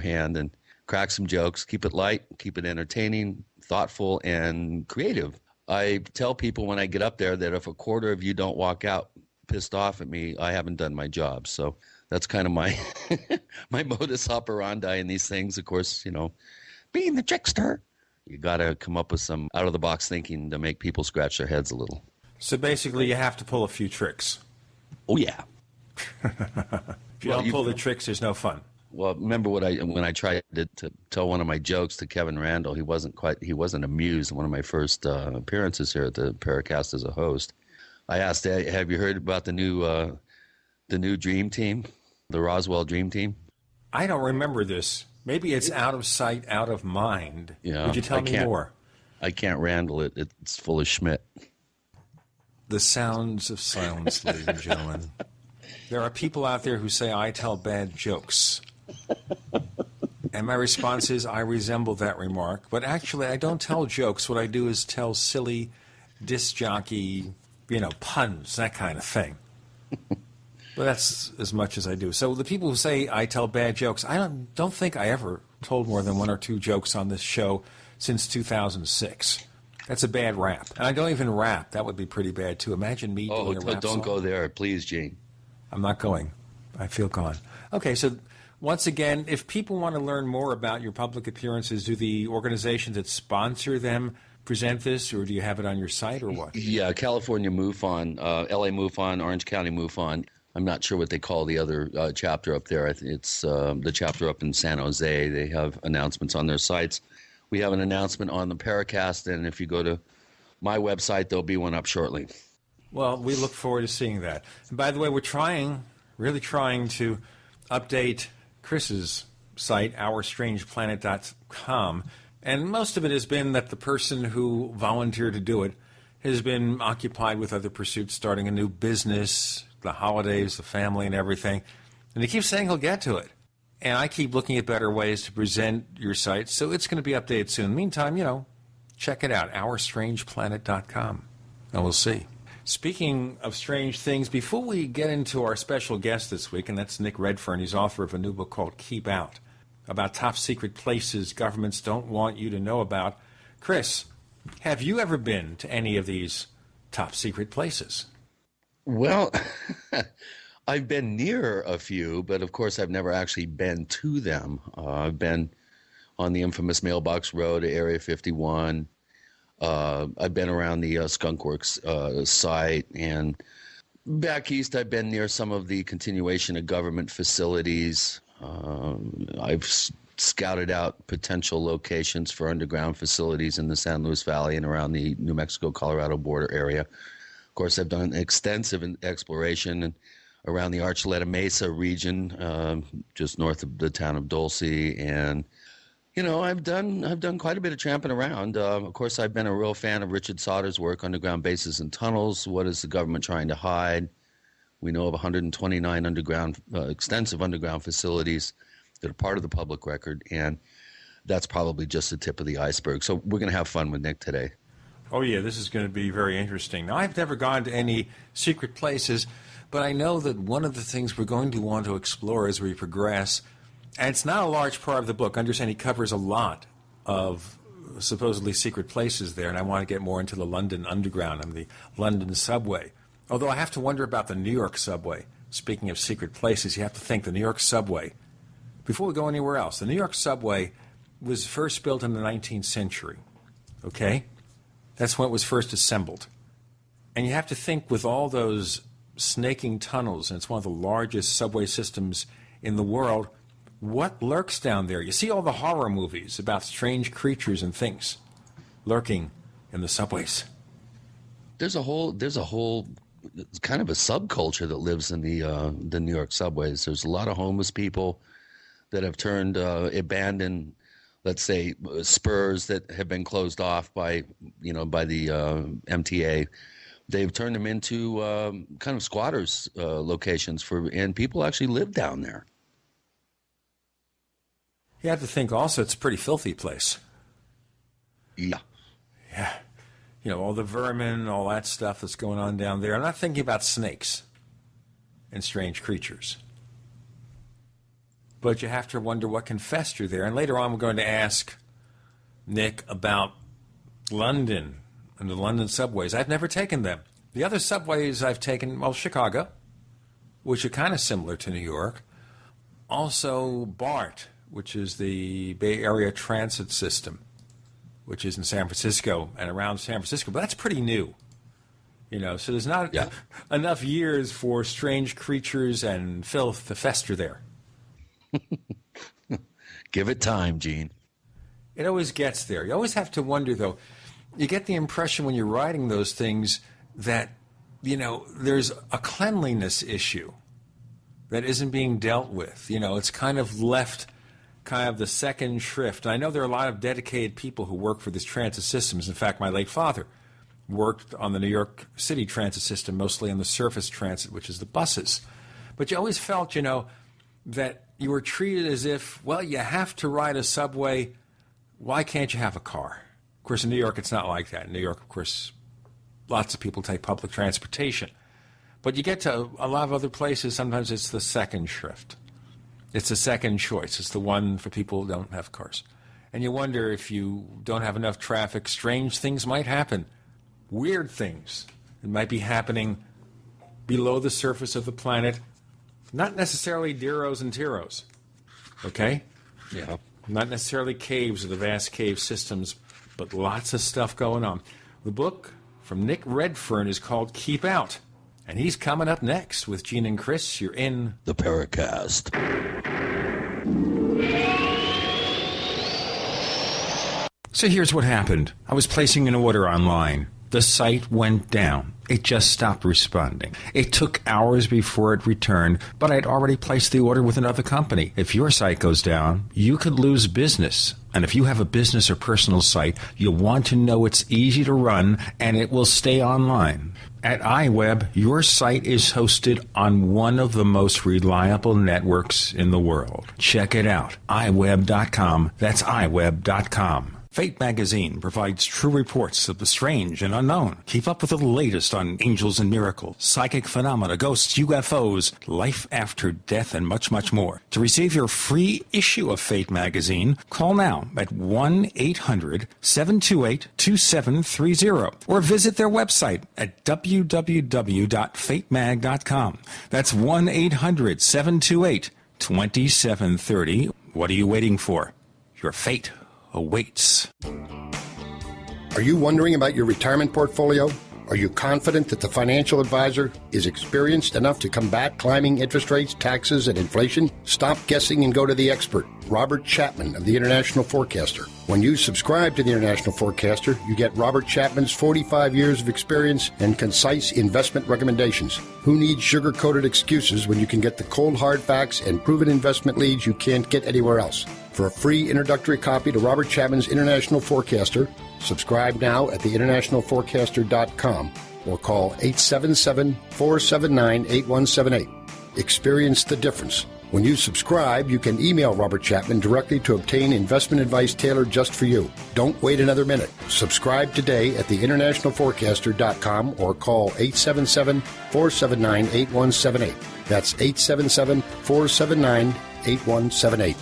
hand and crack some jokes, keep it light, keep it entertaining, thoughtful, and creative. I tell people when I get up there that if a quarter of you don't walk out pissed off at me, I haven't done my job. So that's kind of my my modus operandi in these things. Of course, being the trickster, you got to come up with some out-of-the-box thinking to make people scratch their heads a little. So basically you have to pull a few tricks. Oh, yeah. If you don't pull the tricks, there's no fun. Well, remember when I tried to tell one of my jokes to Kevin Randall, he wasn't amused in one of my first appearances here at the Paracast as a host. I asked, have you heard about the new Dream Team, the Roswell Dream Team? I don't remember this. Maybe it's out of sight, out of mind. Yeah, would you tell me more? I can't Randall it. It's full of Schmidt. The sounds of silence, ladies and gentlemen. There are people out there who say I tell bad jokes. And my response is I resemble that remark. But actually, I don't tell jokes. What I do is tell silly, disc jockey, puns, that kind of thing. But that's as much as I do. So the people who say I tell bad jokes, I don't think I ever told more than one or two jokes on this show since 2006. That's a bad rap. And I don't even rap. That would be pretty bad, too. Imagine me doing a rap don't song. Go there, please, Gene. I'm not going. I feel gone. Okay, so once again, if people want to learn more about your public appearances, do the organizations that sponsor them present this, or do you have it on your site, or what? Yeah, California MUFON, LA MUFON, Orange County MUFON. I'm not sure what they call the other chapter up there. I think it's the chapter up in San Jose. They have announcements on their sites. We have an announcement on the Paracast, and if you go to my website, there'll be one up shortly. Well, we look forward to seeing that. And by the way, we're really trying to update Chris's site, OurStrangePlanet.com, and most of it has been that the person who volunteered to do it has been occupied with other pursuits, starting a new business, the holidays, the family, and everything. And he keeps saying he'll get to it. And I keep looking at better ways to present your site, so it's going to be updated soon. Meantime, check it out, OurStrangePlanet.com, and we'll see. Speaking of strange things, before we get into our special guest this week, and that's Nick Redfern, he's author of a new book called Keep Out, about top secret places governments don't want you to know about. Chris, have you ever been to any of these top secret places? Well, I've been near a few, but of course I've never actually been to them. I've been on the infamous Mailbox Road to Area 51. I've been around the Skunk Works site, and back east I've been near some of the continuation of government facilities. I've scouted out potential locations for underground facilities in the San Luis Valley and around the New Mexico-Colorado border area. Of course, I've done extensive exploration around the Archuleta Mesa region, just north of the town of Dulce, and I've done quite a bit of tramping around. Of course, I've been a real fan of Richard Sauter's work, Underground Bases and Tunnels. What is the government trying to hide? We know of 129 extensive underground facilities that are part of the public record, and that's probably just the tip of the iceberg. So we're going to have fun with Nick today. Oh, yeah, this is going to be very interesting. Now, I've never gone to any secret places, but I know that one of the things we're going to want to explore as we progress, and it's not a large part of the book. I understand he covers a lot of supposedly secret places there, and I want to get more into the London Underground and the London subway. Although I have to wonder about the New York subway. Speaking of secret places, you have to think the New York subway. Before we go anywhere else, the New York subway was first built in the 19th century, okay? That's when it was first assembled. And you have to think with all those snaking tunnels, and it's one of the largest subway systems in the world, what lurks down there? You see all the horror movies about strange creatures and things lurking in the subways. There's a whole kind of a subculture that lives in the New York subways. There's a lot of homeless people that have turned abandoned, let's say, spurs that have been closed off by the MTA. They've turned them into kind of squatters locations and people actually live down there. You have to think also it's a pretty filthy place. Yeah. Yeah. All the vermin, all that stuff that's going on down there. I'm not thinking about snakes and strange creatures. but you have to wonder what can fester there. And later on, we're going to ask Nick about London and the London subways. I've never taken them. The other subways I've taken, well, Chicago, which are kind of similar to New York. Also BART, which is the Bay Area Transit System, which is in San Francisco and around San Francisco. But that's pretty new. So there's not enough years for strange creatures and filth to fester there. Give it time, Gene. It always gets there. You always have to wonder, though. You get the impression when you're writing those things that, there's a cleanliness issue that isn't being dealt with. It's kind of left kind of the second shrift. And I know there are a lot of dedicated people who work for these transit systems. In fact, my late father worked on the New York City transit system, mostly on the surface transit, which is the buses. But you always felt, that you were treated as if, well, you have to ride a subway. Why can't you have a car? Of course, in New York, it's not like that. In New York, of course, lots of people take public transportation. But you get to a lot of other places, sometimes it's the second shrift. It's the second choice. It's the one for people who don't have cars. And you wonder if you don't have enough traffic, strange things might happen. Weird things that might be happening below the surface of the planet. Not necessarily Diros and Tiros. Okay? Yeah. Not necessarily caves or the vast cave systems, but lots of stuff going on. The book from Nick Redfern is called Keep Out. And he's coming up next with Gene and Chris. You're in the Paracast. So here's what happened. I was placing an order online. The site went down. It just stopped responding. It took hours before it returned, but I'd already placed the order with another company. If your site goes down, you could lose business. And if you have a business or personal site, you'll want to know it's easy to run and it will stay online. At iWeb, your site is hosted on one of the most reliable networks in the world. Check it out. iWeb.com. That's iWeb.com. Fate magazine provides true reports of the strange and unknown. Keep up with the latest on angels and miracles, psychic phenomena, ghosts, UFOs, life after death, and much, much more. To receive your free issue of Fate magazine, call now at 1-800-728-2730 or visit their website at www.fatemag.com. That's 1-800-728-2730. What are you waiting for? Your fate awaits. Are you wondering about your retirement portfolio? Are you confident that the financial advisor is experienced enough to combat climbing interest rates, taxes, and inflation? Stop guessing and go to the expert, Robert Chapman of the International Forecaster. When you subscribe to the International Forecaster, you get Robert Chapman's 45 years of experience and concise investment recommendations. Who needs sugar-coated excuses when you can get the cold hard facts and proven investment leads you can't get anywhere else? For a free introductory copy to Robert Chapman's International Forecaster, subscribe now at theinternationalforecaster.com or call 877-479-8178. Experience the difference. When you subscribe, you can email Robert Chapman directly to obtain investment advice tailored just for you. Don't wait another minute. Subscribe today at theinternationalforecaster.com or call 877-479-8178. That's 877-479-8178.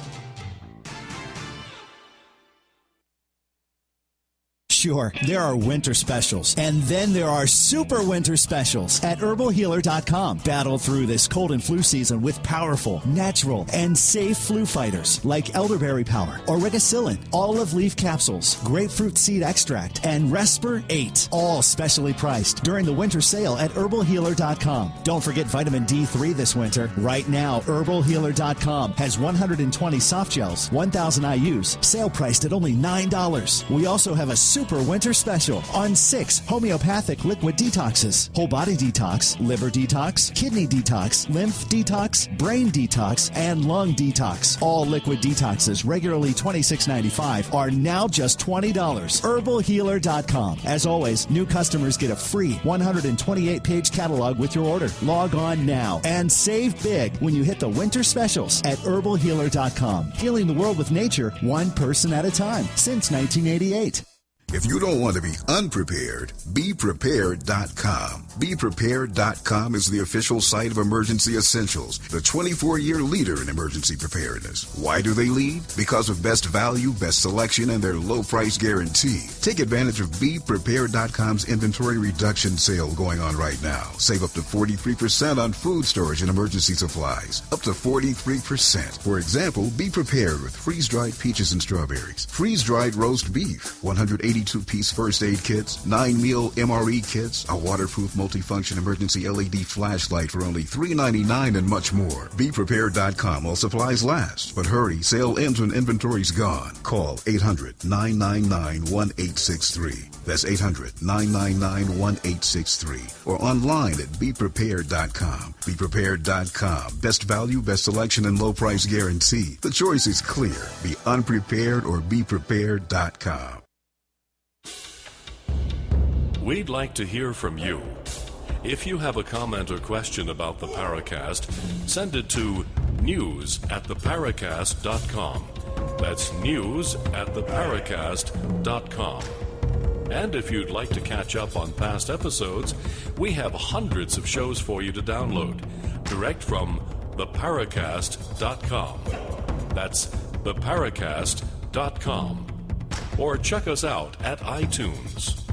Sure, there are winter specials, and then there are super winter specials at herbalhealer.com. Battle through this cold and flu season with powerful, natural, and safe flu fighters like elderberry power, origicillin, olive leaf capsules, grapefruit seed extract, and Respir 8, all specially priced during the winter sale at herbalhealer.com. Don't forget vitamin D3 this winter. Right now, herbalhealer.com has 120 soft gels, 1,000 IUs, sale priced at only $9. We also have a super winter special on 6 homeopathic liquid detoxes: whole body detox, liver detox, kidney detox, lymph detox, brain detox, and lung detox. All liquid detoxes, regularly $26.95, are now just $20. herbalhealer.com. As always, new customers get a free 128-page catalog with your order. Log on now and save big when you hit the winter specials at herbalhealer.com. Healing the world with nature, one person at a time, since 1988. If you don't want to be unprepared, beprepared.com. BePrepared.com is the official site of Emergency Essentials, the 24-year leader in emergency preparedness. Why do they lead? Because of best value, best selection, and their low price guarantee. Take advantage of BePrepared.com's inventory reduction sale going on right now. Save up to 43% on food storage and emergency supplies. Up to 43%. For example, be prepared with freeze-dried peaches and strawberries, freeze-dried roast beef, 182-piece first aid kits, 9-meal MRE kits, a waterproof multifunction emergency LED flashlight for only $3.99, and much more. BePrepared.com while supplies last. But hurry, sale ends when inventory's gone. Call 800-999-1863. That's 800-999-1863. Or online at BePrepared.com. BePrepared.com. Best value, best selection, and low price guarantee. The choice is clear. Be unprepared or BePrepared.com. We'd like to hear from you. If you have a comment or question about the Paracast, send it to news@theparacast.com. That's news@theparacast.com. And if you'd like to catch up on past episodes, we have hundreds of shows for you to download, direct from theparacast.com. That's theparacast.com. Or check us out at iTunes.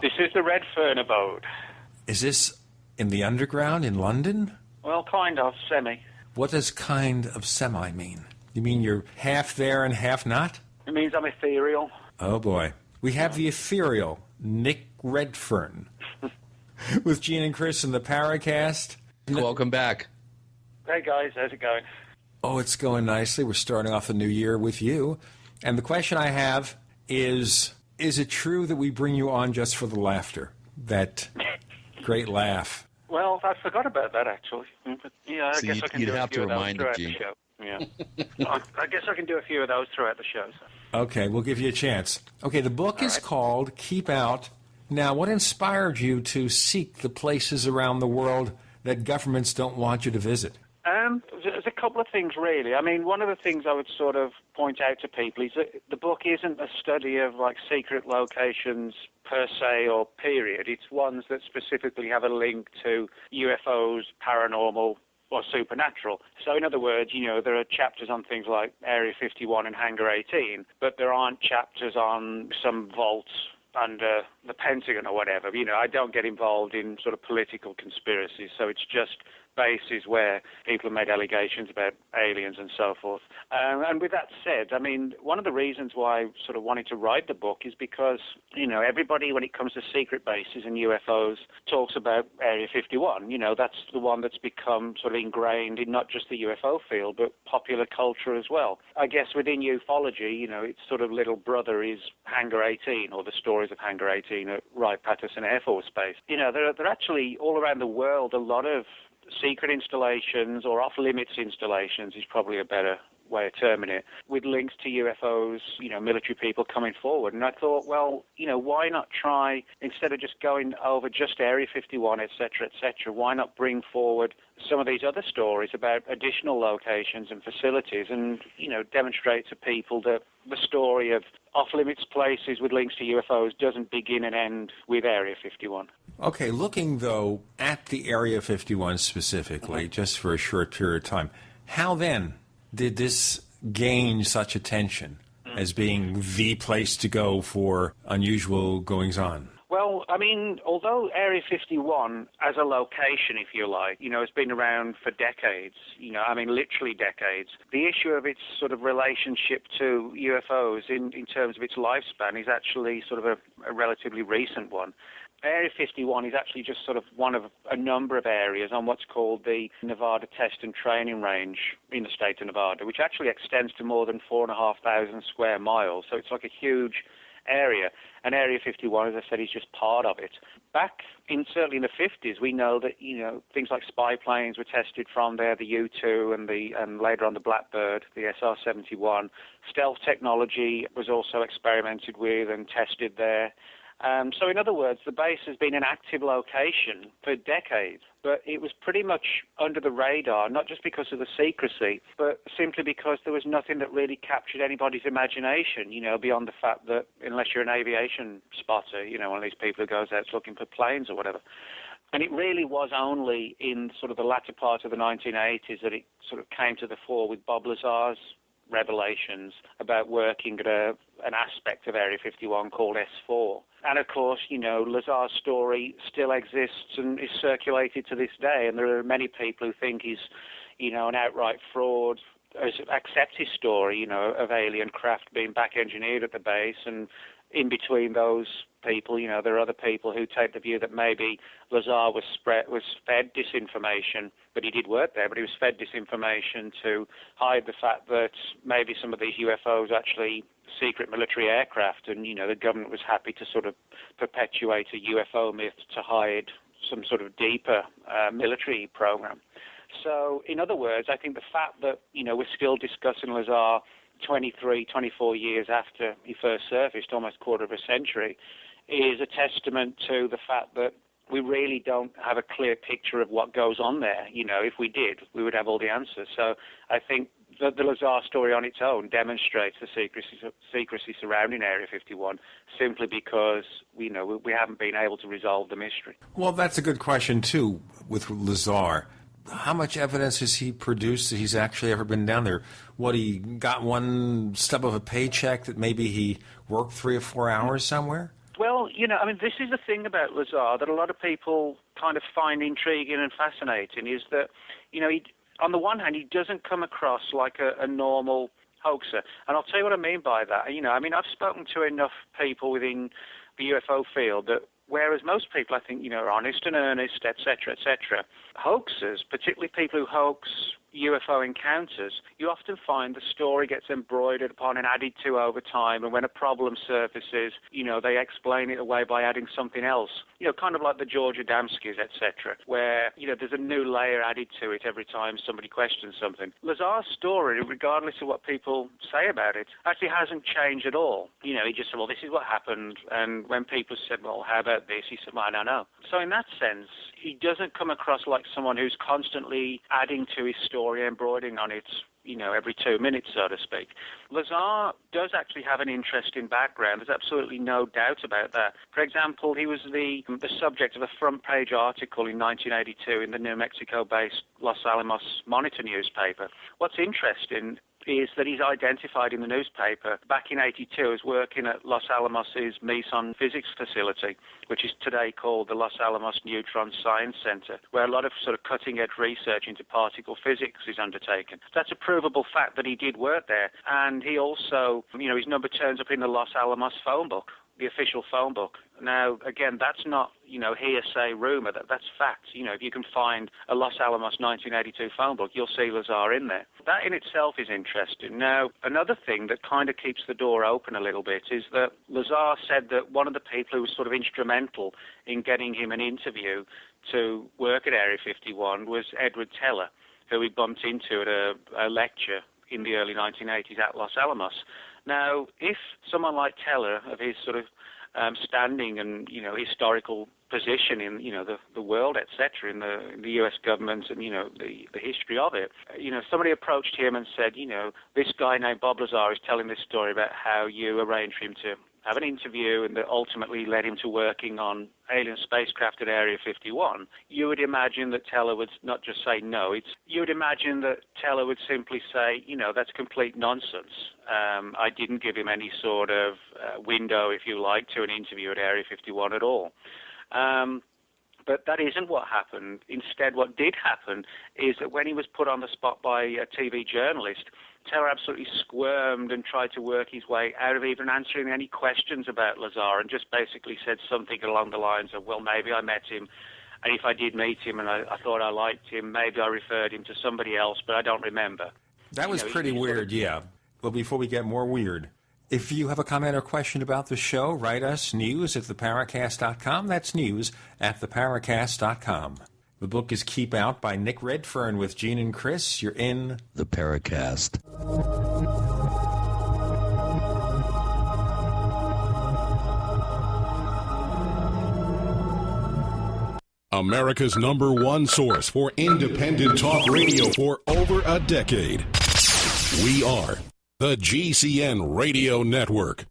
This is the Redfern abode. Is this in the underground in London? Well, kind of, semi. What does kind of semi mean? You mean you're half there and half not? It means I'm ethereal. Oh, boy. We have the ethereal Nick Redfern with Gene and Chris in the Paracast. Welcome back. Hey, guys, how's it going? Oh, it's going nicely. We're starting off the new year with you. And the question I have is it true that we bring you on just for the laughter? That great laugh. Well, I forgot about that, actually. But, yeah, I guess I can do a few of those throughout the show. Yeah. I guess I can do a few of those throughout the show. So. Okay, we'll give you a chance. Okay, the book is called Keep Out. Now, what inspired you to seek the places around the world that governments don't want you to visit? There's a couple of things, really. I mean, one of the things I would sort of point out to people is that the book isn't a study of, like, secret locations per se or period. It's ones that specifically have a link to UFOs, paranormal, or supernatural. So in other words, you know, there are chapters on things like Area 51 and Hangar 18, but there aren't chapters on some vaults under the Pentagon or whatever. You know, I don't get involved in sort of political conspiracies, so it's just bases where people have made allegations about aliens and so forth. And with that said, I mean, one of the reasons why I sort of wanted to write the book is because, you know, everybody, when it comes to secret bases and UFOs, talks about Area 51. You know, that's the one that's become sort of ingrained in not just the UFO field, but popular culture as well. I guess within ufology, you know, its sort of little brother is Hangar 18, or the stories of Hangar 18 at Wright-Patterson Air Force Base. You know, there are actually all around the world a lot of secret installations, or off-limits installations is probably a better way of terming it, with links to UFOs, you know, military people coming forward. And I thought, well, you know, why not try, instead of just going over just Area 51, et cetera, why not bring forward some of these other stories about additional locations and facilities and, you know, demonstrate to people that the story of off-limits places with links to UFOs doesn't begin and end with Area 51. Okay, looking, though, at the Area 51 specifically, just for a short period of time, how then did this gain such attention as being the place to go for unusual goings-on? Well, I mean, although Area 51 as a location, if you like, you know, has been around for decades, you know, I mean, literally decades, the issue of its sort of relationship to UFOs in terms of its lifespan is actually sort of a relatively recent one. Area 51 is actually just sort of one of a number of areas on what's called the Nevada Test and Training Range in the state of Nevada, which actually extends to more than 4,500 square miles. So it's like a huge area. And Area 51, as I said, is just part of it. Back certainly in the 50s, we know that, you know, things like spy planes were tested from there, the U-2 and later on the Blackbird, the SR-71. Stealth technology was also experimented with and tested there. So in other words, the base has been an active location for decades, but it was pretty much under the radar, not just because of the secrecy, but simply because there was nothing that really captured anybody's imagination, beyond the fact that unless you're an aviation spotter, one of these people who goes out looking for planes or whatever. And it really was only in sort of the latter part of the 1980s that it sort of came to the fore with Bob Lazar's revelations about working at an aspect of Area 51 called S4. And of course, Lazar's story still exists and is circulated to this day. And there are many people who think he's, an outright fraud, accept his story, of alien craft being back engineered at the base. And in between those people, there are other people who take the view that maybe Lazar was fed disinformation, but he did work there, but he was fed disinformation to hide the fact that maybe some of these UFOs actually secret military aircraft, and the government was happy to sort of perpetuate a UFO myth to hide some sort of deeper military program. So, in other words, I think the fact that we're still discussing Lazar 23, 24 years after he first surfaced, almost a quarter of a century, is a testament to the fact that we really don't have a clear picture of what goes on there. If we did, we would have all the answers. So I think that the Lazar story on its own demonstrates the secrecy surrounding Area 51 simply because we haven't been able to resolve the mystery. Well, that's a good question, too, with Lazar. How much evidence has he produced that he's actually ever been down there? What, he got one stub of a paycheck that maybe he worked 3 or 4 hours somewhere? Well, this is the thing about Lazar that a lot of people kind of find intriguing and fascinating, is that, on the one hand, he doesn't come across like a normal hoaxer. And I'll tell you what I mean by that. I've spoken to enough people within the UFO field that whereas most people, I think, are honest and earnest, etc., hoaxers, particularly people who hoax UFO encounters, you often find the story gets embroidered upon and added to over time, and when a problem surfaces, they explain it away by adding something else, kind of like the George Adamskis, etc., where, there's a new layer added to it every time somebody questions something. Lazar's story, regardless of what people say about it, actually hasn't changed at all. He just said, well, this is what happened, and when people said, well, how about this, he said, well, I don't know. So in that sense, he doesn't come across like someone who's constantly adding to his story, embroidering on it, every 2 minutes, so to speak. Lazar does actually have an interesting background. There's absolutely no doubt about that. For example, he was the subject of a front-page article in 1982 in the New Mexico-based Los Alamos Monitor newspaper. What's interesting is that he's identified in the newspaper back in 82 as working at Los Alamos' Meson Physics Facility, which is today called the Los Alamos Neutron Science Center, where a lot of sort of cutting-edge research into particle physics is undertaken. That's a provable fact that he did work there. And he also, his number turns up in the Los Alamos phone book, the official phone book. Now, again, that's not, hearsay rumor. That's fact. If you can find a Los Alamos 1982 phone book, you'll see Lazar in there. That in itself is interesting. Now, another thing that kind of keeps the door open a little bit is that Lazar said that one of the people who was sort of instrumental in getting him an interview to work at Area 51 was Edward Teller, who he bumped into at a lecture in the early 1980s at Los Alamos. Now, if someone like Teller, of his sort of standing and, historical position in, the world, etc., in the U.S. government and, the history of it, somebody approached him and said, this guy named Bob Lazar is telling this story about how you arranged for him to have an interview and that ultimately led him to working on alien spacecraft at Area 51, you would imagine that Teller would not just say no. You would imagine that Teller would simply say, that's complete nonsense. I didn't give him any sort of window, if you like, to an interview at Area 51 at all. But that isn't what happened. Instead, what did happen is that when he was put on the spot by a TV journalist, Teller absolutely squirmed and tried to work his way out of even answering any questions about Lazar and just basically said something along the lines of, well, maybe I met him, and if I did meet him and I thought I liked him, maybe I referred him to somebody else, but I don't remember. That was pretty weird, yeah. Well, before we get more weird, if you have a comment or question about the show, write us news@theparacast.com. That's news@theparacast.com. The book is Keep Out by Nick Redfern with Gene and Chris. You're in The Paracast. America's #1 source for independent talk radio for over a decade. We are the GCN Radio Network.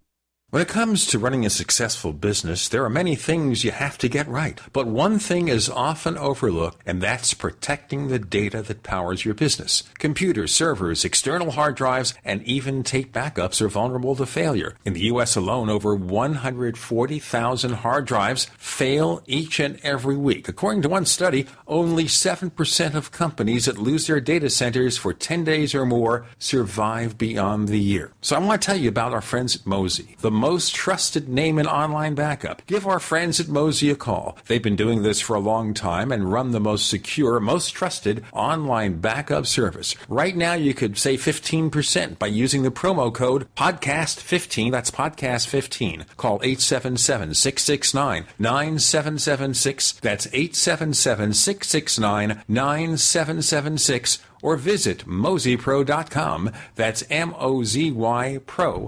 When it comes to running a successful business, there are many things you have to get right. But one thing is often overlooked, and that's protecting the data that powers your business. Computers, servers, external hard drives, and even tape backups are vulnerable to failure. In the U.S. alone, over 140,000 hard drives fail each and every week. According to one study, only 7% of companies that lose their data centers for 10 days or more survive beyond the year. So I want to tell you about our friends at Mozy, the most trusted name in online backup. Give our friends at Mozy a call. They've been doing this for a long time and run the most secure, most trusted online backup service. Right now, you could save 15% by using the promo code PODCAST15. That's PODCAST15. Call 877-669-9776. That's 877-669-9776. Or visit mozypro.com. That's mozypro.com.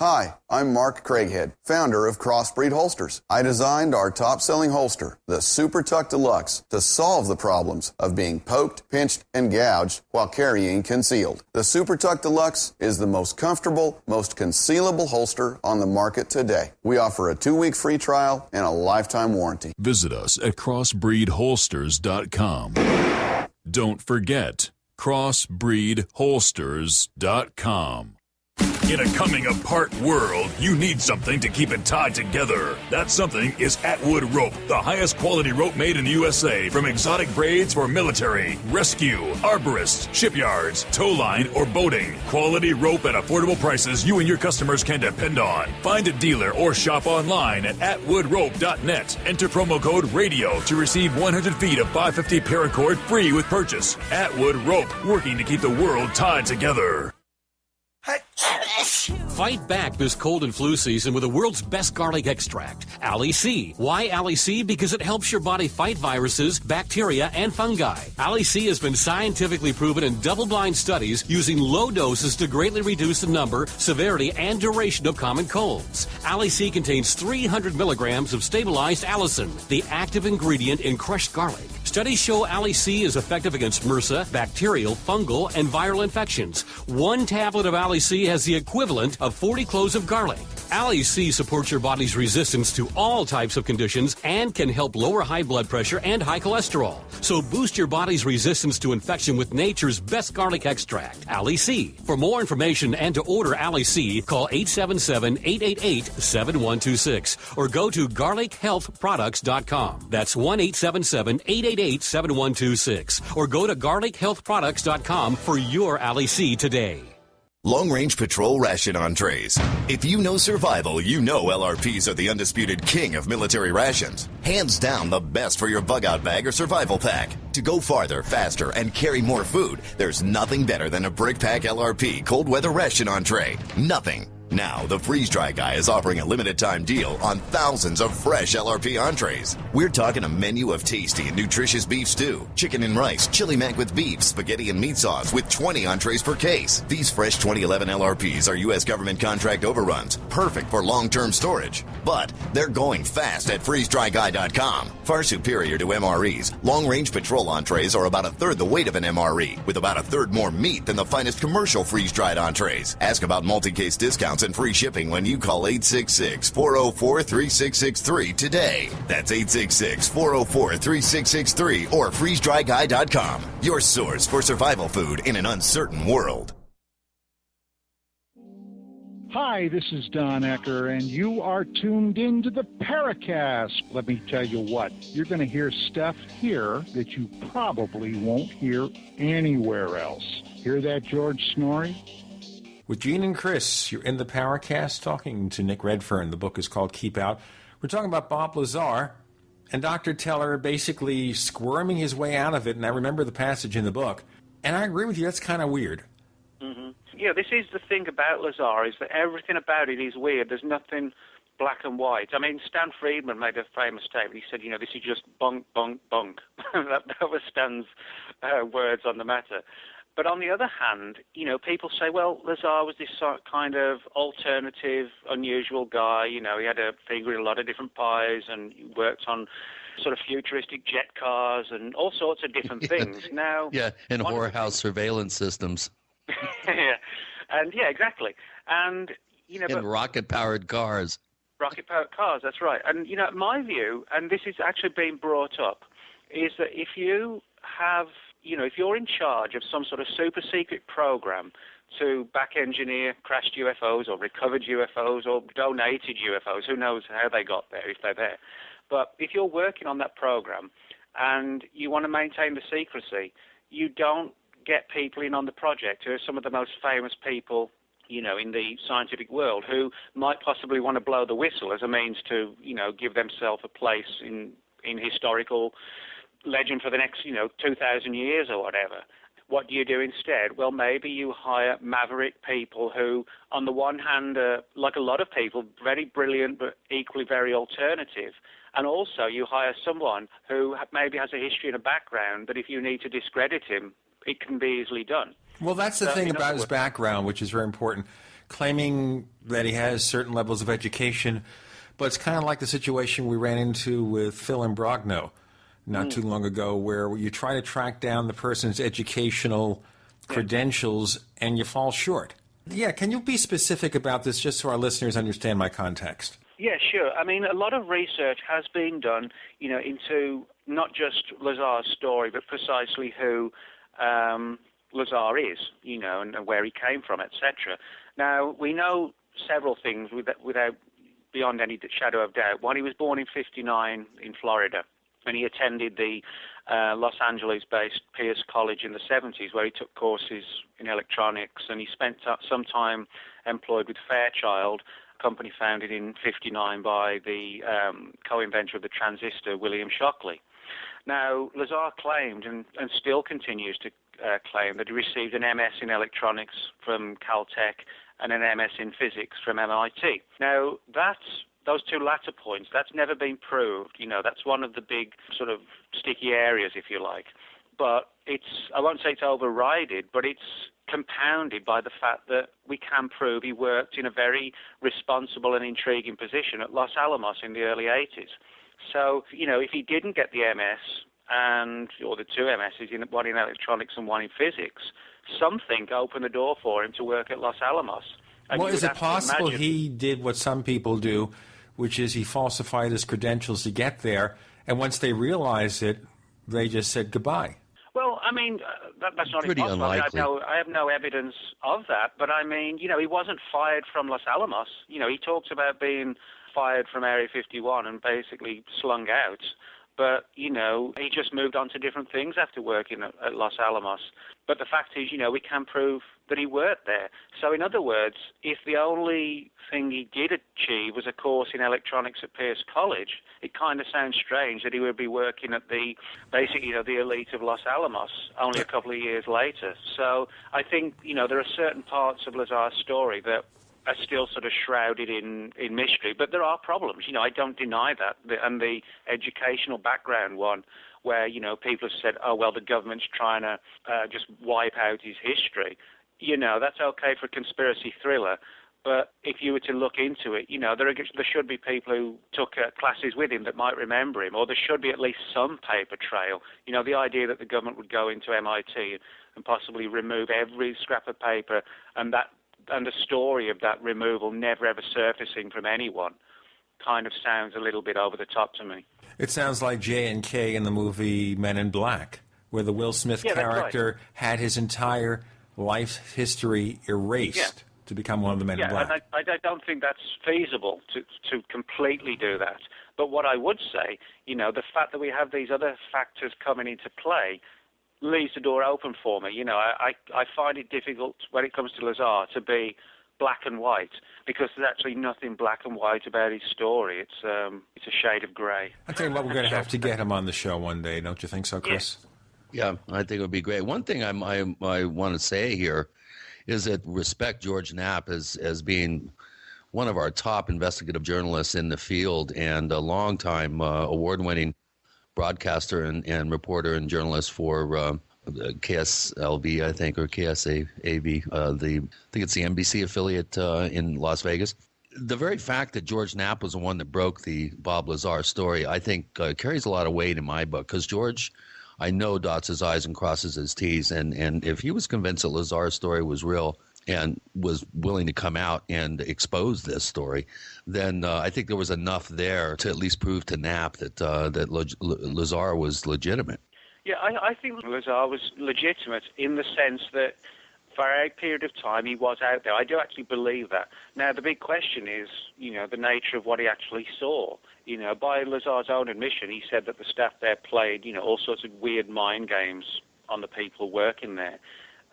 Hi, I'm Mark Craighead, founder of Crossbreed Holsters. I designed our top-selling holster, the Super Tuck Deluxe, to solve the problems of being poked, pinched, and gouged while carrying concealed. The Super Tuck Deluxe is the most comfortable, most concealable holster on the market today. We offer a 2-week free trial and a lifetime warranty. Visit us at crossbreedholsters.com. Don't forget, crossbreedholsters.com. In a coming-apart world, you need something to keep it tied together. That something is Atwood Rope, the highest quality rope made in the USA, from exotic braids for military, rescue, arborists, shipyards, tow line, or boating. Quality rope at affordable prices you and your customers can depend on. Find a dealer or shop online at atwoodrope.net. Enter promo code RADIO to receive 100 feet of 550 paracord free with purchase. Atwood Rope, working to keep the world tied together. Fight back this cold and flu season with the world's best garlic extract, Ali C. Why Ali C? Because it helps your body fight viruses, bacteria, and fungi. Ali C has been scientifically proven in double-blind studies using low doses to greatly reduce the number, severity, and duration of common colds. Ali C contains 300 milligrams of stabilized allicin, the active ingredient in crushed garlic. Studies show Ali C is effective against MRSA, bacterial, fungal, and viral infections. One tablet of Ali C has the equivalent of 40 cloves of garlic. Ali C supports your body's resistance to all types of conditions and can help lower high blood pressure and high cholesterol. So boost your body's resistance to infection with nature's best garlic extract, Ali C. For more information and to order Ali C, call 877-888-7126 or go to garlichealthproducts.com. That's 1-877-888-7126 or go to garlichealthproducts.com for your Ali C today. Long Range Patrol Ration Entrees. If you know survival, you know LRPs are the undisputed king of military rations. Hands down the best for your bug-out bag or survival pack. To go farther, faster, and carry more food, there's nothing better than a Brick Pack LRP cold weather ration entree. Nothing. Now, the Freeze Dry Guy is offering a limited-time deal on thousands of fresh LRP entrees. We're talking a menu of tasty and nutritious beef stew, chicken and rice, chili mac with beef, spaghetti and meat sauce with 20 entrees per case. These fresh 2011 LRPs are U.S. government contract overruns, perfect for long-term storage. But they're going fast at freezedryguy.com. Far superior to MREs, long-range patrol entrees are about a third the weight of an MRE, with about a third more meat than the finest commercial freeze-dried entrees. Ask about multi-case discounts and free shipping when you call 866-404-3663 today. That's 866-404-3663 or freezedryguy.com. Your source for survival food in an uncertain world. Hi, this is Don Ecker, and you are tuned in to the Paracast. Let me tell you what, you're going to hear stuff here that you probably won't hear anywhere else. Hear that, George Snorri? With Gene and Chris, you're in the Paracast talking to Nick Redfern. The book is called Keep Out. We're talking about Bob Lazar and Dr. Teller basically squirming his way out of it. And I remember the passage in the book. And I agree with you, that's kind of weird. Mm-hmm. Yeah, this is the thing about Lazar, is that everything about it is weird. There's nothing black and white. I mean, Stan Friedman made a famous statement. He said, this is just bunk, bunk, bunk. that was Stan's words on the matter. But on the other hand, people say, well, Lazar was this kind of alternative, unusual guy. He had a finger in a lot of different pies and he worked on sort of futuristic jet cars and all sorts of different things. Now, and whorehouse surveillance systems. Exactly. And, and rocket-powered cars. Rocket-powered cars, that's right. And, my view, and this is actually being brought up, is that if you have, if you're in charge of some sort of super secret program to back engineer crashed UFOs or recovered UFOs or donated UFOs, who knows how they got there if they're there. But if you're working on that program and you want to maintain the secrecy, you don't get people in on the project who are some of the most famous people, in the scientific world who might possibly want to blow the whistle as a means to, give themselves a place in historical legend for the next, 2,000 years or whatever. What do you do instead? Well, maybe you hire maverick people who, on the one hand, are, like a lot of people, very brilliant but equally very alternative. And also you hire someone who maybe has a history and a background that if you need to discredit him, it can be easily done. Well, that's the thing about his background, which is very important. Claiming that he has certain levels of education, but it's kind of like the situation we ran into with Phil Imbrogno not too long ago, where you try to track down the person's educational credentials and you fall short. Yeah, can you be specific about this just so our listeners understand my context? Yeah, sure. I mean, a lot of research has been done, into not just Lazar's story, but precisely who Lazar is, and where he came from, etc. Now, we know several things without beyond any shadow of doubt. One, he was born in 1959 in Florida, and he attended the Los Angeles-based Pierce College in the 70s, where he took courses in electronics, and he spent some time employed with Fairchild, a company founded in 1959 by the co-inventor of the transistor, William Shockley. Now, Lazar claimed, and still continues to claim, that he received an MS in electronics from Caltech and an MS in physics from MIT. Now, those two latter points, that's never been proved. That's one of the big sort of sticky areas, if you like. But I won't say it's overridden, but it's compounded by the fact that we can prove he worked in a very responsible and intriguing position at Los Alamos in the early 80s. So, if he didn't get the MS, or the two MSs, one in electronics and one in physics, something opened the door for him to work at Los Alamos. And well, is it possible he did what some people do, which is he falsified his credentials to get there, and once they realized it, they just said goodbye? Well, I mean, that's not pretty impossible. unlikely. I have no evidence of that, but I mean, he wasn't fired from Los Alamos. He talks about being fired from Area 51 and basically slung out. But, he just moved on to different things after working at Los Alamos. But the fact is, we can prove that he worked there. So in other words, if the only thing he did achieve was a course in electronics at Pierce College, it kind of sounds strange that he would be working at the elite of Los Alamos only a couple of years later. So I think, there are certain parts of Lazar's story that are still sort of shrouded in mystery. But there are problems. I don't deny that. And the educational background one, where, people have said, oh, well, the government's trying to just wipe out his history. That's okay for a conspiracy thriller. But if you were to look into it, there should be people who took classes with him that might remember him, or there should be at least some paper trail. The idea that the government would go into MIT and possibly remove every scrap of paper and the story of that removal never ever surfacing from anyone kind of sounds a little bit over the top to me. It sounds like J&K in the movie Men in Black, where the Will Smith character had his entire life history erased to become one of the Men in Black. And I don't think that's feasible to completely do that. But what I would say, the fact that we have these other factors coming into play leaves the door open for me. I find it difficult when it comes to Lazar to be black and white, because there's actually nothing black and white about his story. It's a shade of grey. I tell you what, we're going to have to get him on the show one day. Don't you think so, Chris? Yeah, I think it would be great. One thing I want to say here is that respect George Knapp as being one of our top investigative journalists in the field and a longtime award-winning broadcaster and reporter and journalist for KSLV, I think, or KSAV. I think it's the NBC affiliate in Las Vegas. The very fact that George Knapp was the one that broke the Bob Lazar story, I think, carries a lot of weight in my book, because George, I know, dots his I's and crosses his T's, and if he was convinced that Lazar's story was real and was willing to come out and expose this story, then I think there was enough there to at least prove to Knapp that Lazar was legitimate. Yeah, I think Lazar was legitimate in the sense that for a period of time he was out there. I do actually believe that. Now, the big question is, the nature of what he actually saw. By Lazar's own admission, he said that the staff there played, all sorts of weird mind games on the people working there.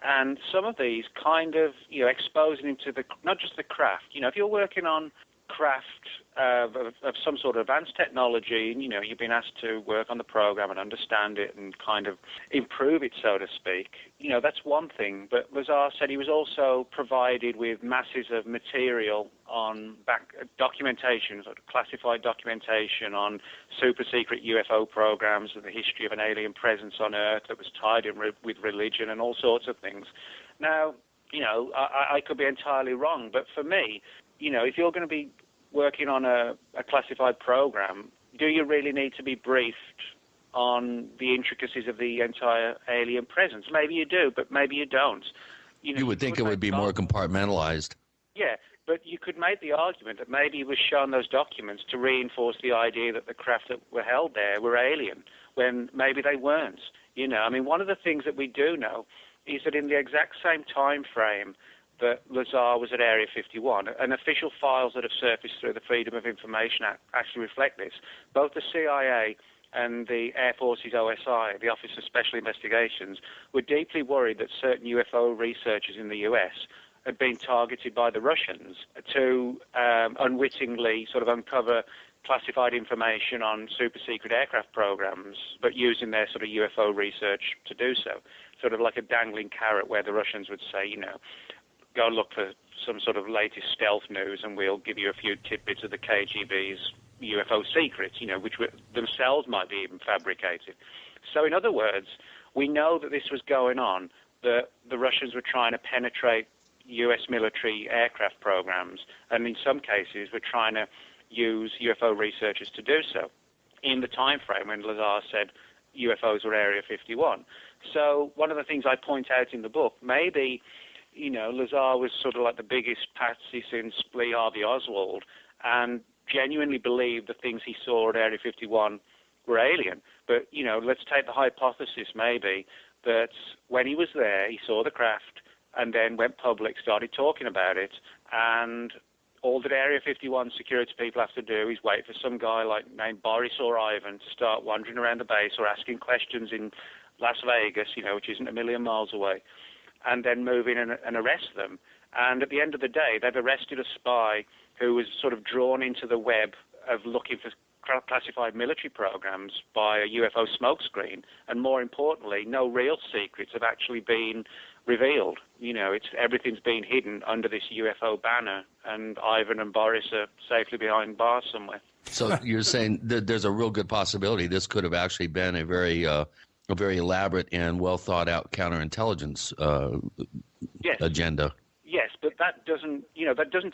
And some of these kind of, exposing him to not just the craft. If you're working on craft of some sort of advanced technology, and you've been asked to work on the program and understand it and kind of improve it, so to speak, that's one thing. But Lazar said he was also provided with masses of material on back documentation, sort of classified documentation on super secret UFO programs and the history of an alien presence on Earth that was tied in with religion and all sorts of things. Now, I could be entirely wrong, but for me, if you're going to be working on a classified program, do you really need to be briefed on the intricacies of the entire alien presence? Maybe you do, but maybe you don't. You would think it would be more compartmentalized. Yeah, but you could make the argument that maybe he was shown those documents to reinforce the idea that the craft that were held there were alien, when maybe they weren't. One of the things that we do know is that in the exact same time frame that Lazar was at Area 51, and official files that have surfaced through the Freedom of Information Act actually reflect this. Both the CIA and the Air Force's OSI, the Office of Special Investigations, were deeply worried that certain UFO researchers in the U.S. had been targeted by the Russians to unwittingly sort of uncover classified information on super-secret aircraft programs, but using their sort of UFO research to do so. Sort of like a dangling carrot where the Russians would say, go look for some sort of latest stealth news and we'll give you a few tidbits of the KGB's UFO secrets, which themselves might be even fabricated. So in other words, we know that this was going on, that the Russians were trying to penetrate U.S. military aircraft programs, and in some cases were trying to use UFO researchers to do so in the time frame when Lazar said UFOs were Area 51. So one of the things I point out in the book, maybe Lazar was sort of like the biggest patsy since Lee Harvey Oswald and genuinely believed the things he saw at Area 51 were alien. But, let's take the hypothesis maybe that when he was there, he saw the craft and then went public, started talking about it, and all that Area 51 security people have to do is wait for some guy named Boris or Ivan to start wandering around the base or asking questions in Las Vegas, which isn't a million miles away, and then move in and arrest them. And at the end of the day, they've arrested a spy who was sort of drawn into the web of looking for classified military programs by a UFO smokescreen. And more importantly, no real secrets have actually been revealed. Everything's been hidden under this UFO banner, and Ivan and Boris are safely behind bars somewhere. So you're saying that there's a real good possibility this could have actually been a very elaborate and well thought out counterintelligence agenda. Yes, but that doesn't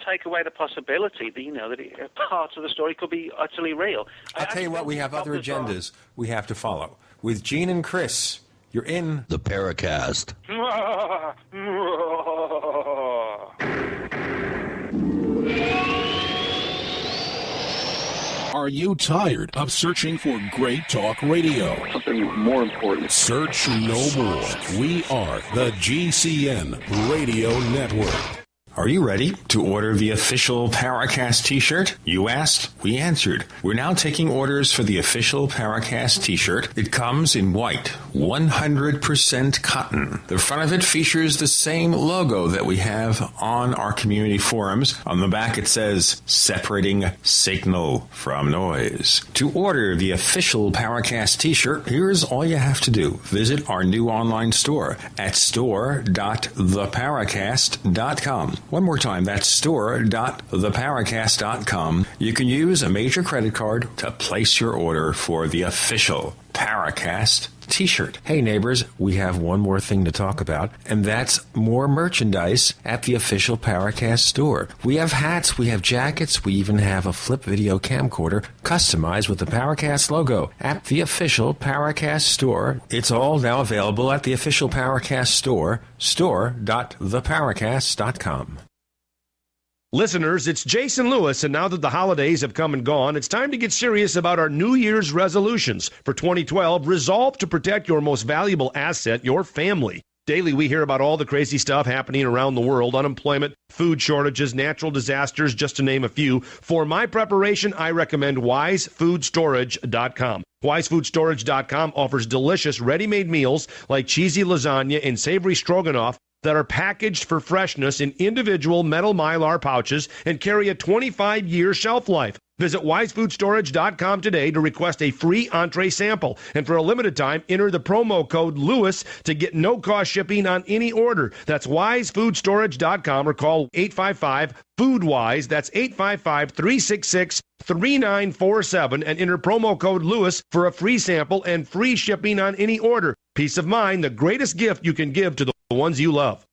take away the possibility that parts of the story could be utterly real. I'll tell you what, we have other agendas we have to follow. With Gene and Chris, you're in the Paracast. Are you tired of searching for great talk radio? Something more important. Search no more. We are the GCN Radio Network. Are you ready to order the official Paracast t-shirt? You asked, we answered. We're now taking orders for the official Paracast t-shirt. It comes in white, 100% cotton. The front of it features the same logo that we have on our community forums. On the back it says, separating signal from noise. To order the official Paracast t-shirt, here's all you have to do. Visit our new online store at store.theparacast.com. One more time, that's store.theparacast.com. You can use a major credit card to place your order for the official Paracast T-shirt. Hey, neighbors, we have one more thing to talk about, and that's more merchandise at the official Paracast store. We have hats, we have jackets, we even have a flip video camcorder customized with the Paracast logo at the official Paracast store. It's all now available at the official Paracast store, store.theparacast.com. Listeners, it's Jason Lewis, and now that the holidays have come and gone, it's time to get serious about our New Year's resolutions. For 2012, resolve to protect your most valuable asset, your family. Daily, we hear about all the crazy stuff happening around the world, unemployment, food shortages, natural disasters, just to name a few. For my preparation, I recommend WiseFoodStorage.com. WiseFoodStorage.com offers delicious ready-made meals like cheesy lasagna and savory stroganoff that are packaged for freshness in individual metal Mylar pouches and carry a 25-year shelf life. Visit WiseFoodStorage.com today to request a free entree sample. And for a limited time, enter the promo code LEWIS to get no-cost shipping on any order. That's WiseFoodStorage.com or call 855-FOODWISE. That's 855-366-3947 and enter promo code LEWIS for a free sample and free shipping on any order. Peace of mind, the greatest gift you can give to the ones you love.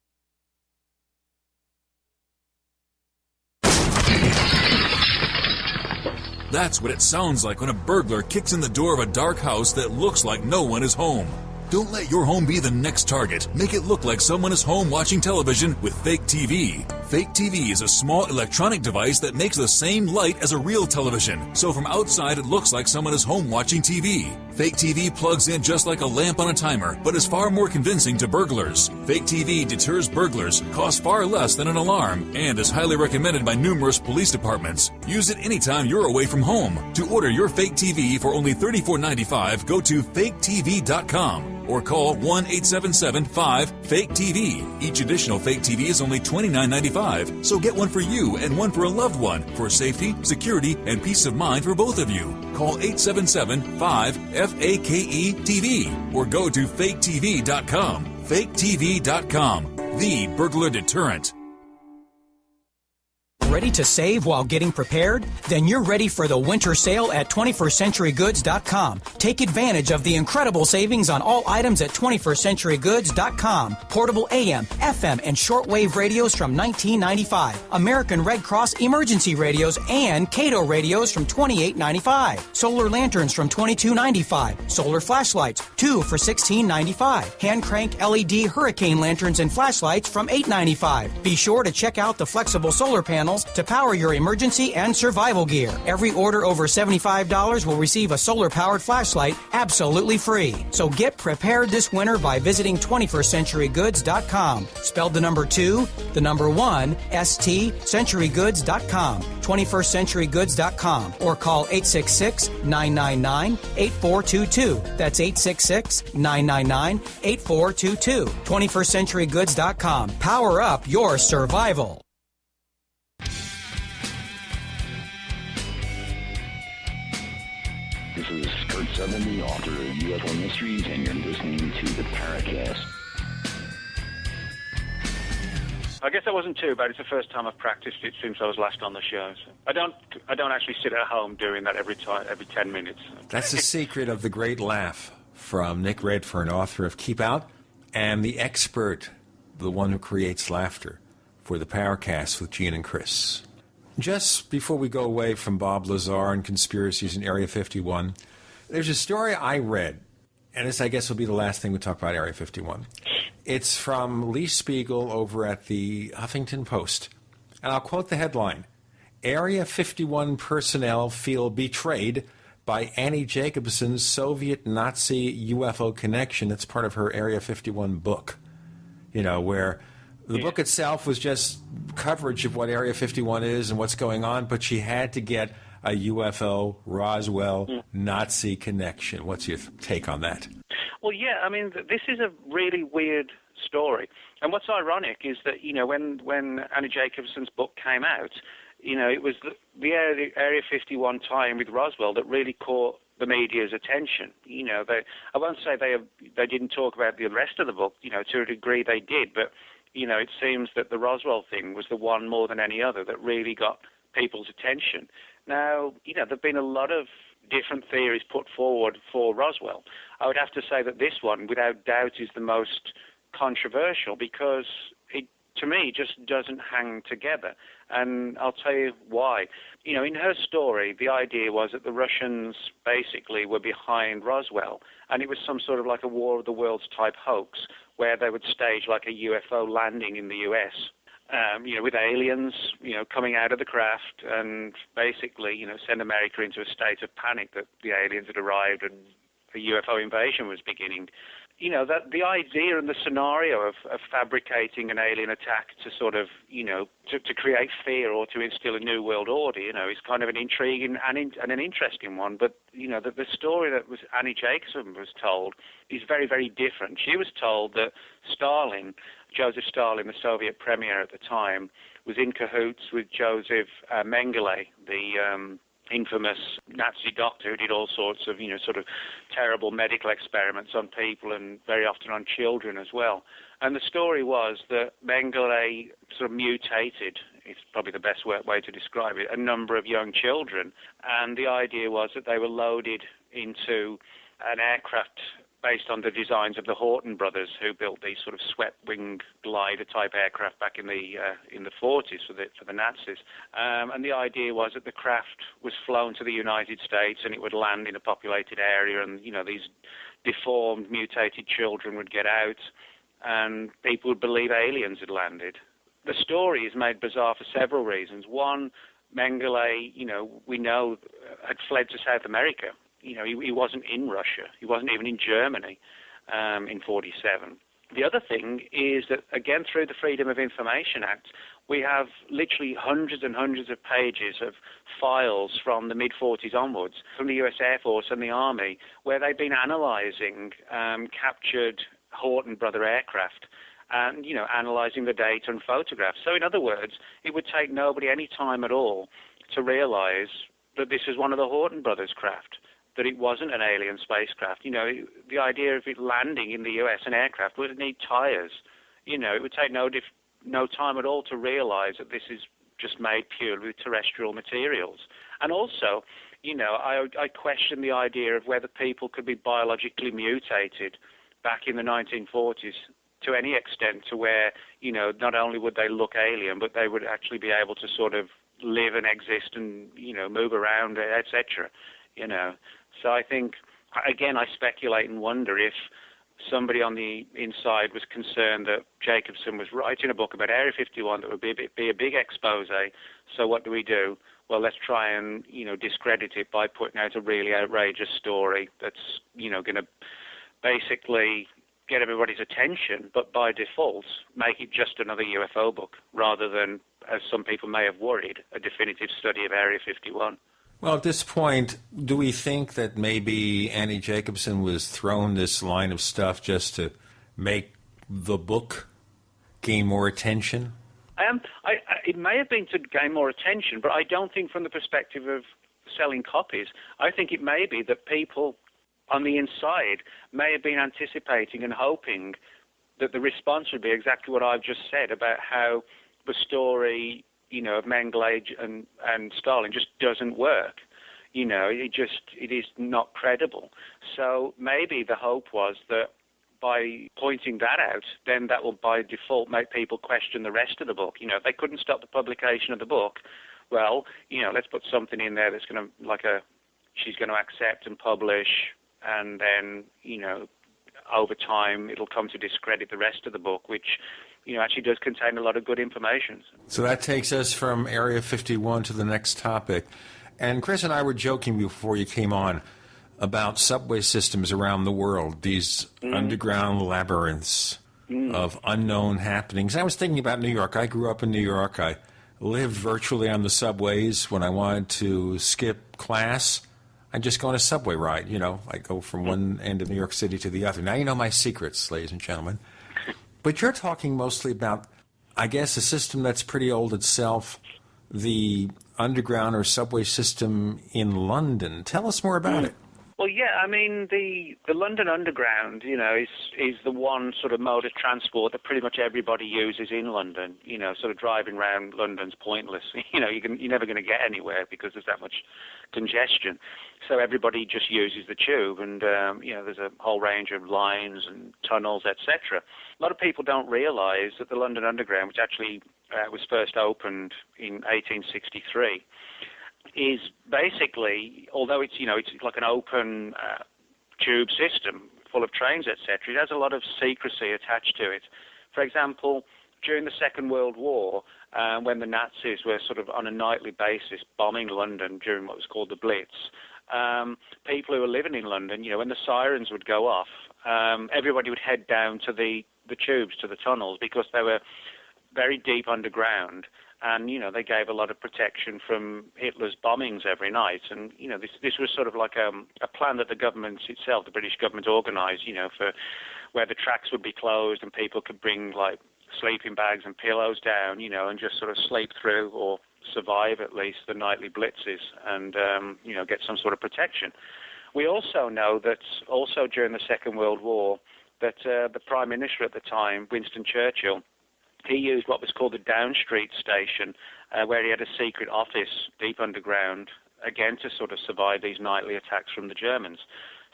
That's what it sounds like when a burglar kicks in the door of a dark house that looks like no one is home. Don't let your home be the next target. Make it look like someone is home watching television with Fake TV. Fake TV is a small electronic device that makes the same light as a real television. So from outside, it looks like someone is home watching TV. Fake TV plugs in just like a lamp on a timer, but is far more convincing to burglars. Fake TV deters burglars, costs far less than an alarm, and is highly recommended by numerous police departments. Use it anytime you're away from home. To order your Fake TV for only $34.95, go to faketv.com. or call 1-877-5-FAKE-TV. Each additional Fake TV is only $29.95, so get one for you and one for a loved one for safety, security, and peace of mind for both of you. Call 877-5-FAKE-TV or go to faketv.com. faketv.com, the burglar deterrent. Ready to save while getting prepared? Then you're ready for the winter sale at 21stCenturyGoods.com. Take advantage of the incredible savings on all items at 21stCenturyGoods.com. Portable AM, FM, and shortwave radios from $19.95. American Red Cross emergency radios and Cato radios from $28.95. Solar lanterns from $22.95. Solar flashlights, 2 for $16.95. Hand crank LED hurricane lanterns and flashlights from $8.95. Be sure to check out the flexible solar panels to power your emergency and survival gear. Every order over $75 will receive a solar-powered flashlight absolutely free. So get prepared this winter by visiting 21stCenturyGoods.com. Spelled the number 2, the number 1, ST, CenturyGoods.com. 21stCenturyGoods.com or call 866-999-8422. That's 866-999-8422. 21stCenturyGoods.com. Power up your survival. This is Kurt Sutherland, author of UFO Mysteries, and you're listening to the Paracast. I guess that wasn't too bad. It's the first time I've practiced it since I was last on the show. So I don't actually sit at home doing that every 10 minutes. That's the secret of the great laugh from Nick Redfern, author of Keep Out, and the expert, the one who creates laughter, for the Paracast with Gene and Chris. Just before we go away from Bob Lazar and conspiracies in Area 51, there's a story I read, and this, I guess, will be the last thing we talk about Area 51. It's from Lee Spiegel over at the Huffington Post, and I'll quote the headline: Area 51 personnel feel betrayed by Annie Jacobson's Soviet-Nazi UFO connection. That's part of her Area 51 book, where the book itself was just coverage of what Area 51 is and what's going on, but she had to get a UFO, Roswell, Nazi connection. What's your take on that? Well, yeah, I mean, this is a really weird story. And what's ironic is that, when Annie Jacobson's book came out, it was the Area 51 tie-in with Roswell that really caught the media's attention. I won't say they didn't talk about the rest of the book, to a degree they did, but it seems that the Roswell thing was the one more than any other that really got people's attention. Now, there have been a lot of different theories put forward for Roswell. I would have to say that this one, without doubt, is the most controversial because it, to me, just doesn't hang together. And I'll tell you why. You know, in her story, the idea was that the Russians basically were behind Roswell, and it was some sort of like a War of the Worlds type hoax where they would stage like a UFO landing in the U.S., you know, with aliens, you know, coming out of the craft and basically, you know, send America into a state of panic that the aliens had arrived and a UFO invasion was beginning. You know, that the idea and the scenario of fabricating an alien attack to sort of, you know, to create fear or to instill a new world order, you know, is kind of an intriguing and an interesting one. But, you know, the story that was Annie Jacobsen was told is very, very different. She was told that Stalin, Joseph Stalin, the Soviet premier at the time, was in cahoots with Joseph Mengele, the infamous Nazi doctor who did all sorts of, you know, sort of terrible medical experiments on people and very often on children as well. And the story was that Mengele sort of mutated, it's probably the best way to describe it, a number of young children. And the idea was that they were loaded into an aircraft based on the designs of the Horton brothers, who built these sort of swept-wing glider-type aircraft back in the 40s for the Nazis. And the idea was that the craft was flown to the United States and it would land in a populated area, and, you know, these deformed, mutated children would get out, and people would believe aliens had landed. The story is made bizarre for several reasons. One, Mengele, you know, we know, had fled to South America. You know, he wasn't in Russia. He wasn't even in Germany in 1947. The other thing is that, again, through the Freedom of Information Act, we have literally hundreds and hundreds of pages of files from the mid-40s onwards, from the U.S. Air Force and the Army, where they've been analyzing captured Horton brother aircraft and, you know, analyzing the data and photographs. So, in other words, it would take nobody any time at all to realize that this was one of the Horton brothers' craft, that it wasn't an alien spacecraft. You know, the idea of it landing in the U.S., an aircraft, would need tires. You know, it would take no time at all to realize that this is just made purely with terrestrial materials. And also, you know, I question the idea of whether people could be biologically mutated back in the 1940s to any extent to where, you know, not only would they look alien, but they would actually be able to sort of live and exist and, you know, move around, etc., you know. So I think, again, I speculate and wonder if somebody on the inside was concerned that Jacobsen was writing a book about Area 51 that would be a big expose. So what do? Well, let's try and, you know, discredit it by putting out a really outrageous story that's, you know, going to basically get everybody's attention, but by default make it just another UFO book rather than, as some people may have worried, a definitive study of Area 51. Well, at this point, do we think that maybe Annie Jacobsen was thrown this line of stuff just to make the book gain more attention? It may have been to gain more attention, but I don't think from the perspective of selling copies. I think it may be that people on the inside may have been anticipating and hoping that the response would be exactly what I've just said about how the story, you know, of Mengele and Stalin just doesn't work. You know, it is not credible. So maybe the hope was that by pointing that out, then that will by default make people question the rest of the book. You know, if they couldn't stop the publication of the book, well, you know, let's put something in there that's going to, she's going to accept and publish, and then, you know, over time it'll come to discredit the rest of the book, which, you know, actually does contain a lot of good information. So that takes us from Area 51 to the next topic. And Chris and I were joking before you came on about subway systems around the world, these underground labyrinths of unknown happenings. I was thinking about New York. I grew up in New York. I lived virtually on the subways. When I wanted to skip class, I'd just go on a subway ride. You know, I'd go from one end of New York City to the other. Now you know my secrets, ladies and gentlemen. But you're talking mostly about, I guess, a system that's pretty old itself, the underground or subway system in London. Tell us more about it. Well, yeah, I mean, the London Underground, is the one sort of mode of transport that pretty much everybody uses in London. Sort of driving around London's pointless. You're never going to get anywhere because there's that much congestion. So everybody just uses the tube, and there's a whole range of lines and tunnels, etc. A lot of people don't realise that the London Underground, which actually was first opened in 1863, is basically, although it's like an open tube system full of trains, etc., it has a lot of secrecy attached to it. For example, during the Second World War, when the Nazis were sort of on a nightly basis bombing London during what was called the Blitz, people who were living in London, when the sirens would go off, everybody would head down to the tubes, to the tunnels, because they were very deep underground. And, they gave a lot of protection from Hitler's bombings every night. And, this was sort of like a plan that the government itself, the British government, organised, for where the tracks would be closed and people could bring, like, sleeping bags and pillows down, and just sort of sleep through or survive at least the nightly blitzes and, get some sort of protection. We also know that also during the Second World War that the Prime Minister at the time, Winston Churchill, he used what was called the Down Street Station, where he had a secret office deep underground, again to sort of survive these nightly attacks from the Germans.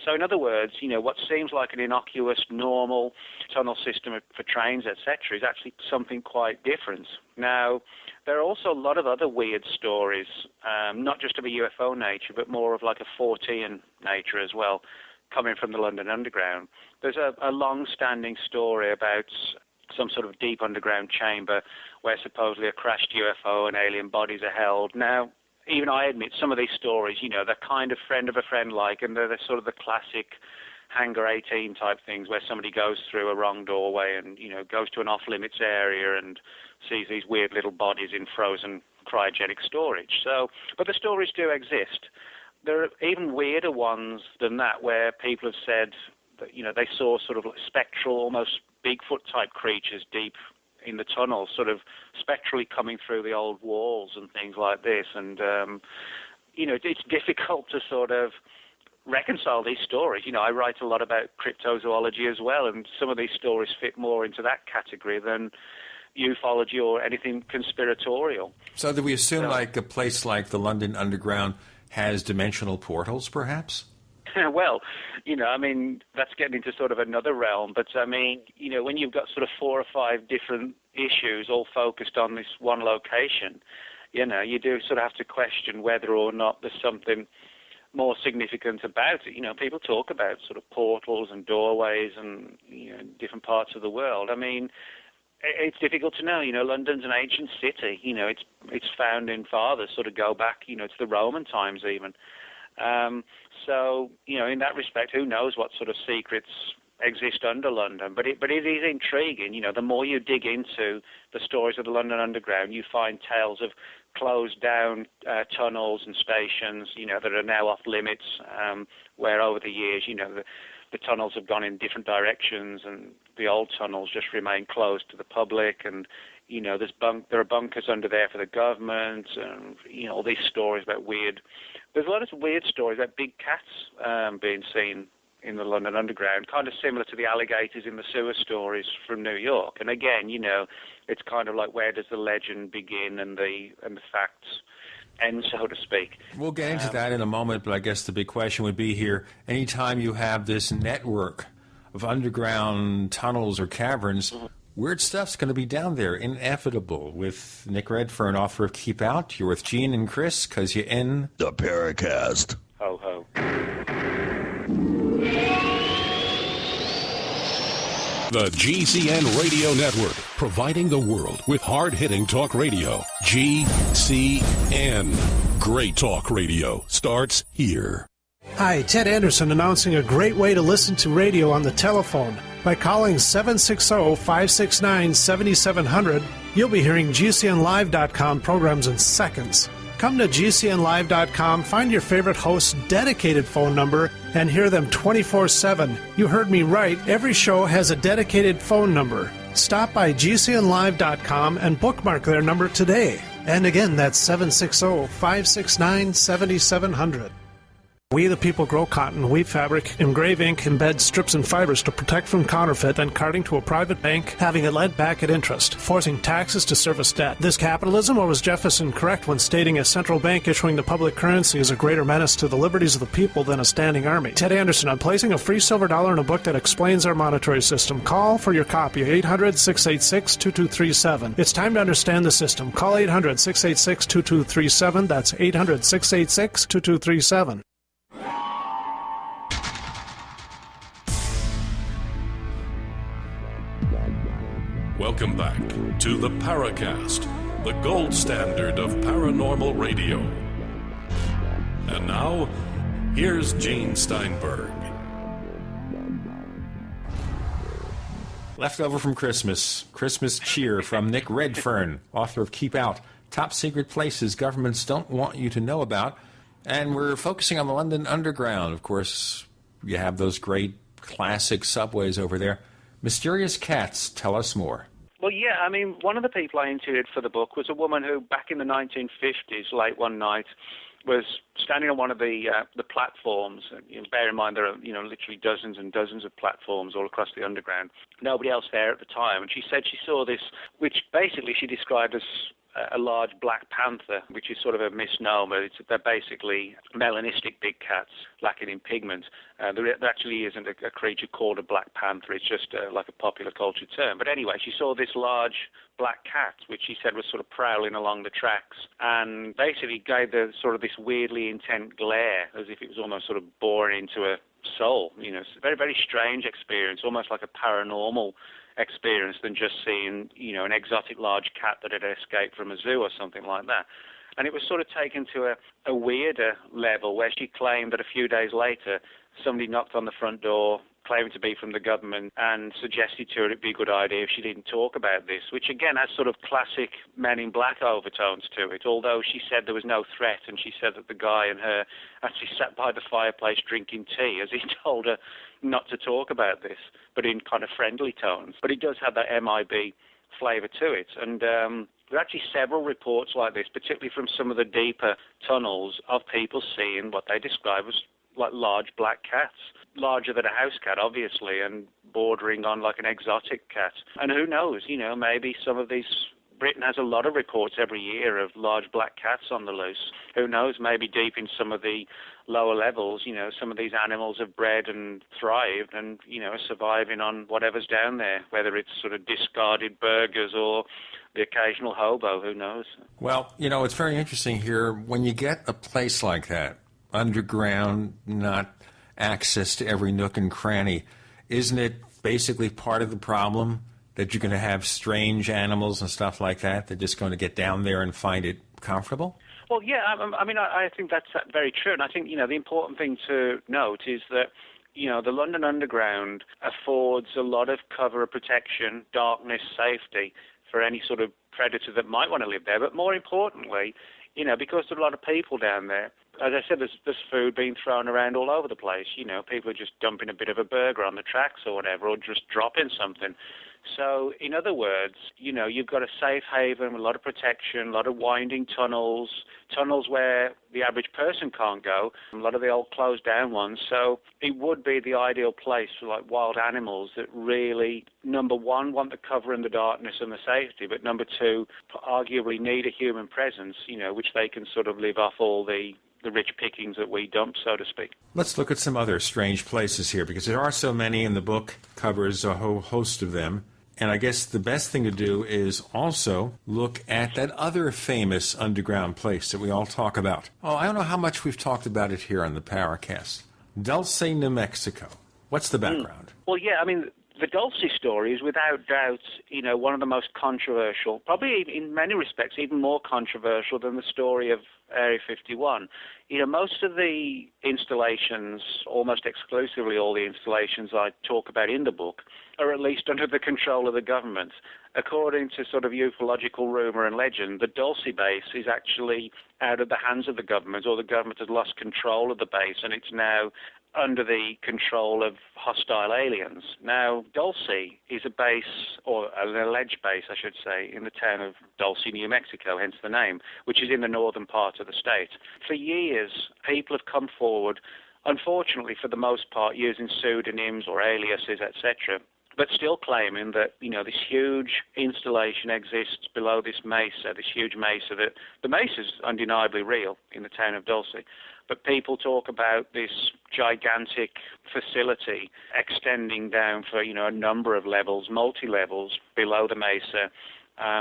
So in other words, what seems like an innocuous, normal tunnel system for trains, etc., is actually something quite different. Now, there are also a lot of other weird stories, not just of a UFO nature, but more of like a Fortean nature as well, coming from the London Underground. There's a long-standing story about some sort of deep underground chamber where supposedly a crashed UFO and alien bodies are held. Now, even I admit some of these stories, they're kind of friend of a friend like, and they're sort of the classic Hangar 18 type things where somebody goes through a wrong doorway and, goes to an off-limits area and sees these weird little bodies in frozen cryogenic storage. So, but the stories do exist. There are even weirder ones than that where people have said that, they saw sort of spectral, almost Bigfoot-type creatures deep in the tunnel, sort of spectrally coming through the old walls and things like this. And, it's difficult to sort of reconcile these stories. I write a lot about cryptozoology as well, and some of these stories fit more into that category than ufology or anything conspiratorial. So do we assume like a place like the London Underground has dimensional portals, perhaps? Well, that's getting into sort of another realm. But, when you've got sort of 4 or 5 different issues all focused on this one location, you do sort of have to question whether or not there's something more significant about it. People talk about sort of portals and doorways and, different parts of the world. It's difficult to know. London's an ancient city. It's founding fathers sort of go back, to the Roman times even. So, in that respect, who knows what sort of secrets exist under London. But it is intriguing. The more you dig into the stories of the London Underground, you find tales of closed down tunnels and stations, that are now off limits, where over the years, the tunnels have gone in different directions and the old tunnels just remain closed to the public. And, there are bunkers under there for the government and, all these stories about there's a lot of weird stories about big cats being seen in the London Underground, kind of similar to the alligators in the sewer stories from New York. And again, it's kind of like, where does the legend begin and the facts end, so to speak. We'll get into that in a moment, but I guess the big question would be here, anytime you have this network of underground tunnels or caverns, weird stuff's going to be down there, inevitable. With Nick Redfern, author of Keep Out, you're with Gene and Chris, because you're in the Paracast. Ho, ho. The GCN Radio Network, providing the world with hard-hitting talk radio. GCN. Great talk radio starts here. Hi, Ted Anderson announcing a great way to listen to radio on the telephone. By calling 760-569-7700, you'll be hearing GCNlive.com programs in seconds. Come to GCNlive.com, find your favorite host's dedicated phone number, and hear them 24/7. You heard me right. Every show has a dedicated phone number. Stop by GCNlive.com and bookmark their number today. And again, that's 760-569-7700. We the people grow cotton, weave fabric, engrave ink, embed strips and fibers to protect from counterfeit, then carting to a private bank, having it lent back at interest, forcing taxes to service debt. This capitalism, or was Jefferson correct when stating a central bank issuing the public currency is a greater menace to the liberties of the people than a standing army? Ted Anderson, I'm placing a free silver dollar in a book that explains our monetary system. Call for your copy, 800-686-2237. It's time to understand the system. Call 800-686-2237. That's 800-686-2237. Welcome back to the Paracast, the gold standard of paranormal radio. And now, here's Gene Steinberg. Leftover from Christmas cheer from Nick Redfern, author of Keep Out, Top Secret Places Governments Don't Want You to Know About. And we're focusing on the London Underground. Of course, you have those great classic subways over there. Mysterious cats, tell us more. Well, yeah, I mean, one of the people I interviewed for the book was a woman who, back in the 1950s, late one night, was standing on one of the platforms. Bear in mind there are literally dozens and dozens of platforms all across the underground. Nobody else there at the time, and she said she saw this, which basically she described as a large black panther, which is sort of a misnomer. They're basically melanistic big cats lacking in pigment. There actually isn't a creature called a black panther. It's just like a popular culture term. But anyway, she saw this large black cat, which she said was sort of prowling along the tracks, and basically gave the sort of this weirdly intent glare, as if it was almost sort of boring into a soul. It's a very, very strange experience, almost like a paranormal experience than just seeing, an exotic large cat that had escaped from a zoo or something like that. And it was sort of taken to a weirder level where she claimed that a few days later somebody knocked on the front door claiming to be from the government and suggested to her it'd be a good idea if she didn't talk about this, which again has sort of classic Men in Black overtones to it, although she said there was no threat, and she said that the guy and her actually sat by the fireplace drinking tea as he told her not to talk about this, but in kind of friendly tones. But it does have that MIB flavour to it, and there are actually several reports like this, particularly from some of the deeper tunnels, of people seeing what they describe as like large black cats, larger than a house cat, obviously, and bordering on like an exotic cat. And who knows, maybe some of these... Britain has a lot of reports every year of large black cats on the loose. Who knows, maybe deep in some of the lower levels, some of these animals have bred and thrived and, are surviving on whatever's down there, whether it's sort of discarded burgers or the occasional hobo, who knows. Well, it's very interesting here. When you get a place like that, underground, not access to every nook and cranny, isn't it basically part of the problem that you're going to have strange animals and stuff like that? They're just going to get down there and find it comfortable? Well, yeah, I think that's very true. And I think, the important thing to note is that, the London Underground affords a lot of cover, protection, darkness, safety for any sort of predator that might want to live there. But more importantly, because there are a lot of people down there, as I said, there's food being thrown around all over the place. People are just dumping a bit of a burger on the tracks or whatever, or just dropping something. So, in other words, you've got a safe haven with a lot of protection, a lot of winding tunnels where the average person can't go, a lot of the old closed down ones. So it would be the ideal place for like wild animals that really, number one, want the cover and the darkness and the safety, but number two, arguably need a human presence, which they can sort of live off all the rich pickings that we dump, so to speak. Let's look at some other strange places here, because there are so many, and the book covers a whole host of them. And I guess the best thing to do is also look at that other famous underground place that we all talk about. Oh, I don't know how much we've talked about it here on the Paracast. Dulce, New Mexico. What's the background? Well, yeah, the Dulce story is without doubt, one of the most controversial, probably in many respects even more controversial than the story of Area 51. Most of the installations, almost exclusively all the installations I talk about in the book, are at least under the control of the government. According to sort of ufological rumor and legend, the Dulce base is actually out of the hands of the government, or the government has lost control of the base, and it's now under the control of hostile aliens. Now, Dulce is a base, or an alleged base, I should say, in the town of Dulce, New Mexico, hence the name, which is in the northern part of the state. For years, people have come forward unfortunately for the most part using pseudonyms or aliases, etc., but still claiming that, this huge installation exists below this mesa, this huge mesa. That the mesa is undeniably real in the town of Dulce, but people talk about this gigantic facility extending down for, a number of levels, multi-levels below the mesa,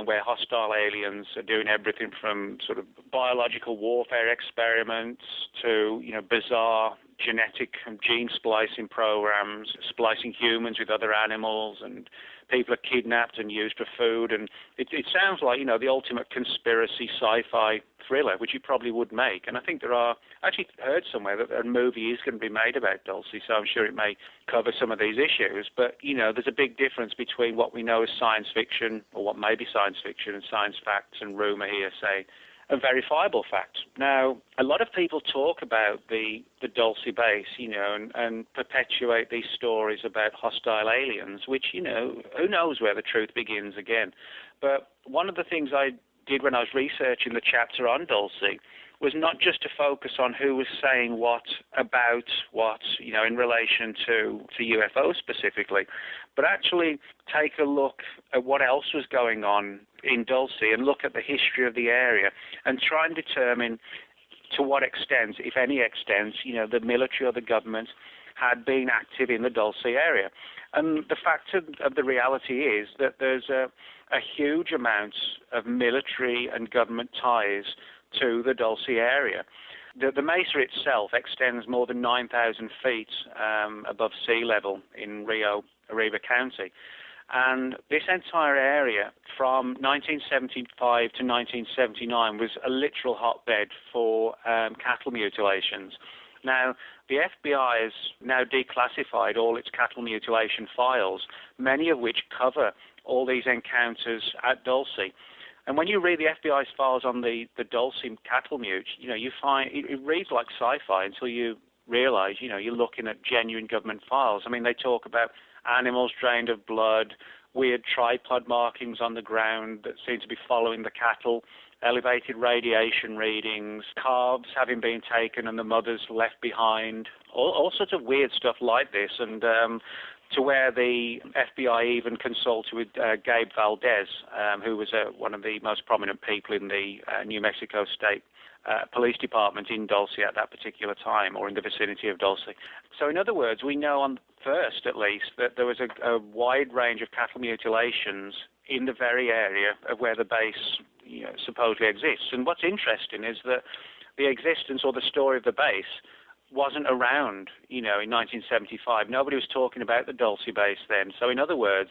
where hostile aliens are doing everything from sort of biological warfare experiments to, bizarre genetic and gene splicing programs, splicing humans with other animals, and people are kidnapped and used for food. And it sounds like, the ultimate conspiracy sci-fi thriller, which you probably would make. And I think I actually heard somewhere that a movie is going to be made about Dulce, so I'm sure it may cover some of these issues. But, there's a big difference between what we know as science fiction, or what may be science fiction, and science facts and rumor, hearsay, and verifiable facts. Now, a lot of people talk about the Dulce base, and perpetuate these stories about hostile aliens, which, who knows where the truth begins again. But one of the things I did when I was researching the chapter on Dulce was not just to focus on who was saying what about what, in relation to UFOs specifically, but actually take a look at what else was going on in Dulce and look at the history of the area and try and determine to what extent, if any extent, the military or the government had been active in the Dulce area. And the fact of the reality is that there's a huge amount of military and government ties to the Dulce area. The mesa itself extends more than 9,000 feet above sea level in Rio Arriba County. And this entire area from 1975 to 1979 was a literal hotbed for cattle mutilations. Now, the FBI has now declassified all its cattle mutilation files, many of which cover all these encounters at Dulce. And when you read the FBI's files on the Dulce cattle mute, you find it reads like sci-fi until you realize, you're looking at genuine government files. I mean, they talk about animals drained of blood, weird tripod markings on the ground that seem to be following the cattle, elevated radiation readings, calves having been taken and the mothers left behind, all sorts of weird stuff like this. And to where the FBI even consulted with Gabe Valdez, who was one of the most prominent people in the New Mexico State Police Department in Dulce at that particular time, or in the vicinity of Dulce. So in other words, we know on first, at least, that there was a wide range of cattle mutilations in the very area of where the base supposedly exists. And what's interesting is that the existence or the story of the base wasn't around, in 1975. Nobody was talking about the Dulce base then. So in other words,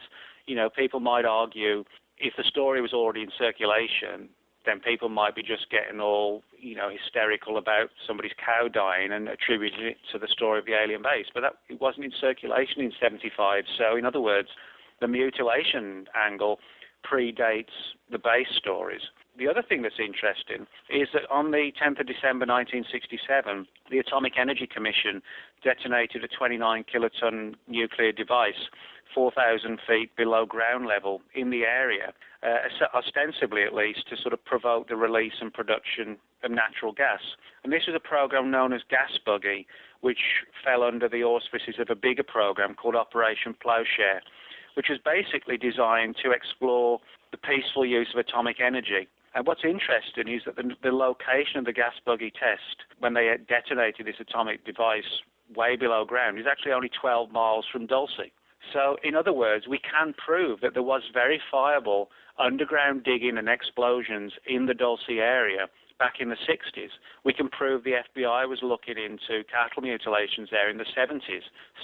people might argue if the story was already in circulation, then people might be just getting all, hysterical about somebody's cow dying and attributing it to the story of the alien base. But it wasn't in circulation in 75. So in other words, the mutilation angle predates the base stories. The other thing that's interesting is that on the 10th of December 1967, the Atomic Energy Commission detonated a 29-kiloton nuclear device 4,000 feet below ground level in the area, ostensibly at least to sort of provoke the release and production of natural gas. And this was a program known as Gas Buggy, which fell under the auspices of a bigger program called Operation Plowshare, which was basically designed to explore the peaceful use of atomic energy. And what's interesting is that the location of the gas buggy test, when they detonated this atomic device way below ground, is actually only 12 miles from Dulce. So, in other words, we can prove that there was verifiable underground digging and explosions in the Dulce area back in the 60s. We can prove the FBI was looking into cattle mutilations there in the 70s.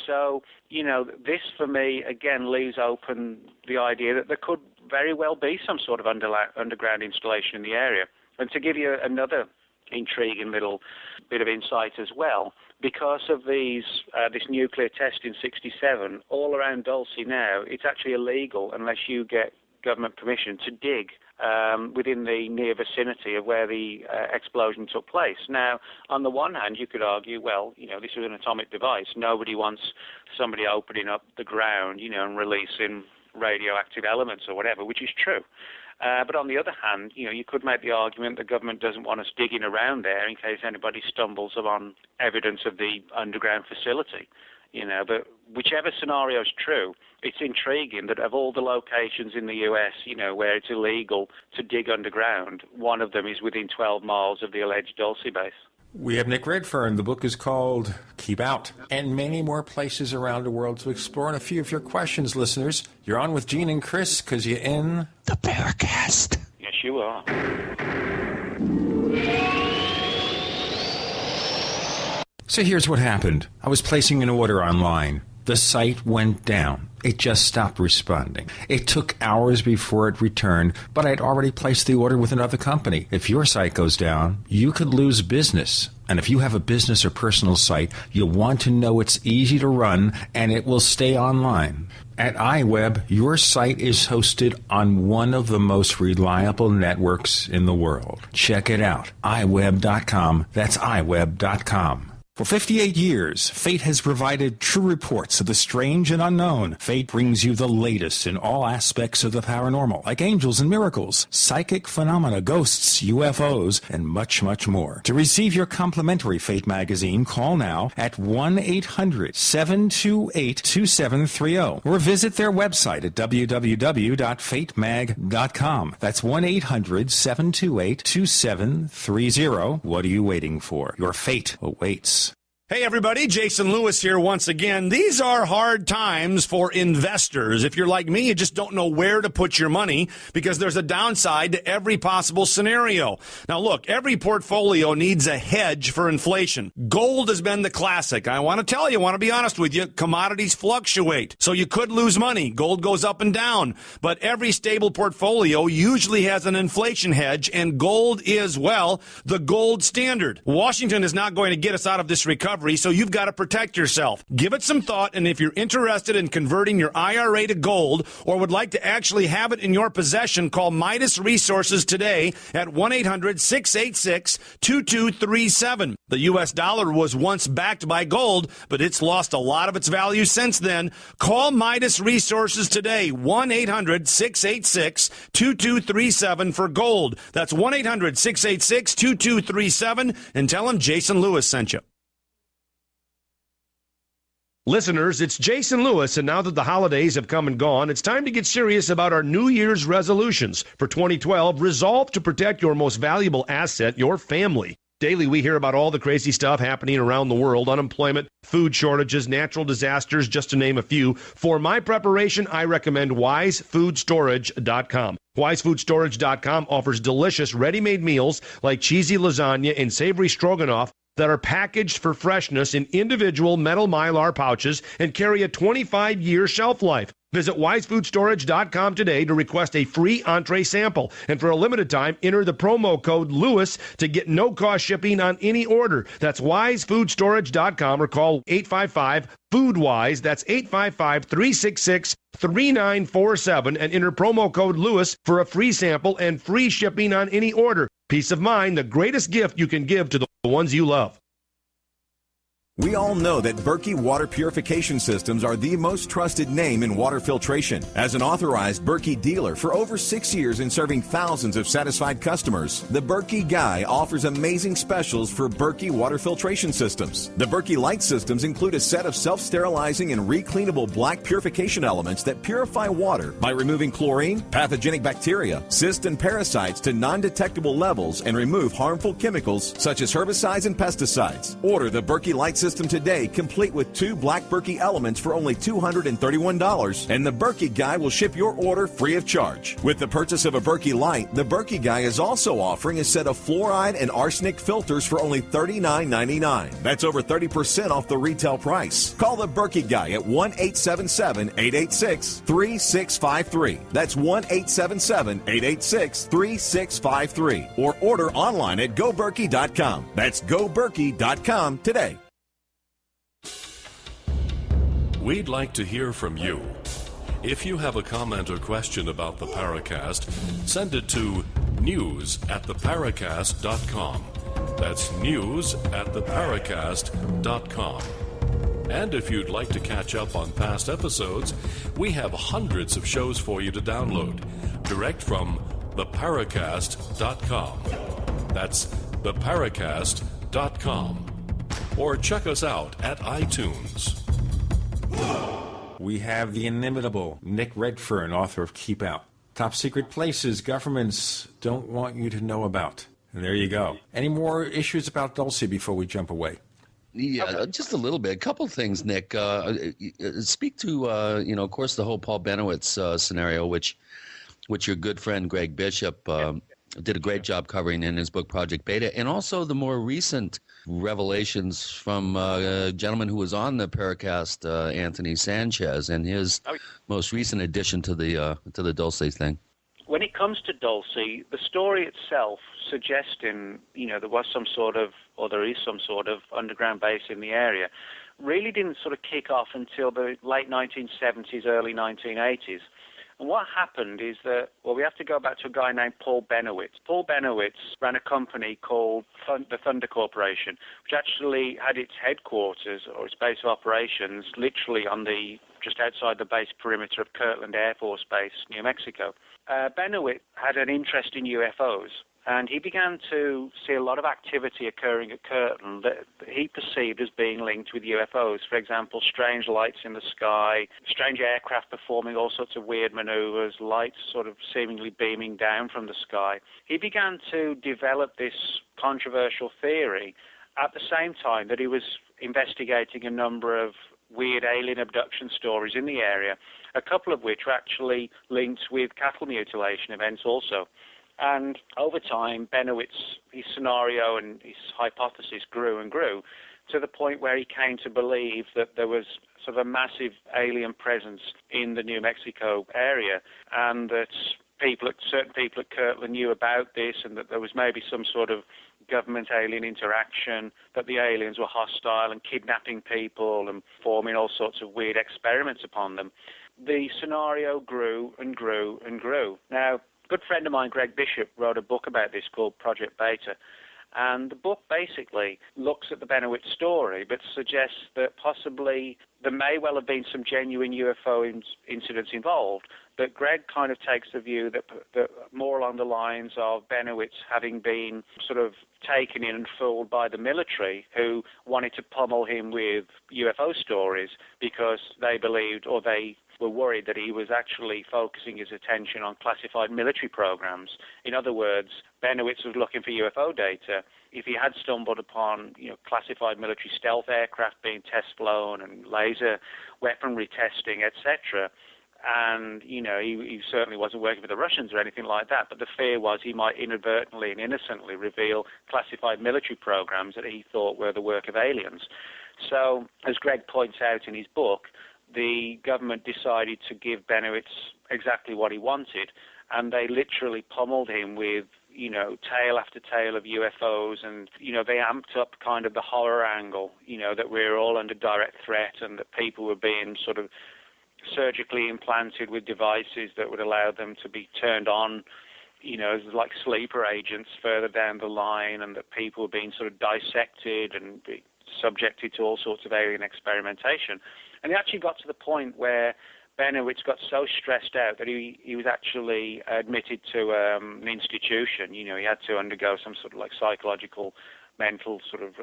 So, this for me, again, leaves open the idea that there could very well be some sort of underground installation in the area. And to give you another intriguing little bit of insight as well, because of this nuclear test in 67, all around Dulce now, it's actually illegal unless you get government permission to dig within the near vicinity of where the explosion took place. Now, on the one hand, you could argue, well, this was an atomic device. Nobody wants somebody opening up the ground, and releasing radioactive elements or whatever, which is true. But on the other hand, you could make the argument the government doesn't want us digging around there in case anybody stumbles upon evidence of the underground facility. But whichever scenario is true, it's intriguing that of all the locations in the U.S., where it's illegal to dig underground, one of them is within 12 miles of the alleged Dulce base. We have Nick Redfern. The book is called Keep Out, and many more places around the world to explore. And a few of your questions, listeners. You're on with Gene and Chris because you're in the Paracast. Yes, you are. So here's what happened. I was placing an order online. The site went down. It just stopped responding. It took hours before it returned, but I'd already placed the order with another company. If your site goes down, you could lose business. And if you have a business or personal site, you'll want to know it's easy to run and it will stay online. At iWeb, your site is hosted on one of the most reliable networks in the world. Check it out. iWeb.com. That's iWeb.com. For 58 years, Fate has provided true reports of the strange and unknown. Fate brings you the latest in all aspects of the paranormal, like angels and miracles, psychic phenomena, ghosts, UFOs, and much, much more. To receive your complimentary Fate magazine, call now at 1-800-728-2730 or visit their website at www.fatemag.com. That's 1-800-728-2730. What are you waiting for? Your fate awaits. Hey everybody, Jason Lewis here once again. These are hard times for investors. If you're like me, you just don't know where to put your money because there's a downside to every possible scenario. Now look, every portfolio needs a hedge for inflation. Gold has been the classic. I want to be honest with you, commodities fluctuate. So you could lose money. Gold goes up and down. But every stable portfolio usually has an inflation hedge, and gold is, well, the gold standard. Washington is not going to get us out of this recovery, so you've got to protect yourself. Give it some thought, and if you're interested in converting your IRA to gold or would like to actually have it in your possession, call Midas Resources today at 1-800-686-2237. The U.S. dollar was once backed by gold, but it's lost a lot of its value since then. Call Midas Resources today, 1-800-686-2237 for gold. That's 1-800-686-2237, and tell them Jason Lewis sent you. Listeners, it's Jason Lewis, and now that the holidays have come and gone, it's time to get serious about our New Year's resolutions. For 2012, resolve to protect your most valuable asset, your family. Daily, we hear about all the crazy stuff happening around the world, unemployment, food shortages, natural disasters, just to name a few. For my preparation, I recommend WiseFoodStorage.com. WiseFoodStorage.com offers delicious ready-made meals like cheesy lasagna and savory stroganoff that are packaged for freshness in individual metal Mylar pouches and carry a 25-year shelf life. Visit WiseFoodStorage.com today to request a free entree sample. And for a limited time, enter the promo code LEWIS to get no-cost shipping on any order. That's WiseFoodStorage.com or call 855-FOODWISE. That's 855-366-3947 and enter promo code LEWIS for a free sample and free shipping on any order. Peace of mind, the greatest gift you can give to the ones you love. We all know that Berkey Water Purification Systems are the most trusted name in water filtration. As an authorized Berkey dealer for over 6 years and serving thousands of satisfied customers, the Berkey Guy offers amazing specials for Berkey Water Filtration Systems. The Berkey Light Systems include a set of self-sterilizing and recleanable black purification elements that purify water by removing chlorine, pathogenic bacteria, cysts, and parasites to non-detectable levels and remove harmful chemicals such as herbicides and pesticides. Order the Berkey Light System today, complete with 2 black Berkey elements for only $231, and the Berkey Guy will ship your order free of charge. With the purchase of a Berkey Light, the Berkey Guy is also offering a set of fluoride and arsenic filters for only $39.99. That's over 30% off the retail price. Call the Berkey Guy at 1-877-886-3653. That's 1-877-886-3653. Or order online at GoBerkey.com. That's GoBerkey.com today. We'd like to hear from you. If you have a comment or question about the Paracast, send it to news@theparacast.com. That's news@theparacast.com. And if you'd like to catch up on past episodes, we have hundreds of shows for you to download, direct from theparacast.com. That's theparacast.com. Or check us out at iTunes. We have the inimitable Nick Redfern, author of Keep Out. Top secret places governments don't want you to know about. And there you go. Any more issues about Dulce before we jump away? Yeah, just a little bit. A couple of things, Nick. Speak to, of course, the whole Paul Benowitz scenario, which your good friend Greg Bishop did a great job covering in his book Project Beta, and also the more recent revelations from a gentleman who was on the Paracast, Anthony Sanchez, and his most recent addition to the Dulce thing. When it comes to Dulce, the story itself suggesting, there was some sort of, or there is some sort of underground base in the area, really didn't sort of kick off until the late 1970s, early 1980s. And what happened is that, we have to go back to a guy named Paul Benowitz. Paul Benowitz ran a company called the Thunder Corporation, which actually had its headquarters or its base of operations literally on just outside the base perimeter of Kirtland Air Force Base, New Mexico. Benowitz had an interest in UFOs, and he began to see a lot of activity occurring at Kirtland that he perceived as being linked with UFOs. For example, strange lights in the sky, strange aircraft performing all sorts of weird maneuvers, lights sort of seemingly beaming down from the sky. He began to develop this controversial theory at the same time that he was investigating a number of weird alien abduction stories in the area, a couple of which were actually linked with cattle mutilation events also. And over time, Benowitz, his scenario and his hypothesis grew and grew to the point where he came to believe that there was sort of a massive alien presence in the New Mexico area, and that certain people at Kirtland knew about this, and that there was maybe some sort of government-alien interaction, that the aliens were hostile and kidnapping people and performing all sorts of weird experiments upon them. The scenario grew and grew and grew. Now, a good friend of mine, Greg Bishop, wrote a book about this called Project Beta, and the book basically looks at the Benowitz story but suggests that possibly there may well have been some genuine UFO incidents involved, but Greg kind of takes the view that more along the lines of Benowitz having been sort of taken in and fooled by the military, who wanted to pummel him with UFO stories because they believed, or they were worried, that he was actually focusing his attention on classified military programs. In other words, Benowitz was looking for UFO data. If he had stumbled upon, classified military stealth aircraft being test flown and laser weaponry testing, etc., and, he certainly wasn't working for the Russians or anything like that, but the fear was he might inadvertently and innocently reveal classified military programs that he thought were the work of aliens. So, as Greg points out in his book, the government decided to give Benowitz exactly what he wanted, and they literally pummeled him with, tale after tale of UFOs, and, they amped up kind of the horror angle, that we're all under direct threat and that people were being sort of surgically implanted with devices that would allow them to be turned on, like sleeper agents further down the line, and that people were being sort of dissected and be subjected to all sorts of alien experimentation. And it actually got to the point where Benowitz got so stressed out that he was actually admitted to an institution. He had to undergo some sort of like psychological, mental sort of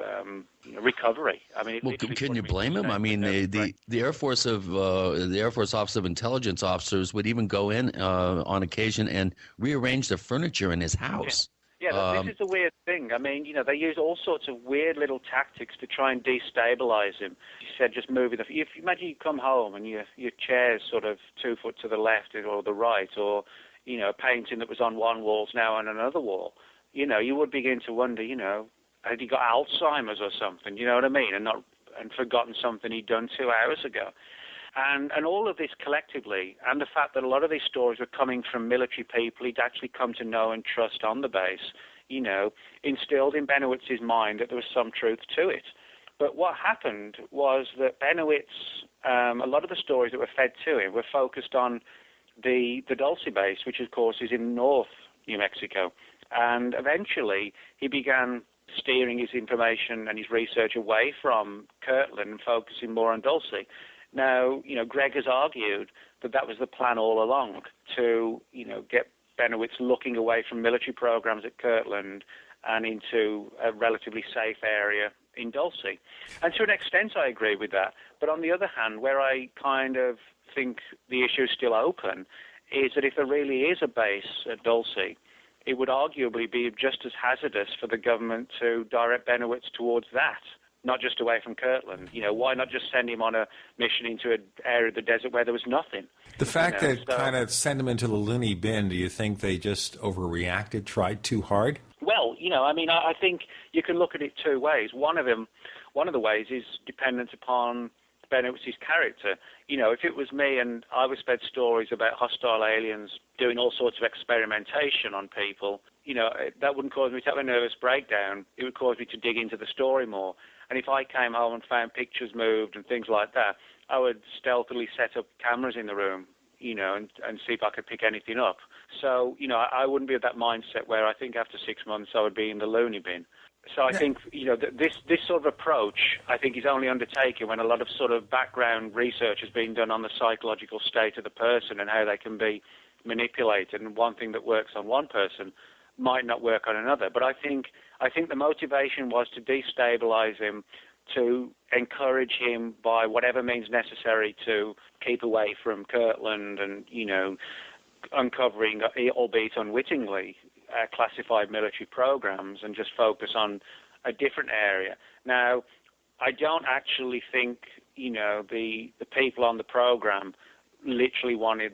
recovery. I mean, can you blame him? I mean, the Air Force Office of Intelligence officers would even go in on occasion and rearrange the furniture in his house. Yeah, this is a weird thing. I mean, they use all sorts of weird little tactics to try and destabilize him. You said just moving if you imagine you come home and your chair's sort of 2 foot to the left or the right, or a painting that was on one wall's now on another wall. You would begin to wonder, had he got Alzheimer's or something? You know what I mean? And forgotten something he'd done 2 hours ago. And all of this collectively, and the fact that a lot of these stories were coming from military people he'd actually come to know and trust on the base, instilled in Benowitz's mind that there was some truth to it. But what happened was that Benowitz, a lot of the stories that were fed to him were focused on the Dulce base, which of course is in North New Mexico. And eventually he began steering his information and his research away from Kirtland and focusing more on Dulce. Now, Greg has argued that was the plan all along, to, get Benowitz looking away from military programs at Kirtland and into a relatively safe area in Dulce. And to an extent, I agree with that. But on the other hand, where I kind of think the issue is still open is that if there really is a base at Dulce, it would arguably be just as hazardous for the government to direct Benowitz towards that, not just away from Kirtland. You know, why not just send him on a mission into an area of the desert where there was nothing? The fact that kind of send him into the loony bin, do you think they just overreacted, tried too hard? Well, you know, I mean, I think you can look at it two ways. One of the ways is dependent upon Benowitz's character. You know, if it was me and I was fed stories about hostile aliens doing all sorts of experimentation on people, you know, that wouldn't cause me to have a nervous breakdown. It would cause me to dig into the story more. And if I came home and found pictures moved and things like that, I would stealthily set up cameras in the room, you know, and see if I could pick anything up. So, you know, I wouldn't be of that mindset where I think after 6 months I would be in the loony bin. So I think, you know, this sort of approach, I think, is only undertaken when a lot of sort of background research has been done on the psychological state of the person and how they can be manipulated. And one thing that works on one person might not work on another. But I think the motivation was to destabilize him, to encourage him by whatever means necessary to keep away from Kirtland and, you know, uncovering, albeit unwittingly, classified military programs and just focus on a different area. Now, I don't actually think, you know, the people on the program literally wanted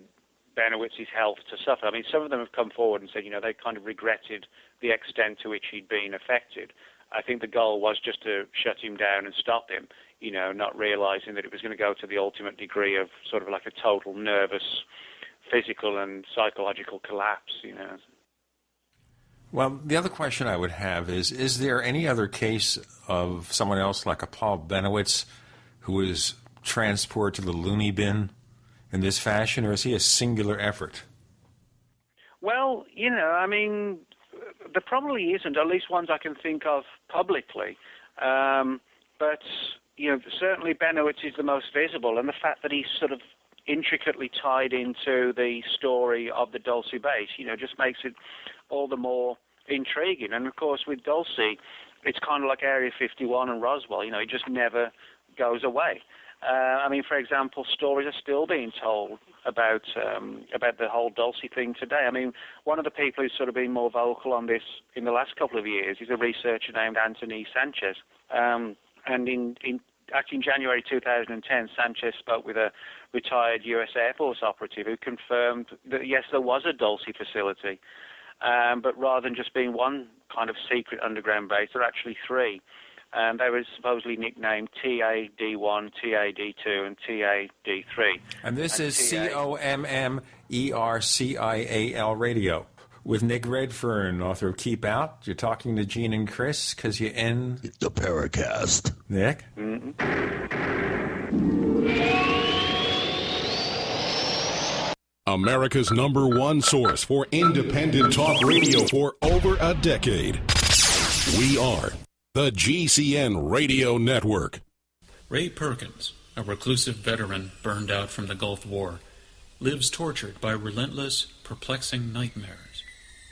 Benowitz's health to suffer. I mean, some of them have come forward and said, you know, they kind of regretted the extent to which he'd been affected. I think the goal was just to shut him down and stop him, you know, not realizing that it was going to go to the ultimate degree of sort of like a total nervous, physical and psychological collapse, you know. Well, the other question I would have is there any other case of someone else like a Paul Benowitz who was transported to the loony bin in this fashion, or is he a singular effort? Well, you know, I mean, there probably isn't, at least ones I can think of publicly. But, you know, certainly Benowitz is the most visible, and the fact that he's sort of intricately tied into the story of the Dulce base, you know, just makes it all the more intriguing. And of course, with Dulce, it's kind of like Area 51 and Roswell, you know, it just never goes away. I mean, for example, stories are still being told about the whole Dulce thing today. I mean, one of the people who's sort of been more vocal on this in the last couple of years is a researcher named Anthony Sanchez. And actually in January 2010, Sanchez spoke with a retired U.S. Air Force operative who confirmed that, yes, there was a Dulce facility, but rather than just being one kind of secret underground base, there are actually three. And they were supposedly nicknamed TAD1, TAD2, and TAD3. And this is COMMERCIAL Radio with Nick Redfern, author of Keep Out. You're talking to Gene and Chris because you're in the Paracast. Nick? Mm-hmm. America's #1 source for independent talk radio for over a decade. We are the GCN Radio Network. Ray Perkins, a reclusive veteran burned out from the Gulf War, lives tortured by relentless, perplexing nightmares.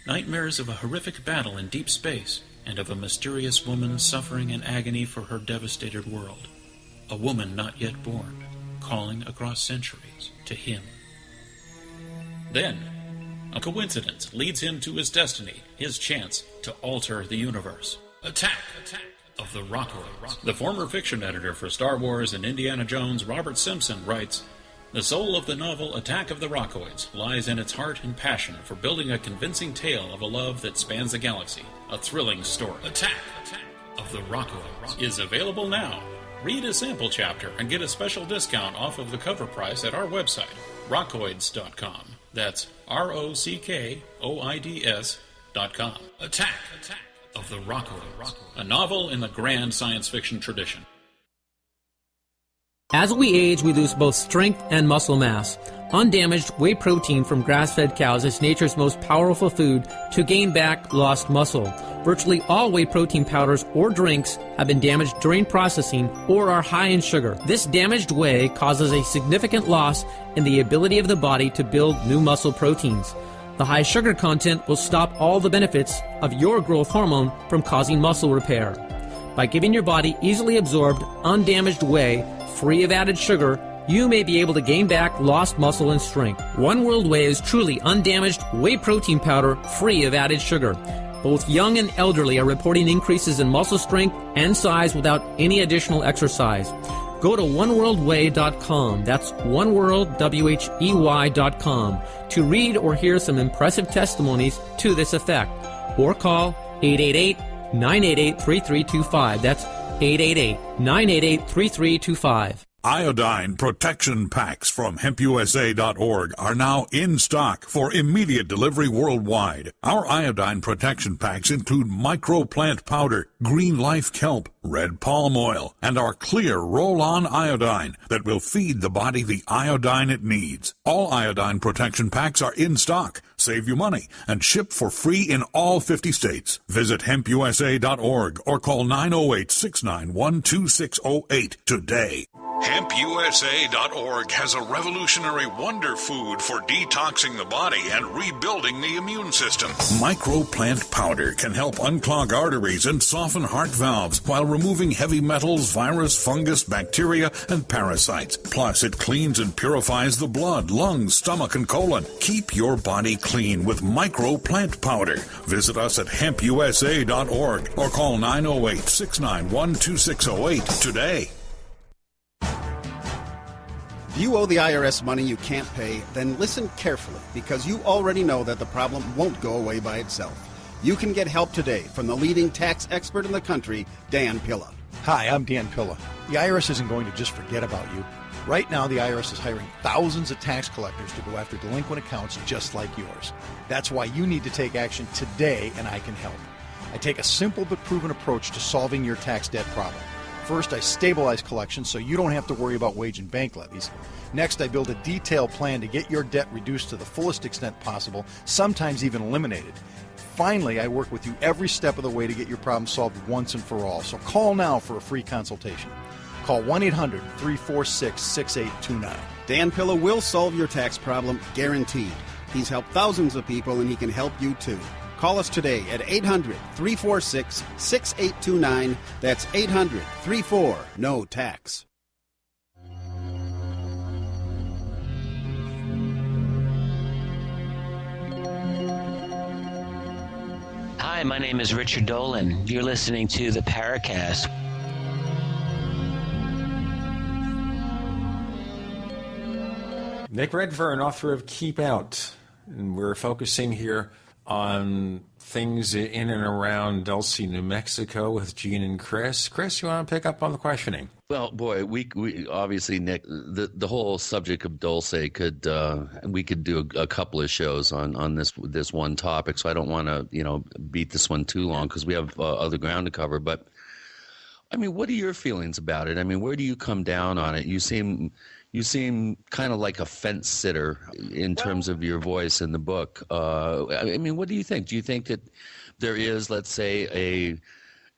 Nightmares of a horrific battle in deep space and of a mysterious woman suffering in agony for her devastated world. A woman not yet born, calling across centuries to him. Then, a coincidence leads him to his destiny, his chance to alter the universe. Attack of the Rockoids. The former fiction editor for Star Wars and Indiana Jones, Robert Simpson, writes, "The soul of the novel Attack of the Rockoids lies in its heart and passion for building a convincing tale of a love that spans the galaxy. A thrilling story. Attack of the Rockoids is available now. Read a sample chapter and get a special discount off of the cover price at our website, rockoids.com. That's ROCKOIDS.com. Attack of the Rockoids, a novel in the grand science fiction tradition." As we age, we lose both strength and muscle mass. Undamaged whey protein from grass-fed cows is nature's most powerful food to gain back lost muscle. Virtually all whey protein powders or drinks have been damaged during processing or are high in sugar. This damaged whey causes a significant loss in the ability of the body to build new muscle proteins. The high sugar content will stop all the benefits of your growth hormone from causing muscle repair. By giving your body easily absorbed, undamaged whey, free of added sugar, you may be able to gain back lost muscle and strength. One World Whey is truly undamaged whey protein powder free of added sugar. Both young and elderly are reporting increases in muscle strength and size without any additional exercise. Go to oneworldwhey.com, that's oneworldwhey.com, to read or hear some impressive testimonies to this effect. Or call 888-988-3325. That's 888-988-3325. Iodine protection packs from hempusa.org are now in stock for immediate delivery worldwide. Our iodine protection packs include microplant powder, green life kelp, red palm oil, and our clear roll-on iodine that will feed the body the iodine it needs. All iodine protection packs are in stock. Save you money and ship for free in all 50 states. Visit hempusa.org or call 908-691-2608 today. HempUSA.org has a revolutionary wonder food for detoxing the body and rebuilding the immune system. Microplant powder can help unclog arteries and soften heart valves while removing heavy metals, virus, fungus, bacteria, and parasites. Plus, it cleans and purifies the blood, lungs, stomach, and colon. Keep your body clean with microplant powder. Visit us at HempUSA.org or call 908-691-2608 today. If you owe the IRS money you can't pay, then listen carefully, because you already know that the problem won't go away by itself. You can get help today from the leading tax expert in the country, Dan Pilla. Hi, I'm Dan Pilla. The IRS isn't going to just forget about you. Right now, the IRS is hiring thousands of tax collectors to go after delinquent accounts just like yours. That's why you need to take action today, and I can help. I take a simple but proven approach to solving your tax debt problem. First, I stabilize collections so you don't have to worry about wage and bank levies. Next, I build a detailed plan to get your debt reduced to the fullest extent possible, sometimes even eliminated. Finally, I work with you every step of the way to get your problem solved once and for all. So call now for a free consultation. Call 1-800-346-6829. Dan Pilla will solve your tax problem, guaranteed. He's helped thousands of people, and he can help you too. Call us today at 800-346-6829. That's 800-34-NO-TAX. Hi, my name is Richard Dolan. You're listening to the Paracast. Nick Redfern, author of Keep Out. And we're focusing here on things in and around Dulce, New Mexico with Gene and Chris. Chris, you want to pick up on the questioning? Well, boy, we obviously, Nick, the whole subject of Dulce we could do a couple of shows on this one topic. So I don't want to beat this one too long because we have other ground to cover. But I mean, what are your feelings about it? I mean, where do you come down on it? You seem kind of like a fence sitter in terms of your voice in the book. I mean, what do you think? Do you think that there is, let's say,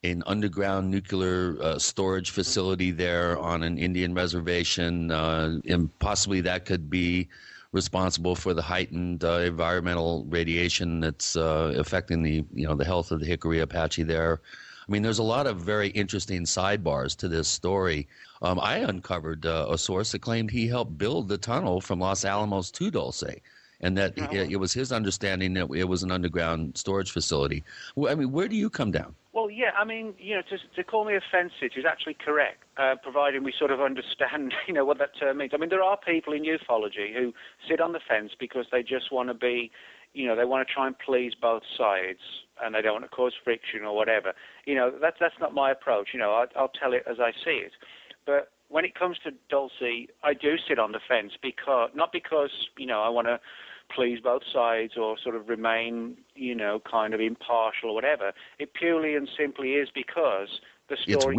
an underground nuclear storage facility there on an Indian reservation, and possibly that could be responsible for the heightened environmental radiation that's affecting the health of the Hickory Apache there? I mean, there's a lot of very interesting sidebars to this story. I uncovered a source that claimed he helped build the tunnel from Los Alamos to Dulce, and that it was his understanding that it was an underground storage facility. I mean, where do you come down? Well, yeah, I mean, to call me a fence sitter is actually correct, providing we sort of understand, what that term means. I mean, there are people in ufology who sit on the fence because they just want to be, they want to try and please both sides, and they don't want to cause friction or whatever. That's not my approach. I'll tell it as I see it. But when it comes to Dulce, I do sit on the fence not because I want to please both sides or sort of remain, kind of impartial or whatever. It purely and simply is because the story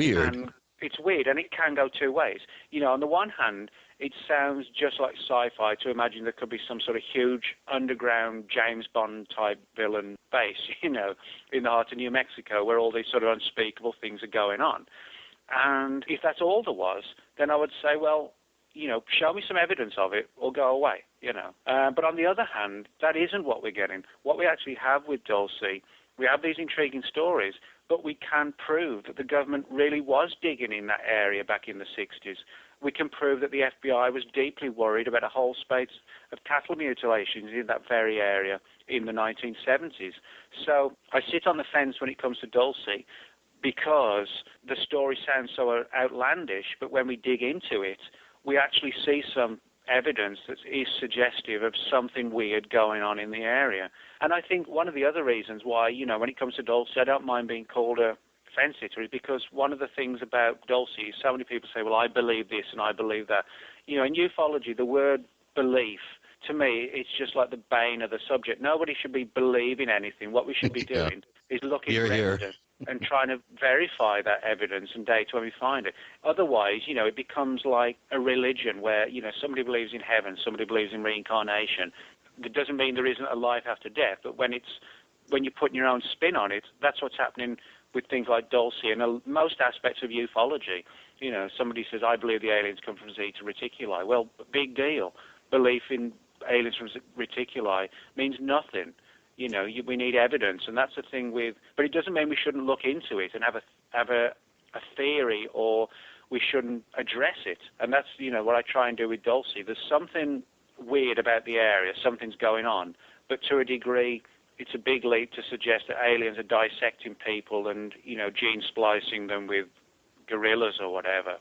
it's weird and it can go two ways. On the one hand, it sounds just like sci-fi to imagine there could be some sort of huge underground James Bond type villain base, in the heart of New Mexico where all these sort of unspeakable things are going on. And if that's all there was, then I would say, well, show me some evidence of it or go away, But on the other hand, that isn't what we're getting. What we actually have with Dulce, we have these intriguing stories, but we can prove that the government really was digging in that area back in the 60s. We can prove that the FBI was deeply worried about a whole spate of cattle mutilations in that very area in the 1970s. So I sit on the fence when it comes to Dulce because the story sounds so outlandish, but when we dig into it, we actually see some evidence that is suggestive of something weird going on in the area. And I think one of the other reasons why, when it comes to Dulce, I don't mind being called a fence sitter is because one of the things about Dulce is so many people say, well, I believe this and I believe that. In ufology, the word belief, to me, it's just like the bane of the subject. Nobody should be believing anything. What we should be doing is looking for evidence and trying to verify that evidence and data when we find it. Otherwise, it becomes like a religion where, somebody believes in heaven, somebody believes in reincarnation. That doesn't mean there isn't a life after death, but when you're putting your own spin on it, that's what's happening with things like Dulce and most aspects of ufology. Somebody says, I believe the aliens come from Zeta Reticuli. Well, big deal. Belief in aliens from Reticuli means nothing. We need evidence, and that's the thing but it doesn't mean we shouldn't look into it and have a theory, or we shouldn't address it. And that's, what I try and do with Dulce. There's something weird about the area, something's going on, but to a degree, it's a big leap to suggest that aliens are dissecting people and, gene splicing them with gorillas or whatever,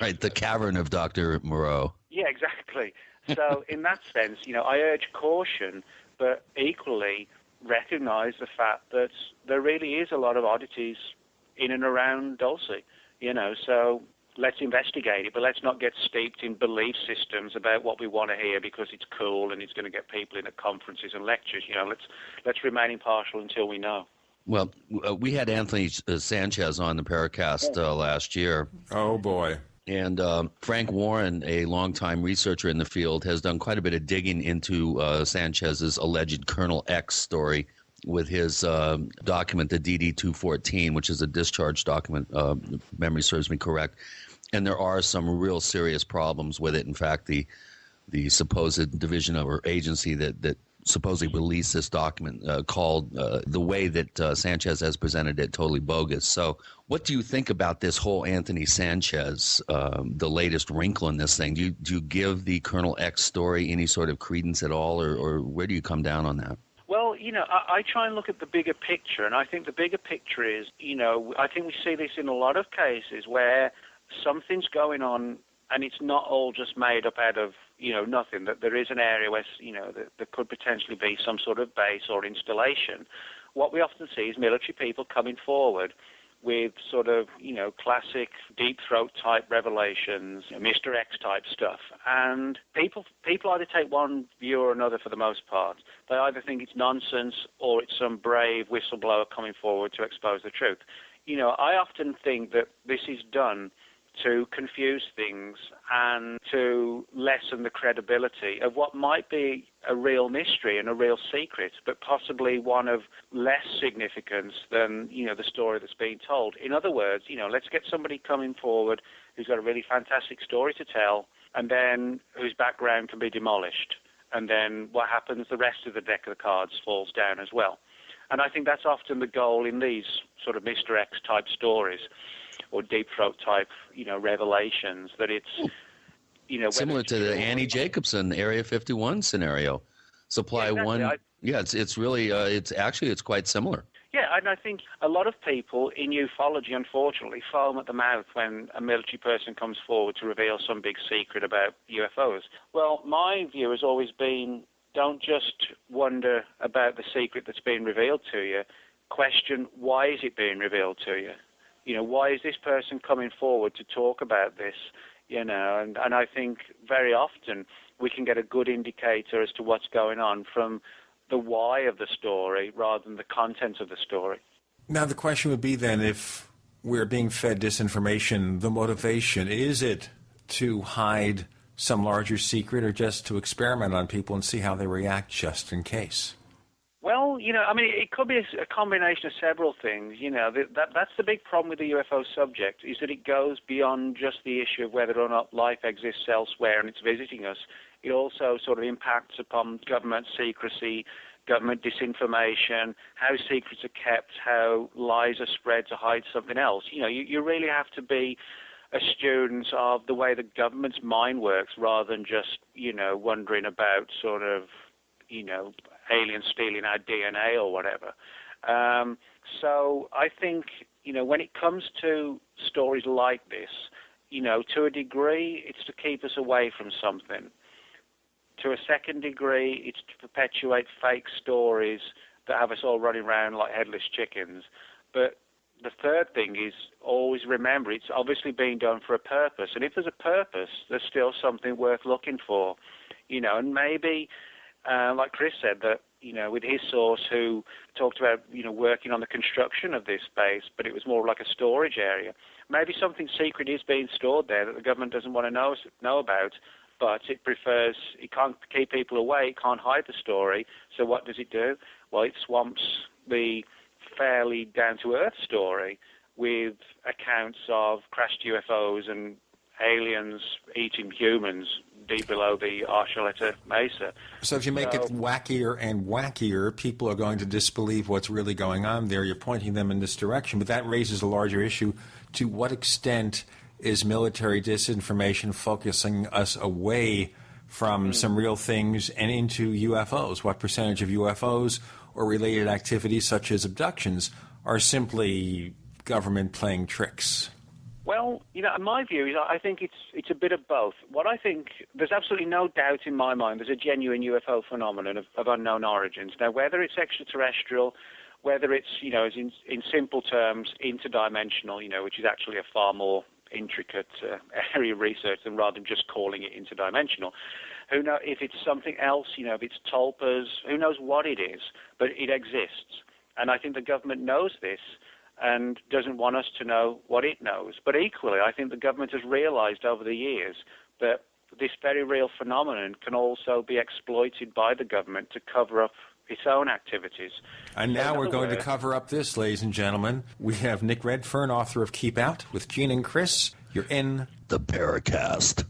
Right, the cavern of Dr. Moreau. Yeah, exactly. So in that sense, I urge caution, but equally recognize the fact that there really is a lot of oddities in and around Dulce, so let's investigate it, but let's not get steeped in belief systems about what we want to hear because it's cool and it's going to get people in at conferences and lectures. Let's remain impartial until we know. Well, we had Anthony Sanchez on the Paracast last year. Oh, boy. And Frank Warren, a longtime researcher in the field, has done quite a bit of digging into Sanchez's alleged Colonel X story with his document, the DD-214, which is a discharge document, if memory serves me correct. And there are some real serious problems with it. In fact, the supposed division or agency that supposedly released this document called the way that Sanchez has presented it totally bogus. So what do you think about this whole Anthony Sanchez, the latest wrinkle in this thing? Do you give the Colonel X story any sort of credence at all, or where do you come down on that? Well, I try and look at the bigger picture, and I think the bigger picture is, I think we see this in a lot of cases where something's going on and it's not all just made up out of, nothing, that there is an area where, there could potentially be some sort of base or installation. What we often see is military people coming forward with sort of, classic deep throat type revelations, Mr. X type stuff. And people either take one view or another for the most part. They either think it's nonsense or it's some brave whistleblower coming forward to expose the truth. I often think that this is done to confuse things and to lessen the credibility of what might be a real mystery and a real secret, but possibly one of less significance than, the story that's being told. In other words, let's get somebody coming forward who's got a really fantastic story to tell, and then whose background can be demolished. And then what happens, the rest of the deck of the cards falls down as well. And I think that's often the goal in these sort of Mr. X type stories or deep throat type, revelations, that it's, similar to the Annie Jacobson Area 51 scenario. Supply one. It's really, it's quite similar. Yeah, and I think a lot of people in ufology, unfortunately, foam at the mouth when a military person comes forward to reveal some big secret about UFOs. Well, my view has always been, don't just wonder about the secret that's being revealed to you. Question, why is it being revealed to you? Why is this person coming forward to talk about this? And I think very often we can get a good indicator as to what's going on from the why of the story rather than the content of the story. Now, the question would be then, if we're being fed disinformation, the motivation, is it to hide some larger secret or just to experiment on people and see how they react just in case? Well, Well, I mean, it could be a combination of several things. That's the big problem with the UFO subject, is that it goes beyond just the issue of whether or not life exists elsewhere and it's visiting us. It also sort of impacts upon government secrecy, government disinformation, how secrets are kept, how lies are spread to hide something else. You really have to be a student of the way the government's mind works rather than just, wondering about sort of, aliens stealing our DNA or whatever. So I think, when it comes to stories like this, to a degree, it's to keep us away from something. To a second degree, it's to perpetuate fake stories that have us all running around like headless chickens. But the third thing is always remember it's obviously being done for a purpose. And if there's a purpose, there's still something worth looking for. And maybe, like Chris said, that, with his source who talked about, working on the construction of this base, but it was more like a storage area. Maybe something secret is being stored there that the government doesn't want to know about, but it can't keep people away, it can't hide the story. So what does it do? Well, it swamps the fairly down-to-earth story with accounts of crashed UFOs and aliens eating humans deep below the Archuleta Mesa. So if you make it wackier and wackier, people are going to disbelieve what's really going on there. You're pointing them in this direction, but that raises a larger issue. To what extent is military disinformation focusing us away from some real things and into UFOs? What percentage of UFOs or related activities such as abductions are simply government playing tricks? Well, my view is I think it's a bit of both. What I think, there's absolutely no doubt in my mind there's a genuine UFO phenomenon of unknown origins. Now, whether it's extraterrestrial, whether it's, in simple terms, interdimensional, which is actually a far more intricate area of research than rather than just calling it interdimensional. Who knows if it's something else, if it's tulpas, who knows what it is, but it exists. And I think the government knows this and doesn't want us to know what it knows. But equally, I think the government has realized over the years that this very real phenomenon can also be exploited by the government to cover up its own activities. And now we're going to cover up this, ladies and gentlemen. We have Nick Redfern, author of Keep Out, with Gene and Chris. You're in the Paracast.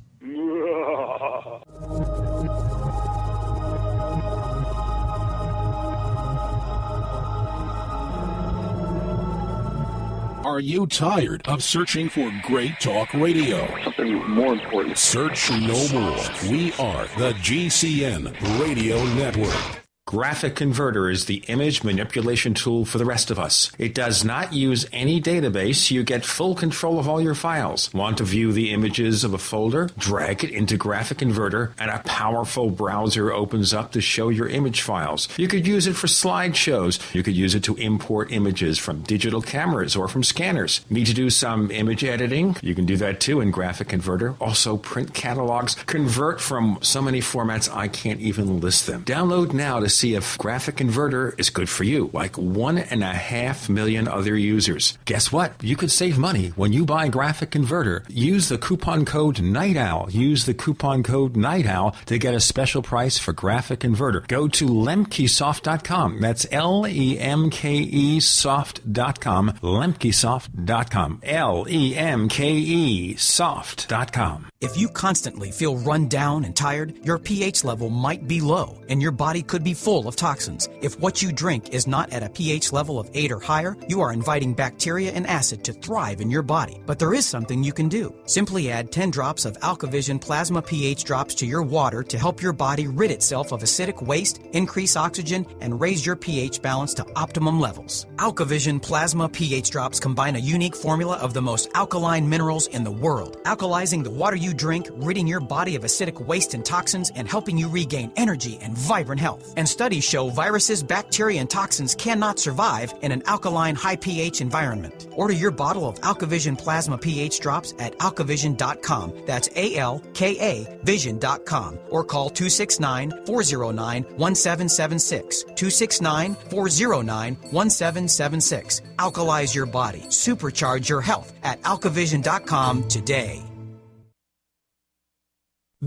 Are you tired of searching for great talk radio? Something more important. Search no more. We are the GCN Radio Network. Graphic Converter is the image manipulation tool for the rest of us. It does not use any database. You get full control of all your files. Want to view the images of a folder? Drag it into Graphic Converter, and a powerful browser opens up to show your image files. You could use it for slideshows. You could use it to import images from digital cameras or from scanners. Need to do some image editing? You can do that too in Graphic Converter. Also print catalogs. Convert from so many formats I can't even list them. Download now to see if Graphic Converter is good for you, like 1.5 million other users. Guess what? You could save money when you buy Graphic Converter. Use the coupon code Night Owl. Use the coupon code Night Owl to get a special price for Graphic Converter. Go to lemkesoft.com. That's Lemke soft.com. Lemkesoft.com. Lemke soft.com. If you constantly feel run down and tired, your pH level might be low, and your body could be full of toxins. If what you drink is not at a pH level of 8 or higher, you are inviting bacteria and acid to thrive in your body. But there is something you can do. Simply add 10 drops of AlkaVision Plasma pH drops to your water to help your body rid itself of acidic waste, increase oxygen, and raise your pH balance to optimum levels. AlkaVision Plasma pH drops combine a unique formula of the most alkaline minerals in the world, alkalizing the water you drink, ridding your body of acidic waste and toxins, and helping you regain energy and vibrant health. And studies show viruses, bacteria, and toxins cannot survive in an alkaline, high pH environment. Order your bottle of AlkaVision Plasma pH drops at alkavision.com. That's ALKA vision.com. Or call 269-409-1776. 269-409-1776. Alkalize your body. Supercharge your health at alkavision.com today.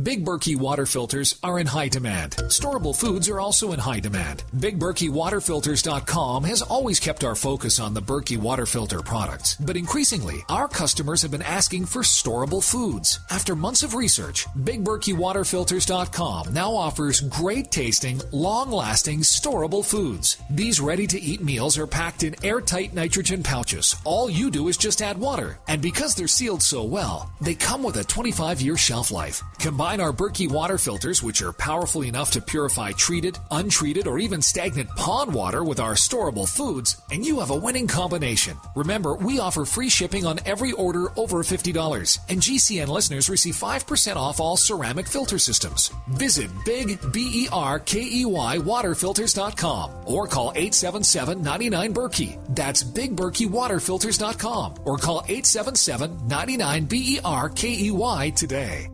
Big Berkey water filters are in high demand. Storable foods are also in high demand. BigBerkeyWaterFilters.com has always kept our focus on the Berkey water filter products, but increasingly, our customers have been asking for storable foods. After months of research, BigBerkeyWaterFilters.com now offers great tasting, long-lasting, storable foods. These ready-to-eat meals are packed in airtight nitrogen pouches. All you do is just add water, and because they're sealed so well, they come with a 25-year shelf life. Combine our Berkey water filters, which are powerful enough to purify treated, untreated, or even stagnant pond water with our storable foods, and you have a winning combination. Remember, we offer free shipping on every order over $50, and GCN listeners receive 5% off all ceramic filter systems. Visit BigBerkeyWaterFilters.com or call 877-99-BERKEY. That's BigBerkeyWaterFilters.com or call 877-99-BERKEY today.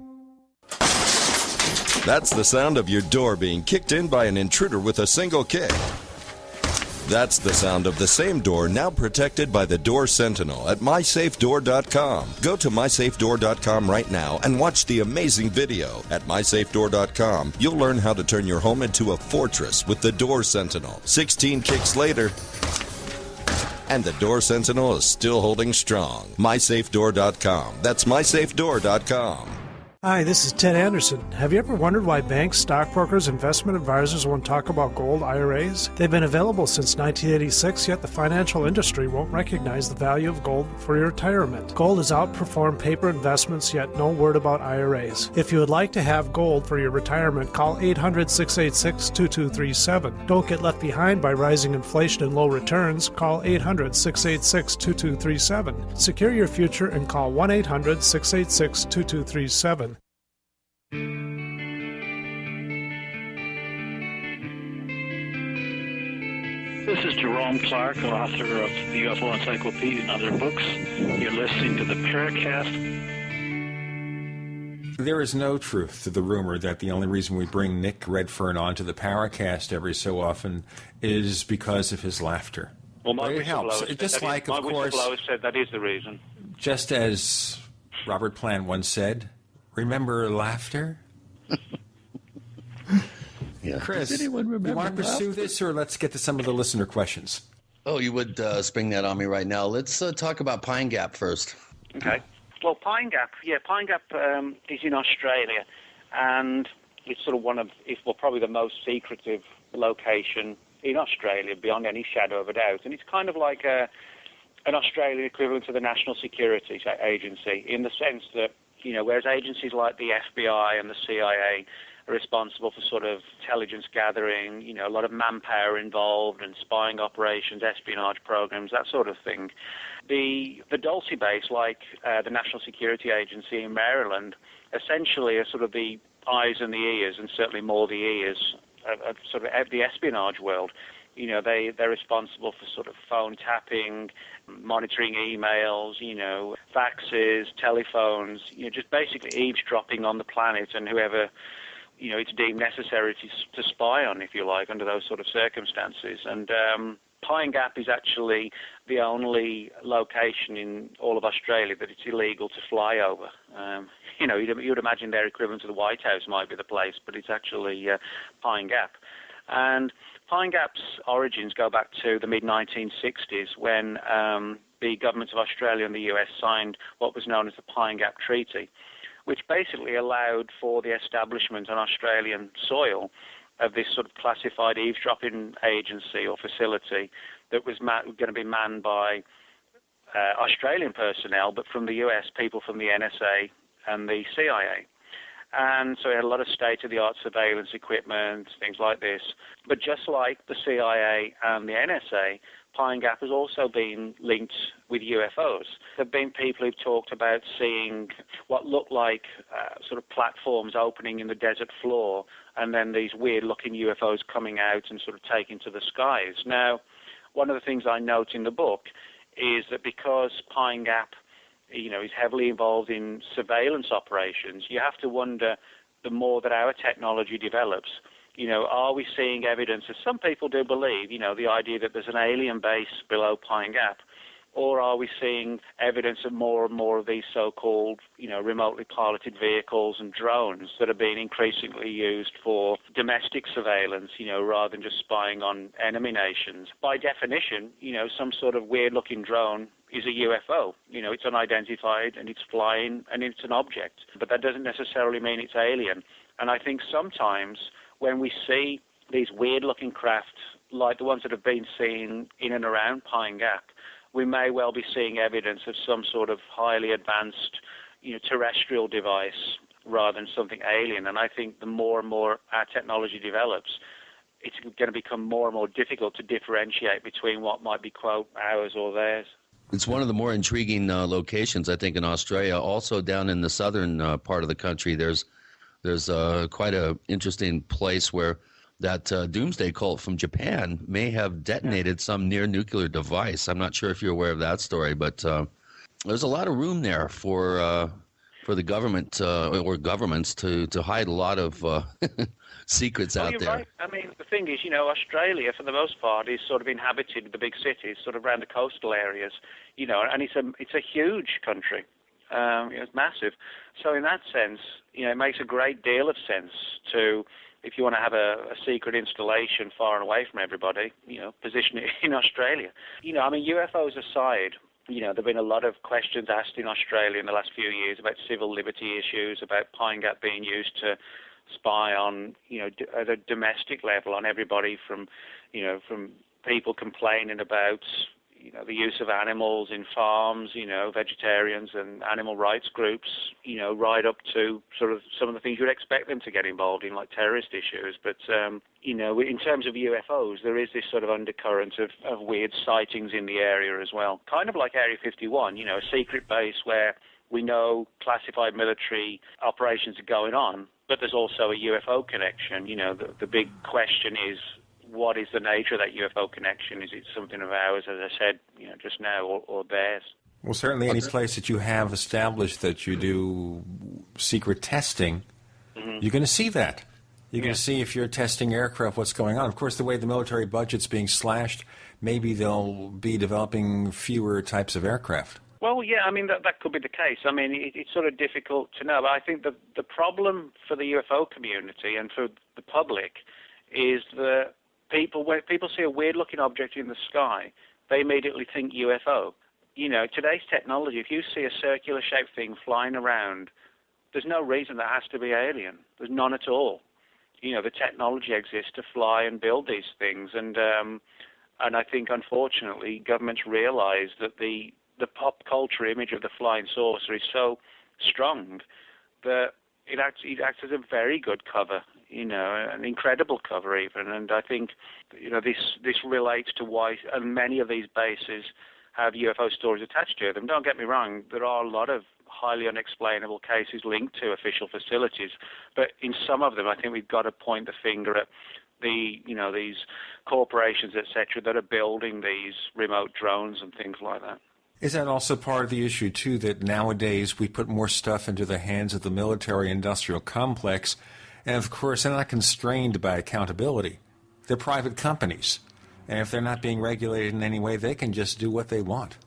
That's the sound of your door being kicked in by an intruder with a single kick. That's the sound of the same door now protected by the Door Sentinel at MySafeDoor.com. Go to MySafeDoor.com right now and watch the amazing video. At MySafeDoor.com, you'll learn how to turn your home into a fortress with the Door Sentinel. 16 kicks later, and the Door Sentinel is still holding strong. MySafeDoor.com. That's MySafeDoor.com. Hi, this is Ted Anderson. Have you ever wondered why banks, stockbrokers, investment advisors won't talk about gold IRAs? They've been available since 1986, yet the financial industry won't recognize the value of gold for your retirement. Gold has outperformed paper investments, yet no word about IRAs. If you would like to have gold for your retirement, call 800-686-2237. Don't get left behind by rising inflation and low returns. Call 800-686-2237. Secure your future and call 1-800-686-2237. This is Jerome Clark, author of the UFO Encyclopedia and other books. You're listening to the Paracast. There is no truth to the rumor that the only reason we bring Nick Redfern onto the Paracast every so often is because of his laughter. Well, my it helps. whistleblower said that is the reason. Just as Robert Plant once said, remember laughter? Yeah. Chris, Does anyone remember you want to pursue laughter? this, or let's get to some of the listener questions? Oh, you would spring that on me right now. Let's talk about Pine Gap first. Okay. Well, Pine Gap is in Australia, and it's sort of probably the most secretive location in Australia, beyond any shadow of a doubt. And it's kind of like an Australian equivalent to the National Security Agency, in the sense that, whereas agencies like the FBI and the CIA are responsible for sort of intelligence gathering, a lot of manpower involved and spying operations, espionage programs, that sort of thing. The Dulce base, like the National Security Agency in Maryland, essentially are sort of the eyes and the ears, and certainly more the ears, of sort of the espionage world. They're responsible for sort of phone tapping, monitoring emails, faxes, telephones, just basically eavesdropping on the planet and whoever it's deemed necessary to spy on, if you like, under those sort of circumstances. And Pine Gap is actually the only location in all of Australia that it's illegal to fly over. You'd imagine their equivalent to the White House might be the place, but it's actually Pine Gap. And Pine Gap's origins go back to the mid-1960s when the governments of Australia and the US signed what was known as the Pine Gap Treaty, which basically allowed for the establishment on Australian soil of this sort of classified eavesdropping agency or facility that was going to be manned by Australian personnel, but from the US, people from the NSA and the CIA. And so it had a lot of state-of-the-art surveillance equipment, things like this. But just like the CIA and the NSA, Pine Gap has also been linked with UFOs. There have been people who've talked about seeing what looked like sort of platforms opening in the desert floor, and then these weird-looking UFOs coming out and sort of taking to the skies. Now, one of the things I note in the book is that because Pine Gap is heavily involved in surveillance operations, you have to wonder, the more that our technology develops, are we seeing evidence, as some people do believe, the idea that there's an alien base below Pine Gap Or are we seeing evidence of more and more of these so-called, remotely piloted vehicles and drones that are being increasingly used for domestic surveillance, rather than just spying on enemy nations? By definition, some sort of weird-looking drone is a UFO. It's unidentified and it's flying and it's an object. But that doesn't necessarily mean it's alien. And I think sometimes when we see these weird-looking craft, like the ones that have been seen in and around Pine Gap, we may well be seeing evidence of some sort of highly advanced, terrestrial device rather than something alien. And I think the more and more our technology develops, it's going to become more and more difficult to differentiate between what might be, quote, ours or theirs. It's one of the more intriguing locations, I think, in Australia. Also, down in the southern part of the country, there's quite an interesting place where that doomsday cult from Japan may have detonated some near-nuclear device. I'm not sure if you're aware of that story, but there's a lot of room there for the government or governments to hide a lot of secrets out you're there. Right. I mean, the thing is, Australia, for the most part, is sort of inhabited the big cities, sort of around the coastal areas, and it's a huge country. It's massive. So in that sense, it makes a great deal of sense to, if you want to have a secret installation far and away from everybody, position it in Australia. UFOs aside, there have been a lot of questions asked in Australia in the last few years about civil liberty issues, about Pine Gap being used to spy on, at a domestic level on everybody from people complaining about, the use of animals in farms, vegetarians and animal rights groups, right up to sort of some of the things you'd expect them to get involved in, like terrorist issues. But, in terms of UFOs, there is this sort of undercurrent of weird sightings in the area as well. Kind of like Area 51, a secret base where we know classified military operations are going on, but there's also a UFO connection. The big question is, what is the nature of that UFO connection? Is it something of ours, as I said, just now, or theirs? Well, certainly any place that you have established that you do secret testing, you're going to see that. You're going to see if you're testing aircraft, what's going on. Of course, the way the military budget's being slashed, maybe they'll be developing fewer types of aircraft. Well, yeah, that could be the case. It's sort of difficult to know. But I think the problem for the UFO community and for the public is that when people see a weird-looking object in the sky, they immediately think UFO. Today's technology, if you see a circular-shaped thing flying around, there's no reason that has to be alien. There's none at all. The technology exists to fly and build these things. And I think, unfortunately, governments realize that the pop culture image of the flying saucer is so strong that it acts as a very good cover, an incredible cover even. And I think, this relates to why many of these bases have UFO stories attached to them. Don't get me wrong, there are a lot of highly unexplainable cases linked to official facilities, but in some of them I think we've got to point the finger at these corporations, etc., that are building these remote drones and things like that. Is that also part of the issue, too, that nowadays we put more stuff into the hands of the military-industrial complex, and, of course, they're not constrained by accountability. They're private companies, and if they're not being regulated in any way, they can just do what they want.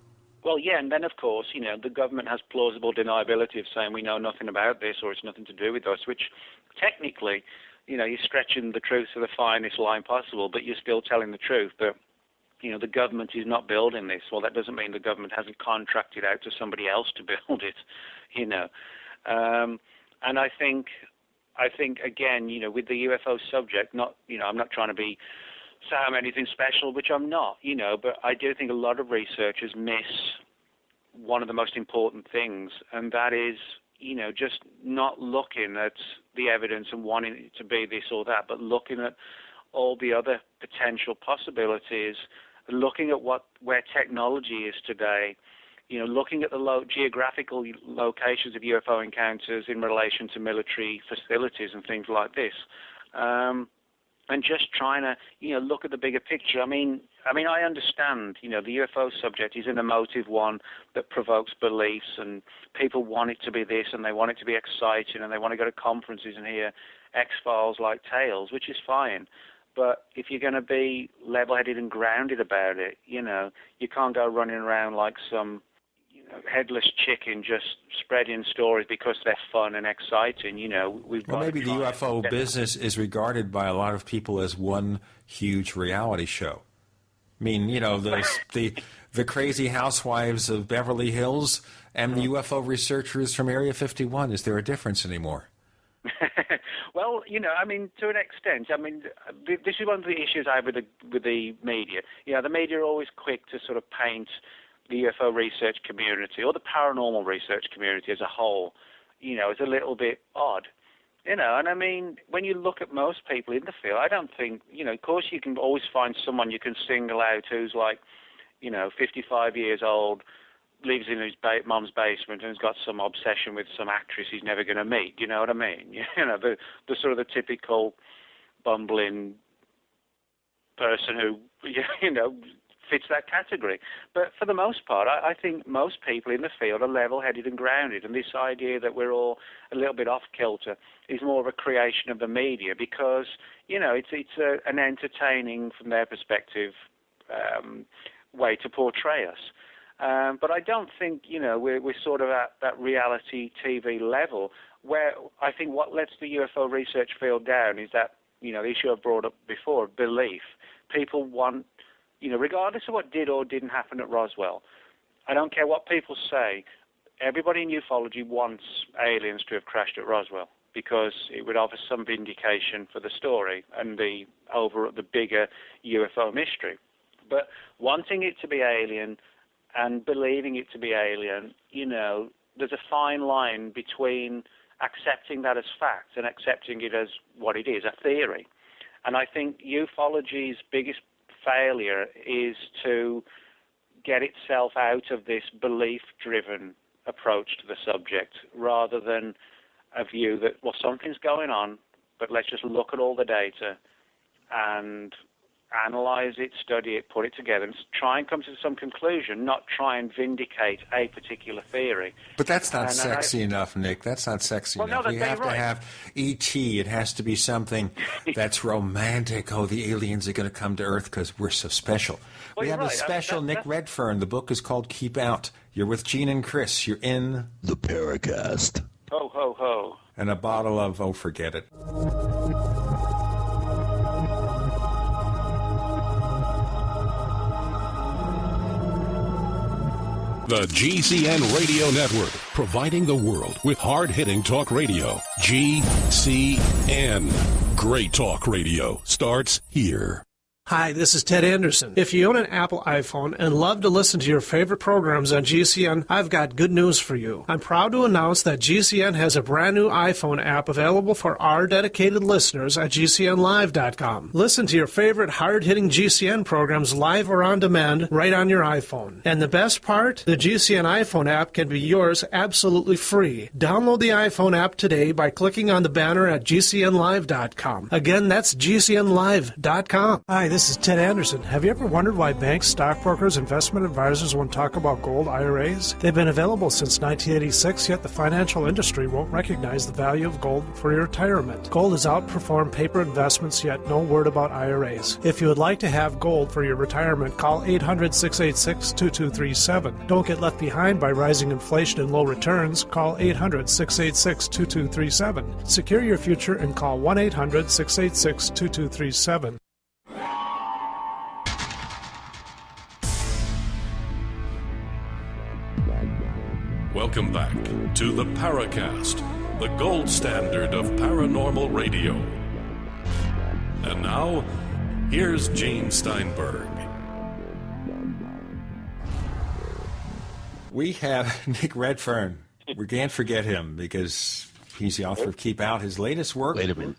Well, yeah, and then, of course, the government has plausible deniability of saying we know nothing about this or it's nothing to do with us, which technically, you're stretching the truth to the finest line possible, but you're still telling the truth. But the government is not building this. Well, that doesn't mean the government hasn't contracted out to somebody else to build it, And I think again, with the UFO subject, I'm not trying to say I'm anything special, which I'm not, but I do think a lot of researchers miss one of the most important things, and that is, just not looking at the evidence and wanting it to be this or that, but looking at all the other potential possibilities, looking at where technology is today, looking at the geographical locations of UFO encounters in relation to military facilities and things like this, and just trying to, look at the bigger picture. I understand, the UFO subject is an emotive one that provokes beliefs, and people want it to be this, and they want it to be exciting, and they want to go to conferences and hear X-Files-like tales, which is fine. But if you're going to be level-headed and grounded about it, you can't go running around like some headless chicken just spreading stories because they're fun and exciting. Well, maybe the UFO business is regarded by a lot of people as one huge reality show. I mean, the crazy housewives of Beverly Hills and the UFO researchers from Area 51. Is there a difference anymore? Well, to an extent. This is one of the issues I have with the media. The media are always quick to sort of paint the UFO research community or the paranormal research community as a whole, as a little bit odd. And when you look at most people in the field, I don't think, of course you can always find someone you can single out who's like, 55 years old, lives in his mom's basement and has got some obsession with some actress he's never going to meet. You know what I mean? The sort of the typical bumbling person who, fits that category. But for the most part, I think most people in the field are level-headed and grounded, and this idea that we're all a little bit off-kilter is more of a creation of the media because, it's an entertaining, from their perspective, way to portray us. But I don't think, we're sort of at that reality TV level where I think what lets the UFO research field down is that, the issue I've brought up before, belief. People want, regardless of what did or didn't happen at Roswell, I don't care what people say, everybody in ufology wants aliens to have crashed at Roswell because it would offer some vindication for the story and the bigger UFO mystery. But wanting it to be alien and believing it to be alien, there's a fine line between accepting that as fact and accepting it as what it is, a theory. And I think ufology's biggest failure is to get itself out of this belief-driven approach to the subject rather than a view that, well, something's going on, but let's just look at all the data and analyze it, study it, put it together, and try and come to some conclusion, not try and vindicate a particular theory. But that's not sexy enough, Nick. That's not sexy enough. No, we have to have E.T. It has to be something that's romantic. Oh, the aliens are going to come to Earth because we're so special. Well, we have a special Nick Redfern. The book is called Keep Out. You're with Gene and Chris. You're in the Paracast. Ho, ho, ho. And a bottle of, oh, forget it. The GCN Radio Network, providing the world with hard-hitting talk radio. GCN. Great talk radio starts here. Hi, this is Ted Anderson. If you own an Apple iPhone and love to listen to your favorite programs on GCN, I've got good news for you. I'm proud to announce that GCN has a brand new iPhone app available for our dedicated listeners at GCNlive.com. Listen to your favorite hard-hitting GCN programs live or on demand right on your iPhone. And the best part? The GCN iPhone app can be yours absolutely free. Download the iPhone app today by clicking on the banner at GCNlive.com. Again, that's GCNlive.com. Hi, this is Ted Anderson. Have you ever wondered why banks, stockbrokers, investment advisors won't talk about gold IRAs? They've been available since 1986, yet the financial industry won't recognize the value of gold for your retirement. Gold has outperformed paper investments, yet no word about IRAs. If you would like to have gold for your retirement, call 800-686-2237. Don't get left behind by rising inflation and low returns. Call 800-686-2237. Secure your future and call 1-800-686-2237. Welcome back to the Paracast, the gold standard of paranormal radio. And now, here's Gene Steinberg. We have Nick Redfern. We can't forget him because he's the author of Keep Out, his latest work. Wait a minute.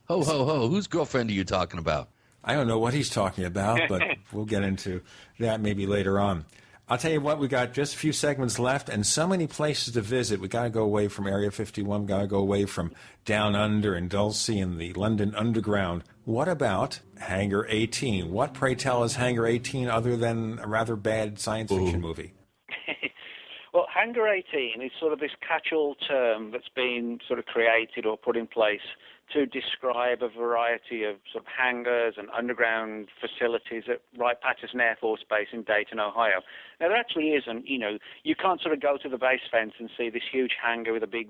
Ho, ho, ho. Whose girlfriend are you talking about? I don't know what he's talking about, but we'll get into that maybe later on. I'll tell you what, we got just a few segments left and so many places to visit. We got to go away from Area 51, got to go away from Down Under and Dulcie and the London Underground. What about Hangar 18? What, pray tell, is Hangar 18 other than a rather bad science fiction movie? Well, Hangar 18 is sort of this catch-all term that's been sort of created or put in place to describe a variety of sort of hangars and underground facilities at Wright-Patterson Air Force Base in Dayton, Ohio. Now, there actually isn't, you can't sort of go to the base fence and see this huge hangar with a big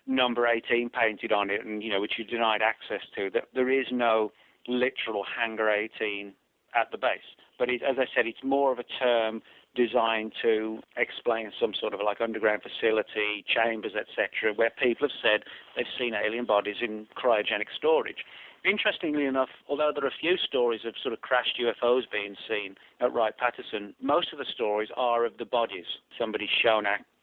number 18 painted on it and, which you're denied access to. There is no literal Hangar 18 at the base. But as I said, it's more of a term designed to explain some sort of like underground facility, chambers, etc., where people have said they've seen alien bodies in cryogenic storage. Interestingly enough, although there are a few stories of sort of crashed UFOs being seen at Wright-Patterson, most of the stories are of the bodies. Somebody's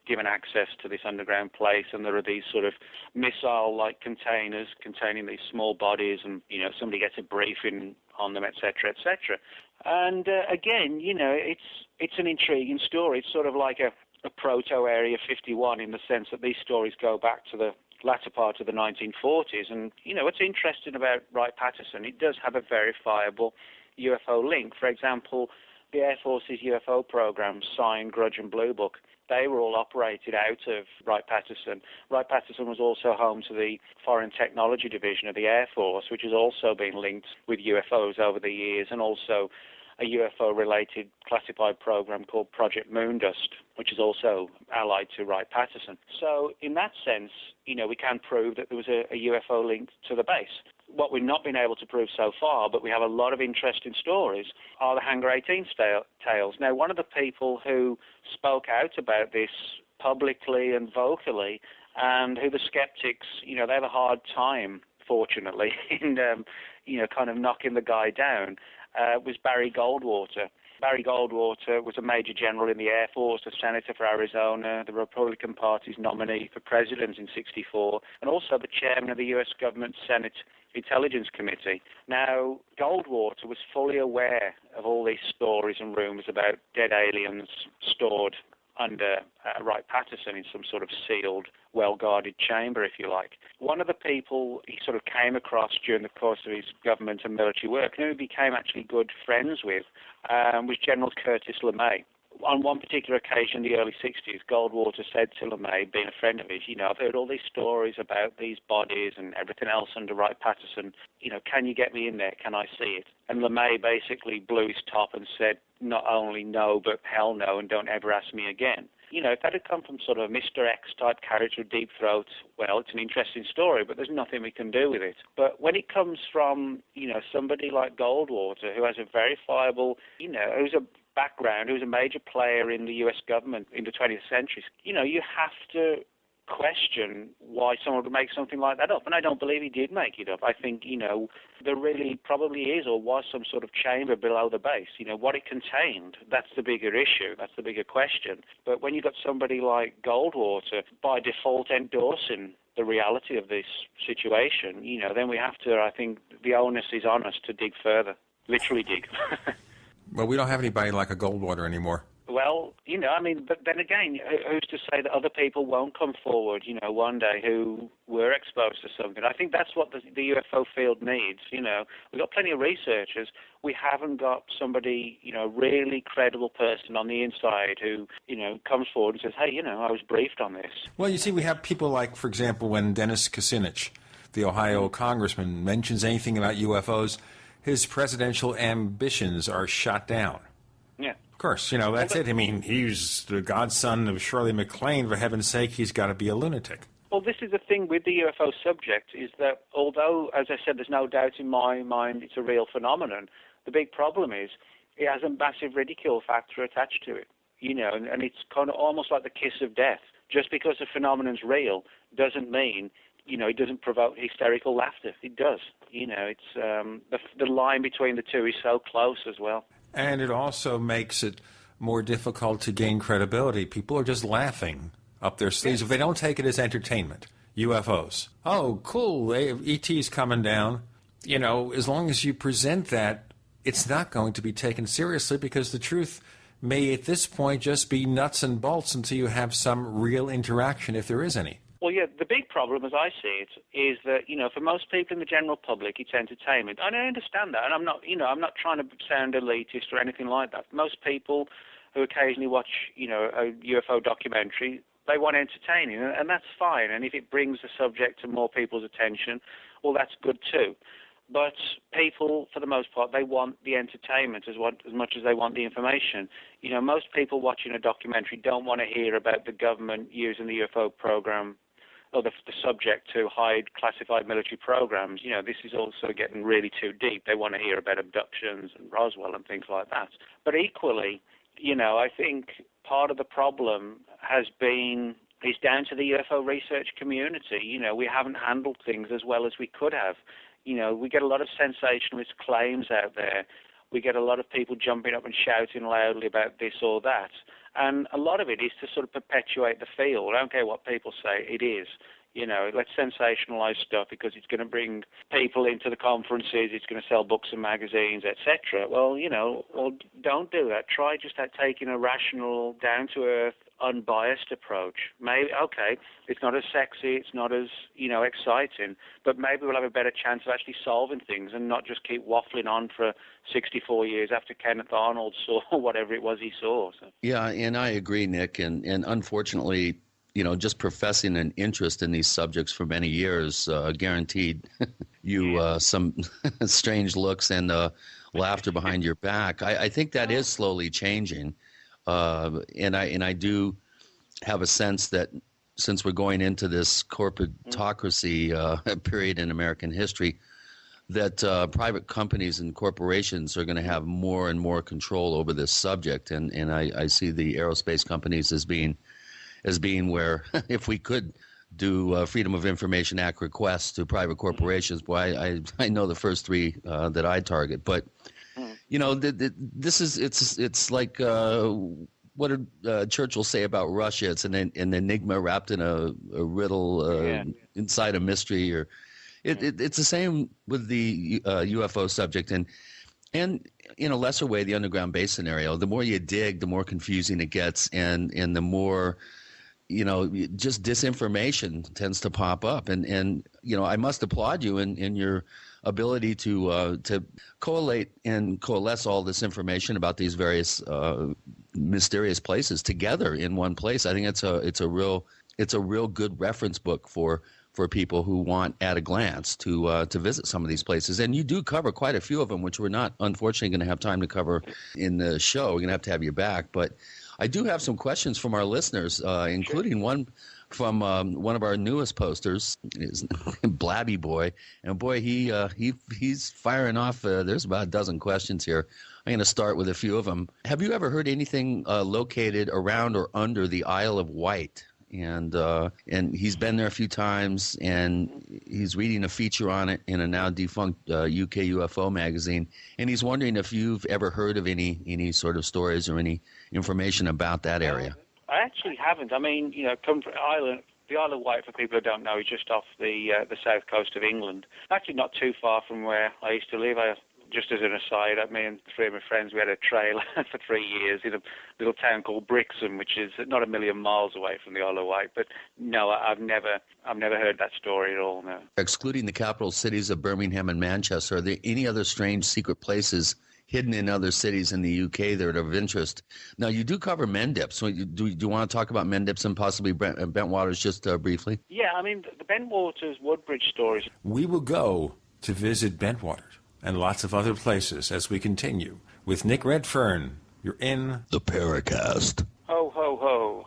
given access to this underground place, and there are these sort of missile-like containers containing these small bodies, and, somebody gets a briefing on them, etc., etc. And again, it's an intriguing story. It's sort of like a proto-Area 51 in the sense that these stories go back to the latter part of the 1940s. And, what's interesting about Wright-Patterson, it does have a verifiable UFO link. For example, the Air Force's UFO program, Sign, Grudge, and Blue Book, they were all operated out of Wright-Patterson. Wright-Patterson was also home to the Foreign Technology Division of the Air Force, which has also been linked with UFOs over the years, and also a UFO-related classified program called Project Moondust, which is also allied to Wright-Patterson. So in that sense, we can prove that there was a UFO link to the base. What we've not been able to prove so far, but we have a lot of interesting stories, are the Hangar 18 tales. Now, one of the people who spoke out about this publicly and vocally, and who the skeptics, they have a hard time, fortunately, in, kind of knocking the guy down, was Barry Goldwater. Barry Goldwater was a major general in the Air Force, a senator for Arizona, the Republican Party's nominee for president in '64, and also the chairman of the U.S. government Senate Intelligence Committee. Now, Goldwater was fully aware of all these stories and rumors about dead aliens stored under Wright-Patterson in some sort of sealed, well-guarded chamber, if you like. One of the people he sort of came across during the course of his government and military work, and who he became actually good friends with, was General Curtis LeMay. On one particular occasion in the early 60s, Goldwater said to LeMay, being a friend of his, I've heard all these stories about these bodies and everything else under Wright-Patterson. Can you get me in there? Can I see it? And LeMay basically blew his top and said, not only no, but hell no, and don't ever ask me again. If that had come from sort of a Mr. X type character, Deep Throat, well, it's an interesting story, but there's nothing we can do with it. But when it comes from, somebody like Goldwater, who has a verifiable, who's a background, who's a major player in the U.S. government in the 20th century, you have to question why someone would make something like that up. And I don't believe he did make it up. I think, there really probably is or was some sort of chamber below the base. What it contained, that's the bigger issue. That's the bigger question. But when you've got somebody like Goldwater by default endorsing the reality of this situation, then we have to, I think the onus is on us to dig further, literally dig. Well, we don't have anybody like a Goldwater anymore. Well, but then again, who's to say that other people won't come forward, one day who were exposed to something? I think that's what the UFO field needs, We've got plenty of researchers. We haven't got somebody, really credible person on the inside who, comes forward and says, hey, I was briefed on this. Well, you see, we have people like, for example, when Dennis Kucinich, the Ohio congressman, mentions anything about UFOs, his presidential ambitions are shot down. Yeah. Of course, that's it. I mean, he's the godson of Shirley MacLaine. For heaven's sake, he's got to be a lunatic. Well, this is the thing with the UFO subject, is that although, as I said, there's no doubt in my mind it's a real phenomenon, the big problem is it has a massive ridicule factor attached to it, and it's kind of almost like the kiss of death. Just because the phenomenon's real doesn't mean, it doesn't provoke hysterical laughter. It does. It's the line between the two is so close as well. And it also makes it more difficult to gain credibility. People are just laughing up their sleeves if they don't take it as entertainment. UFOs. Oh, cool, ET's coming down. As long as you present that, it's not going to be taken seriously because the truth may at this point just be nuts and bolts until you have some real interaction, if there is any. Well, yeah, the big problem, as I see it, is that, for most people in the general public, it's entertainment. And I understand that, and I'm not trying to sound elitist or anything like that. Most people who occasionally watch, a UFO documentary, They want entertaining, and that's fine. And if it brings the subject to more people's attention, well, that's good too. But people, for the most part, they want the entertainment as much as they want the information. You know, most people watching a documentary don't want to hear about the government using the UFO program or the subject to hide classified military programs. You know, this is also getting really too deep. They want to hear about abductions and Roswell and things like that. But equally, you know, I think part of the problem is down to the UFO research community. You know, we haven't handled things as well as we could have. You know, we get a lot of sensationalist claims out there. We get a lot of people jumping up and shouting loudly about this or that. And a lot of it is to sort of perpetuate the field. I don't care what people say, it is. You know, let's sensationalize stuff because it's going to bring people into the conferences, it's going to sell books and magazines, etc. Well, you know, don't do that. Try just taking a rational, down-to-earth, unbiased approach. Maybe, okay, it's not as sexy, it's not as, you know, exciting, but maybe we'll have a better chance of actually solving things and not just keep waffling on for 64 years after Kenneth Arnold saw whatever it was he saw. So. Yeah, and I agree, Nick, and unfortunately, you know, just professing an interest in these subjects for many years guaranteed you some strange looks and laughter behind your back. I think that is slowly changing, and I do have a sense that since we're going into this corporatocracy period in American history, that private companies and corporations are going to have more and more control over this subject, and I see the aerospace companies as being where if we could do Freedom of Information Act requests to private corporations, boy, I know the first three that I target. But you know, this is it's like what did Churchill say about Russia? It's an enigma wrapped in a riddle inside a mystery. Or it's the same with the UFO subject and in a lesser way the underground base scenario. The more you dig, the more confusing it gets, and the more, you know, just disinformation tends to pop up. And you know, I must applaud you in your ability to collate and coalesce all this information about these various mysterious places together in one place. I think it's a real good reference book for people who want at a glance to visit some of these places. And you do cover quite a few of them, which we're not unfortunately going to have time to cover in the show. We're going to have you back, but I do have some questions from our listeners, including one from one of our newest posters, is Blabby Boy, and boy, he's firing off. There's about a dozen questions here. I'm going to start with a few of them. Have you ever heard anything located around or under the Isle of Wight? And he's been there a few times, and he's reading a feature on it in a now defunct UK UFO magazine, and he's wondering if you've ever heard of any sort of stories or any information about that area. I actually haven't. I mean, you know, the Isle of Wight, for people who don't know, is just off the south coast of England. Actually, not too far from where I used to live. Just as an aside, me and three of my friends, we had a trailer for 3 years in a little town called Brixham, which is not a million miles away from the Isle of Wight. But no, I've never heard that story at all. No. Excluding the capital cities of Birmingham and Manchester, are there any other strange secret places hidden in other cities in the UK that are of interest? Now, you do cover Mendips. So do you want to talk about Mendips and possibly Bentwaters just briefly? Yeah, I mean, the Bentwaters Woodbridge stories. We will go to visit Bentwaters and lots of other places as we continue with Nick Redfern. You're in the Paracast. Ho, ho, ho.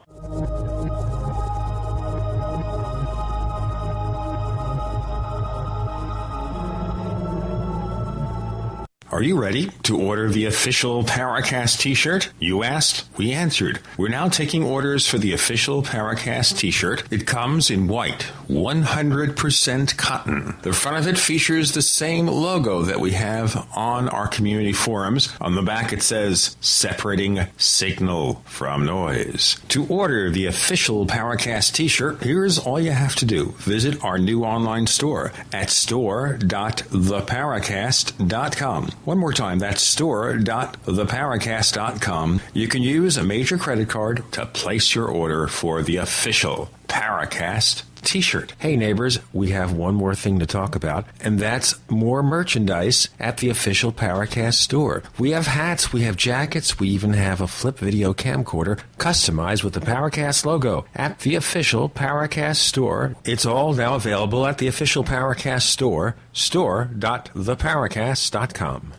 Are you ready to order the official Paracast t-shirt? You asked, we answered. We're now taking orders for the official Paracast t-shirt. It comes in white, 100% cotton. The front of it features the same logo that we have on our community forums. On the back it says, separating signal from noise. To order the official Paracast t-shirt, here's all you have to do. Visit our new online store at store.theparacast.com. One more time, that's store.theparacast.com. You can use a major credit card to place your order for the official Paracast T-shirt. Hey neighbors, we have one more thing to talk about, and that's more merchandise at the official Paracast store. We have hats, we have jackets, we even have a flip video camcorder customized with the Paracast logo at the official Paracast store. It's all now available at the official Paracast store, store.theparacast.com.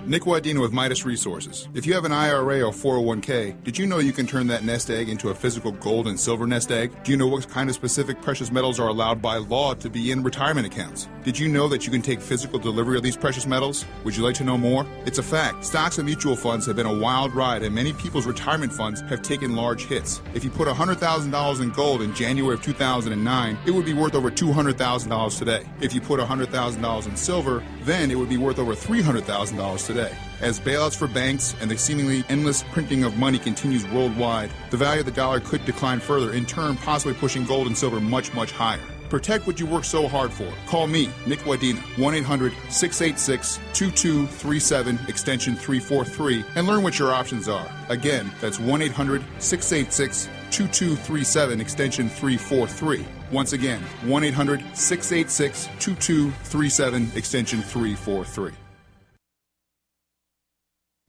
Nick Wadena with Midas Resources. If you have an IRA or 401k, did you know you can turn that nest egg into a physical gold and silver nest egg? Do you know what kind of specific precious metals are allowed by law to be in retirement accounts? Did you know that you can take physical delivery of these precious metals? Would you like to know more? It's a fact. Stocks and mutual funds have been a wild ride, and many people's retirement funds have taken large hits. If you put $100,000 in gold in January of 2009, it would be worth over $200,000 today. If you put $100,000 in silver, then it would be worth over $300,000 today. As bailouts for banks and the seemingly endless printing of money continues worldwide, the value of the dollar could decline further, in turn possibly pushing gold and silver much, much higher. Protect what you work so hard for. Call me, Nick Wadena, 1-800-686-2237, extension 343, and learn what your options are. Again, that's 1-800-686-2237, extension 343. Once again, 1-800-686-2237, extension 343.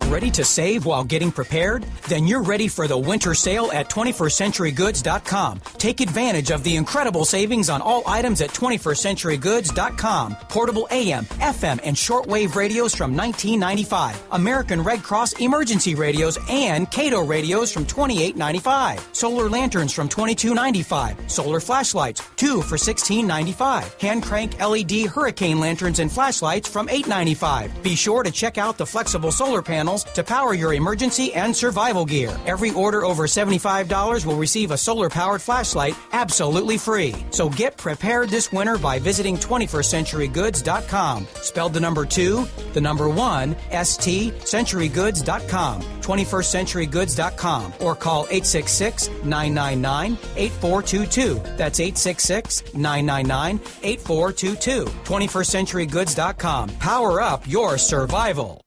Ready to save while getting prepared? Then you're ready for the winter sale at 21stCenturyGoods.com. Take advantage of the incredible savings on all items at 21stCenturyGoods.com. Portable AM, FM, and shortwave radios from $19.95. American Red Cross emergency radios and Cato radios from $28.95. Solar lanterns from $22.95. Solar flashlights, 2 for $16.95. Hand crank LED hurricane lanterns and flashlights from $8.95. Be sure to check out the flexible solar panels to power your emergency and survival gear. Every order over $75 will receive a solar-powered flashlight absolutely free. So get prepared this winter by visiting 21stCenturyGoods.com. Spelled the number 2, the number 1, ST, CenturyGoods.com. 21stCenturyGoods.com. Or call 866-999-8422. That's 866-999-8422. 21stCenturyGoods.com. Power up your survival.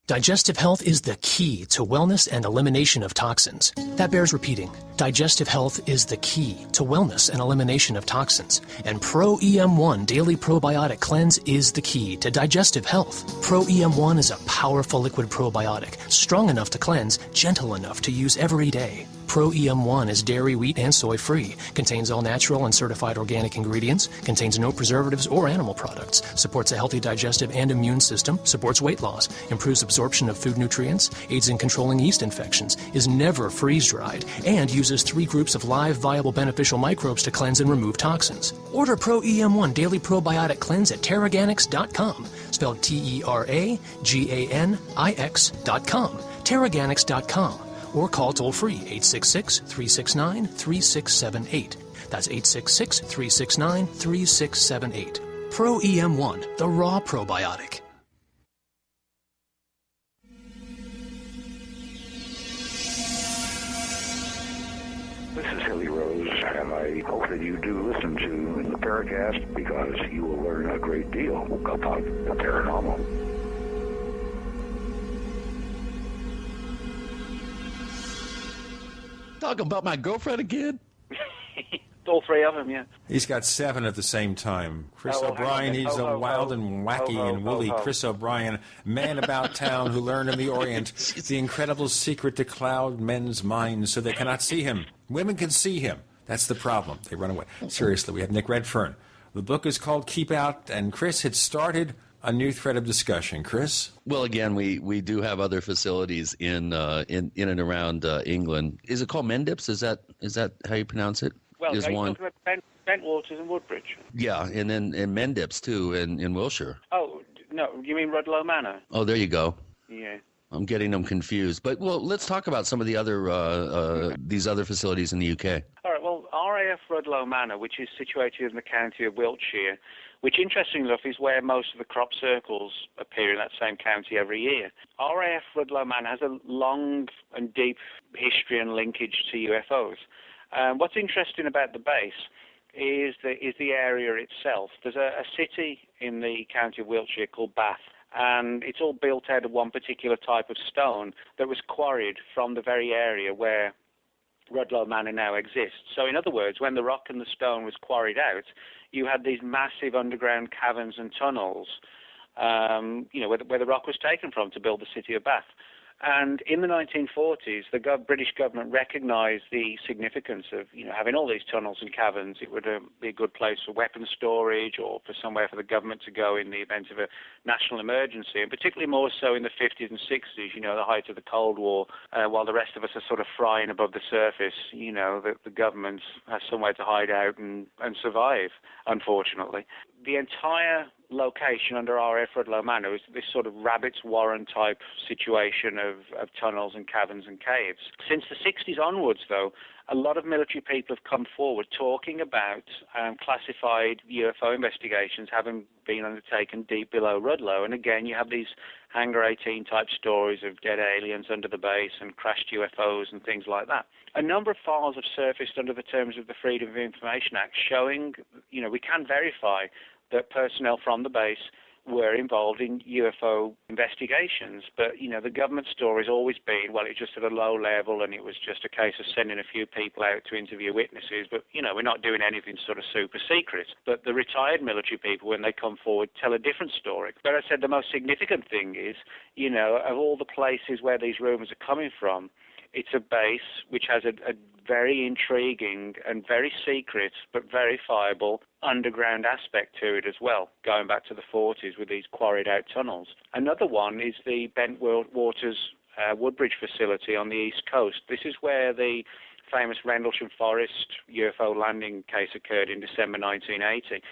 Digestive health is the key to wellness and elimination of toxins. That bears repeating. Digestive health is the key to wellness and elimination of toxins. And Pro EM1 Daily Probiotic Cleanse is the key to digestive health. Pro EM1 is a powerful liquid probiotic, strong enough to cleanse, gentle enough to use every day. Pro EM1 is dairy, wheat, and soy-free, contains all natural and certified organic ingredients, contains no preservatives or animal products, supports a healthy digestive and immune system, supports weight loss, improves absorption of food nutrients, aids in controlling yeast infections, is never freeze-dried, and uses 3 groups of live, viable, beneficial microbes to cleanse and remove toxins. Order Pro EM1 Daily Probiotic Cleanse at Teraganix.com, spelled Teraganix.com, Teraganix.com. Or call toll-free 866-369-3678. That's 866-369-3678. Pro EM1, the raw probiotic. This is Hilly Rose, and I hope that you do listen to the Paracast because you will learn a great deal about the paranormal. Talking about my girlfriend again? All 3 of them, yeah. He's got 7 at the same time. Chris Oh, O'Brien, hang on. he's Oh, a wild and wacky and woolly Chris O'Brien, man about town who learned in the Orient the incredible secret to cloud men's minds so they cannot see him. Women can see him. That's the problem. They run away. Seriously, we have Nick Redfern. The book is called Keep Out, and Chris had started a new thread of discussion. Chris? Well, again, we do have other facilities in and around England. Is it called Mendips? Is that how you pronounce it? Well, Is are you one? talking about Bentwaters and Woodbridge? Yeah, and then Mendips too in Wiltshire. Oh, no, you mean Rudlow Manor? Oh, there you go. Yeah. I'm getting them confused. But well, let's talk about some of the other these other facilities in the UK. All right, well, RAF Rudlow Manor, which is situated in the county of Wiltshire, which, interestingly enough, is where most of the crop circles appear in that same county every year. RAF Rudlow Manor has a long and deep history and linkage to UFOs. What's interesting about the base is the area itself. There's a city in the county of Wiltshire called Bath, and it's all built out of one particular type of stone that was quarried from the very area where Rudloe Manor now exists. So in other words, when the rock and the stone was quarried out, you had these massive underground caverns and tunnels, where the rock was taken from to build the city of Bath. And in the 1940s, the British government recognized the significance of, having all these tunnels and caverns. It would be a good place for weapons storage or for somewhere for the government to go in the event of a national emergency, and particularly more so in the 50s and 60s, the height of the Cold War, while the rest of us are sort of frying above the surface. The government has somewhere to hide out and survive, unfortunately. The entire location under R.F. Rudloe Manor is this sort of rabbit's warren type situation of tunnels and caverns and caves. Since the 60s onwards, though, a lot of military people have come forward talking about classified UFO investigations having been undertaken deep below Rudloe. And again, you have these Hangar 18 type stories of dead aliens under the base and crashed UFOs and things like that. A number of files have surfaced under the terms of the Freedom of Information Act showing, we can verify that personnel from the base were involved in UFO investigations. But, the government story has always been, well, it's just at a low level and it was just a case of sending a few people out to interview witnesses. But, we're not doing anything sort of super secret. But the retired military people, when they come forward, tell a different story. But I said the most significant thing is, of all the places where these rumors are coming from, it's a base which has a very intriguing and very secret but verifiable underground aspect to it as well, going back to the 40s with these quarried out tunnels. Another one is the Bentwaters Woodbridge facility on the East Coast. This is where the famous Rendlesham Forest UFO landing case occurred in December 1980.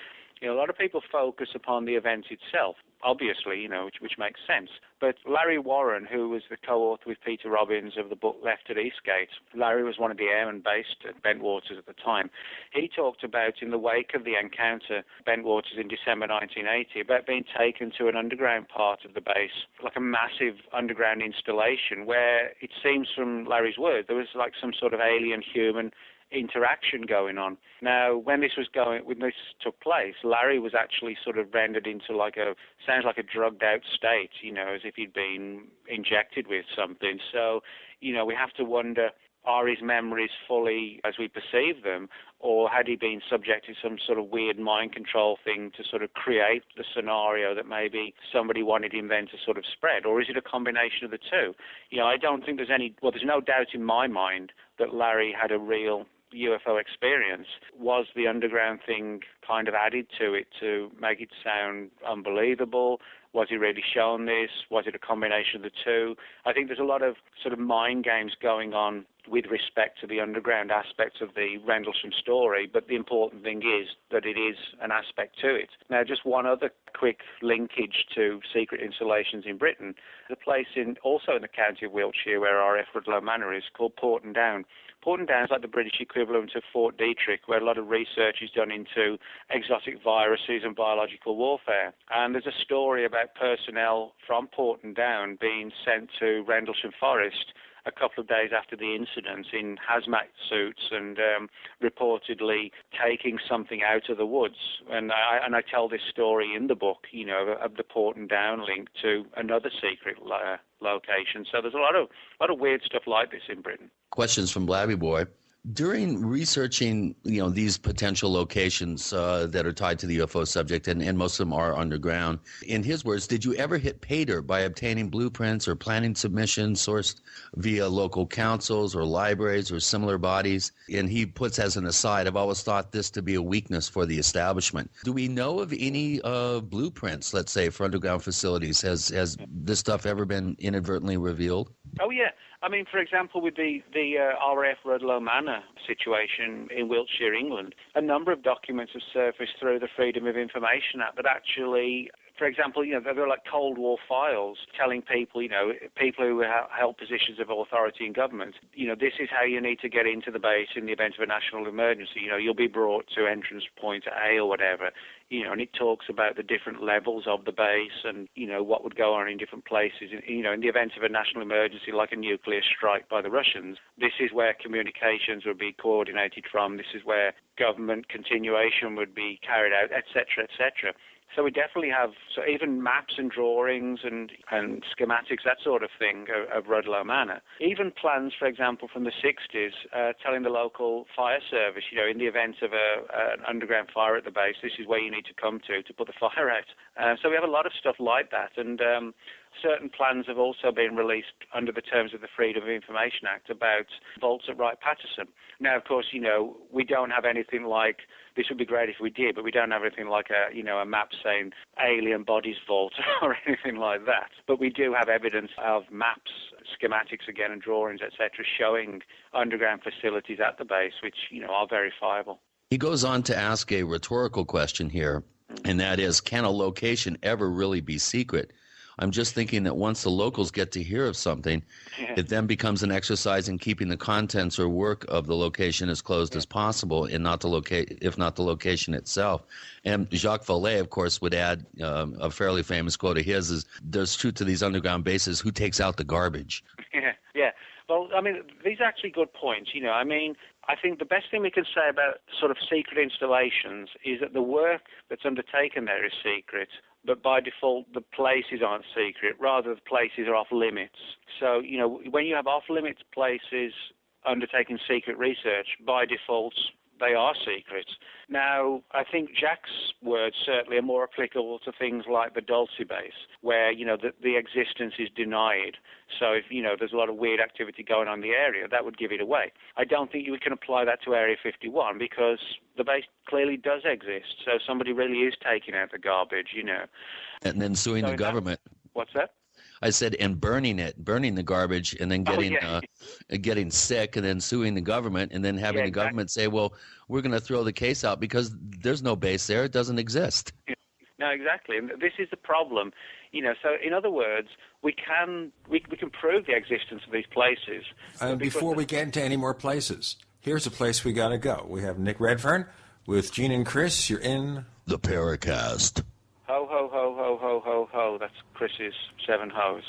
A lot of people focus upon the event itself, obviously, which makes sense. But Larry Warren, who was the co-author with Peter Robbins of the book Left at Eastgate, Larry was one of the airmen based at Bentwaters at the time. He talked about, in the wake of the encounter at Bentwaters in December 1980, about being taken to an underground part of the base, like a massive underground installation, where it seems from Larry's words there was like some sort of alien-human interaction going on. Now, when this took place, Larry was actually sort of rendered into sounds like a drugged out state, as if he'd been injected with something. So, we have to wonder, are his memories fully as we perceive them, or had he been subjected to some sort of weird mind control thing to sort of create the scenario that maybe somebody wanted him then to sort of spread, or is it a combination of the two? I don't think there's no doubt in my mind that Larry had a real UFO experience. Was the underground thing kind of added to it to make it sound unbelievable? Was he really shown this? Was it a combination of the two? I think there's a lot of sort of mind games going on with respect to the underground aspects of the Rendlesham story, but the important thing is that it is an aspect to it. Now, just one other quick linkage to secret installations in Britain. The place also in the county of Wiltshire where R.F. Rudloe Manor is, called Porton Down. Porton Down is like the British equivalent of Fort Detrick, where a lot of research is done into exotic viruses and biological warfare. And there's a story about personnel from Porton Down being sent to Rendlesham Forest a couple of days after the incident in hazmat suits and reportedly taking something out of the woods. And I tell this story in the book, of the Porton Down link to another secret location. So there's a lot of weird stuff like this in Britain. Questions from Blabby Boy. During researching, these potential locations that are tied to the UFO subject, and most of them are underground, in his words, did you ever hit pay dirt by obtaining blueprints or planning submissions sourced via local councils or libraries or similar bodies? And he puts as an aside, I've always thought this to be a weakness for the establishment. Do we know of any blueprints, let's say, for underground facilities? Has this stuff ever been inadvertently revealed? Oh, yeah. I mean, for example, with the R.F. Rudloe Manor situation in Wiltshire, England, a number of documents have surfaced through the Freedom of Information Act that actually, for example, they're like Cold War files telling people, people who held positions of authority in government, this is how you need to get into the base in the event of a national emergency. You'll be brought to entrance point A or whatever. And it talks about the different levels of the base and, what would go on in different places. In the event of a national emergency like a nuclear strike by the Russians, this is where communications would be coordinated from. This is where government continuation would be carried out, etc., etc. So we definitely have even maps and drawings and schematics, that sort of thing, of Rudlow Manor. Even plans, for example, from the 60s, telling the local fire service, in the event of an underground fire at the base, this is where you need to come to put the fire out. So we have a lot of stuff like that, and certain plans have also been released under the terms of the Freedom of Information Act about vaults at Wright Patterson. Now, of course, we don't have anything like, this would be great if we did, but we don't have anything like a map saying alien bodies vault or anything like that. But we do have evidence of maps, schematics again, and drawings, etc., showing underground facilities at the base, which, are verifiable. He goes on to ask a rhetorical question here, and that is, can a location ever really be secret? I'm just thinking that once the locals get to hear of something, it then becomes an exercise in keeping the contents or work of the location as closed as possible, and if not the location itself. And Jacques Vallée, of course, would add a fairly famous quote of his is, there's truth to these underground bases, who takes out the garbage? Yeah. Well, these are actually good points. I think the best thing we can say about sort of secret installations is that the work that's undertaken there is secret, but by default the places aren't secret, rather the places are off limits. So, when you have off-limits places undertaking secret research, by default they are secret. Now, I think Jacques' words certainly are more applicable to things like the Dulce base, where, the existence is denied. So if, there's a lot of weird activity going on in the area, that would give it away. I don't think you can apply that to Area 51 because the base clearly does exist. So somebody really is taking out the garbage, And then suing the government. What's that? I said, and burning the garbage, and then getting sick, and then suing the government, and then having the government say, well, we're going to throw the case out because there's no base there. It doesn't exist. No, exactly. And this is the problem. So in other words, we can prove the existence of these places. Before we get into any more places, here's a place we got to go. We have Nick Redfern with Gene and Chris. You're in the Paracast. Ho, ho, ho, ho, ho, ho, ho. That's Chris's 7 hoes.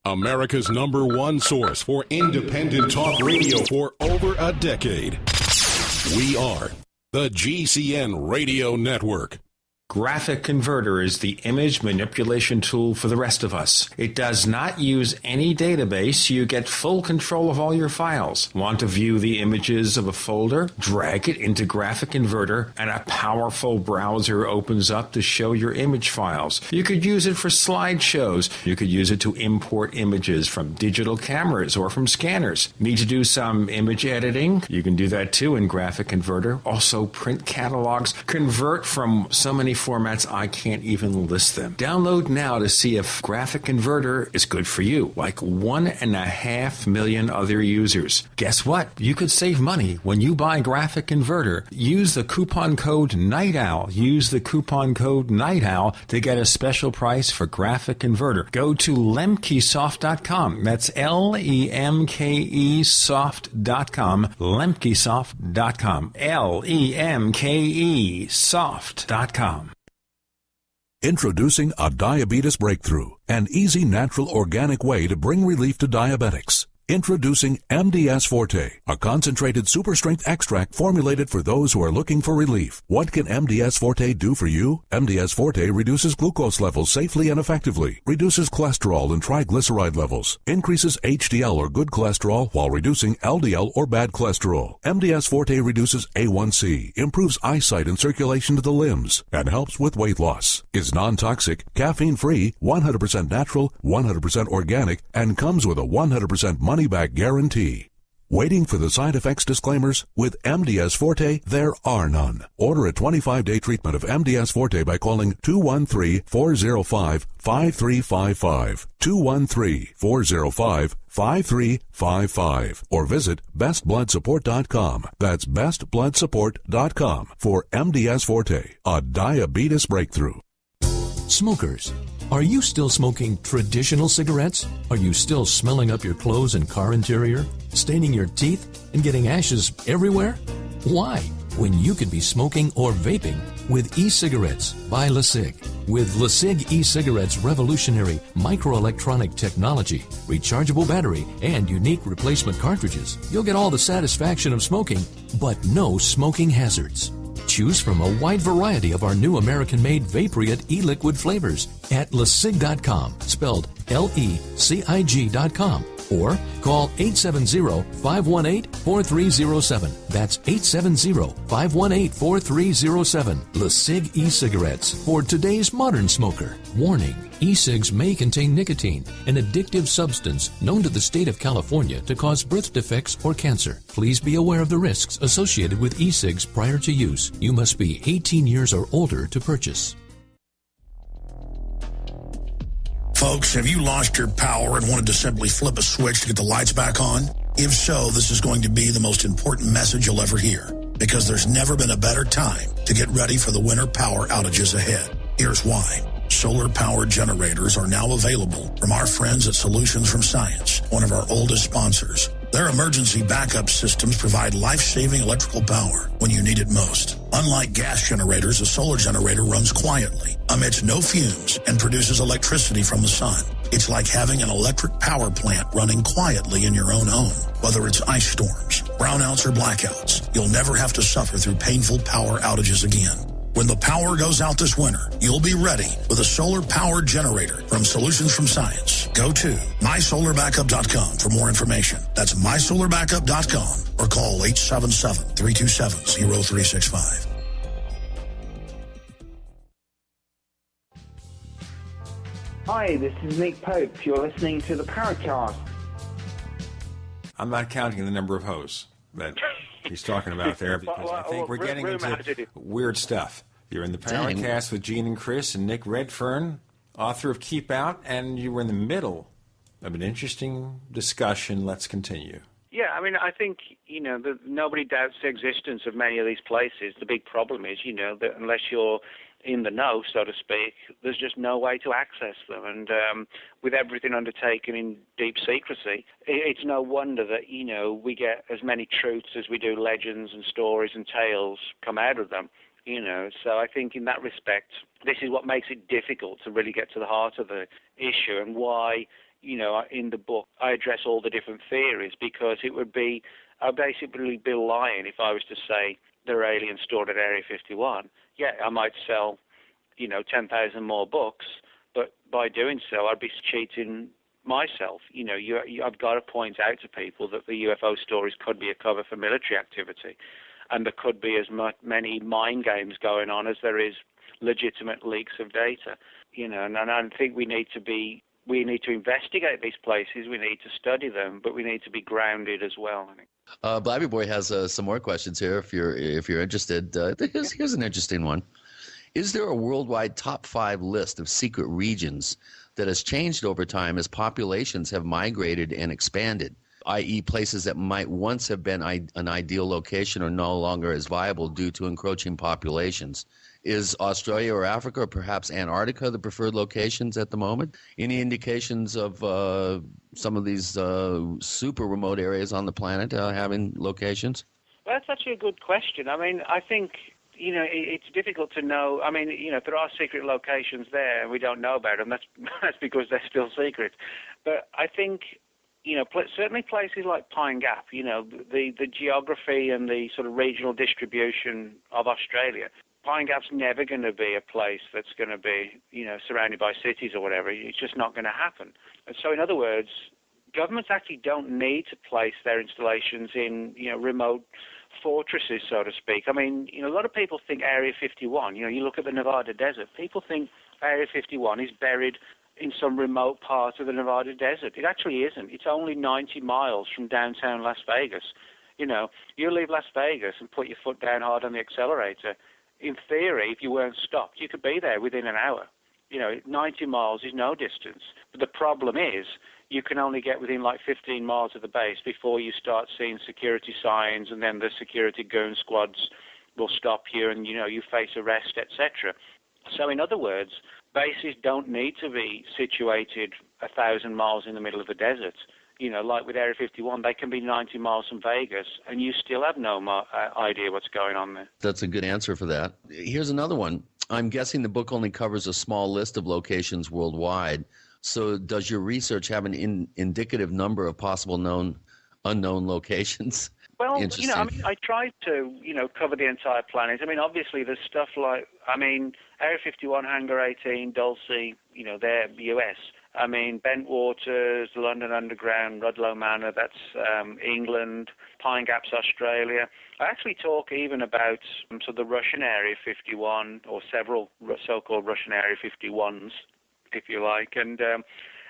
America's #1 source for independent talk radio for over a decade. We are the GCN Radio Network. Graphic Converter is the image manipulation tool for the rest of us. It does not use any database. You get full control of all your files. Want to view the images of a folder? Drag it into Graphic Converter and a powerful browser opens up to show your image files. You could use it for slideshows. You could use it to import images from digital cameras or from scanners. Need to do some image editing? You can do that too in Graphic Converter. Also print catalogs. Convert from so many formats I can't even list them. Download now to see if Graphic Converter is good for you, like 1.5 million other users. Guess what? You could save money when you buy Graphic Converter. Use the coupon code NIGHTOWL. Use the coupon code NIGHTOWL to get a special price for Graphic Converter. Go to lemkesoft.com. That's LEMKE soft.com. lemkesoft.com. LEMKE soft.com. Introducing a diabetes breakthrough, an easy, natural, organic way to bring relief to diabetics. Introducing MDS Forte, a concentrated super-strength extract formulated for those who are looking for relief. What can MDS Forte do for you? MDS Forte reduces glucose levels safely and effectively, reduces cholesterol and triglyceride levels, increases HDL or good cholesterol while reducing LDL or bad cholesterol. MDS Forte reduces A1C, improves eyesight and circulation to the limbs, and helps with weight loss. Is non-toxic, caffeine-free, 100% natural, 100% organic, and comes with a 100% money-back guarantee. Waiting for the side effects disclaimers? With MDS Forte, there are none. Order a 25-day treatment of MDS Forte by calling 213-405-5355, 213-405-5355, or visit bestbloodsupport.com. That's bestbloodsupport.com for MDS Forte, a diabetes breakthrough. Smokers, are you still smoking traditional cigarettes? Are you still smelling up your clothes and car interior, staining your teeth, and getting ashes everywhere? Why? When you could be smoking or vaping with e-cigarettes by LeSig. With LeSig e-cigarettes' revolutionary microelectronic technology, rechargeable battery, and unique replacement cartridges, you'll get all the satisfaction of smoking, but no smoking hazards. Choose from a wide variety of our new American-made Vaporite e-liquid flavors at LeSig.com, spelled Lecig.com, or call 870-518-4307. That's 870-518-4307. LeSig e-cigarettes for today's modern smoker. Warning, e-cigs may contain nicotine, an addictive substance known to the state of California to cause birth defects or cancer. Please be aware of the risks associated with e-cigs prior to use. You must be 18 years or older to purchase. Folks, have you lost your power and wanted to simply flip a switch to get the lights back on? If so, this is going to be the most important message you'll ever hear, because there's never been a better time to get ready for the winter power outages ahead. Here's why. Solar-powered generators are now available from our friends at Solutions from Science, one of our oldest sponsors. Their emergency backup systems provide life-saving electrical power when you need it most. Unlike gas generators, a solar generator runs quietly, emits no fumes, and produces electricity from the sun. It's like having an electric power plant running quietly in your own home. Whether it's ice storms, brownouts, or blackouts, you'll never have to suffer through painful power outages again. When the power goes out this winter, you'll be ready with a solar-powered generator from Solutions from Science. Go to mysolarbackup.com for more information. That's mysolarbackup.com or call 877-327-0365. Hi, this is Nick Pope. You're listening to the Paracast. I'm not counting the number of hoes that he's talking about there, because I think we're getting into weird stuff. You're in the Paracast with Gene and Chris and Nick Redfern, author of Keep Out, and you were in the middle of an interesting discussion. Let's continue. Yeah, I mean, I think, nobody doubts the existence of many of these places. The big problem is, that unless you're in the know, so to speak, there's just no way to access them. And with everything undertaken in deep secrecy, it's no wonder that, we get as many truths as we do legends and stories and tales come out of them. So I think in that respect, this is what makes it difficult to really get to the heart of the issue, and why, in the book I address all the different theories, because I'd basically be lying if I was to say there are aliens stored at Area 51. Yeah, I might sell, 10,000 more books, but by doing so, I'd be cheating myself. I've got to point out to people that the UFO stories could be a cover for military activity, and there could be as many mind games going on as there is legitimate leaks of data. And I think we need to investigate these places. We need to study them, but we need to be grounded as well. I think. Blabby Boy has some more questions here. If you're interested, here's an interesting one. Is there a worldwide top 5 list of secret regions that has changed over time as populations have migrated and expanded, i.e. places that might once have been an ideal location are no longer as viable due to encroaching populations? Is Australia or Africa or perhaps Antarctica the preferred locations at the moment? Any indications of some of these super remote areas on the planet having locations? Well, that's actually a good question. I mean, I think, it's difficult to know. I mean, if there are secret locations there and we don't know about them, that's because they're still secret. But I think, certainly places like Pine Gap, the geography and the sort of regional distribution of Australia, Pine Gap's never going to be a place that's going to be, surrounded by cities or whatever. It's just not going to happen. And so, in other words, governments actually don't need to place their installations in, remote fortresses, so to speak. I mean, a lot of people think Area 51. You look at the Nevada desert. People think Area 51 is buried in some remote part of the Nevada desert. It actually isn't. It's only 90 miles from downtown Las Vegas. You leave Las Vegas and put your foot down hard on the accelerator. In theory, if you weren't stopped, you could be there within an hour. 90 miles is no distance. But the problem is you can only get within like 15 miles of the base before you start seeing security signs, and then the security goon squads will stop you and, you face arrest, etc. So in other words, bases don't need to be situated 1,000 miles in the middle of the desert. Like with Area 51, they can be 90 miles from Vegas, and you still have no idea what's going on there. That's a good answer for that. Here's another one. I'm guessing the book only covers a small list of locations worldwide. So does your research have an indicative number of possible unknown locations? Well, Interesting. I tried to, cover the entire planet. Obviously there's stuff like, Area 51, Hangar 18, Dulce, they're US. Bentwaters, London Underground, Rudloe Manor, that's England, Pine Gap's Australia. I actually talk even about the Russian Area 51, or several so-called Russian Area 51s, if you like, and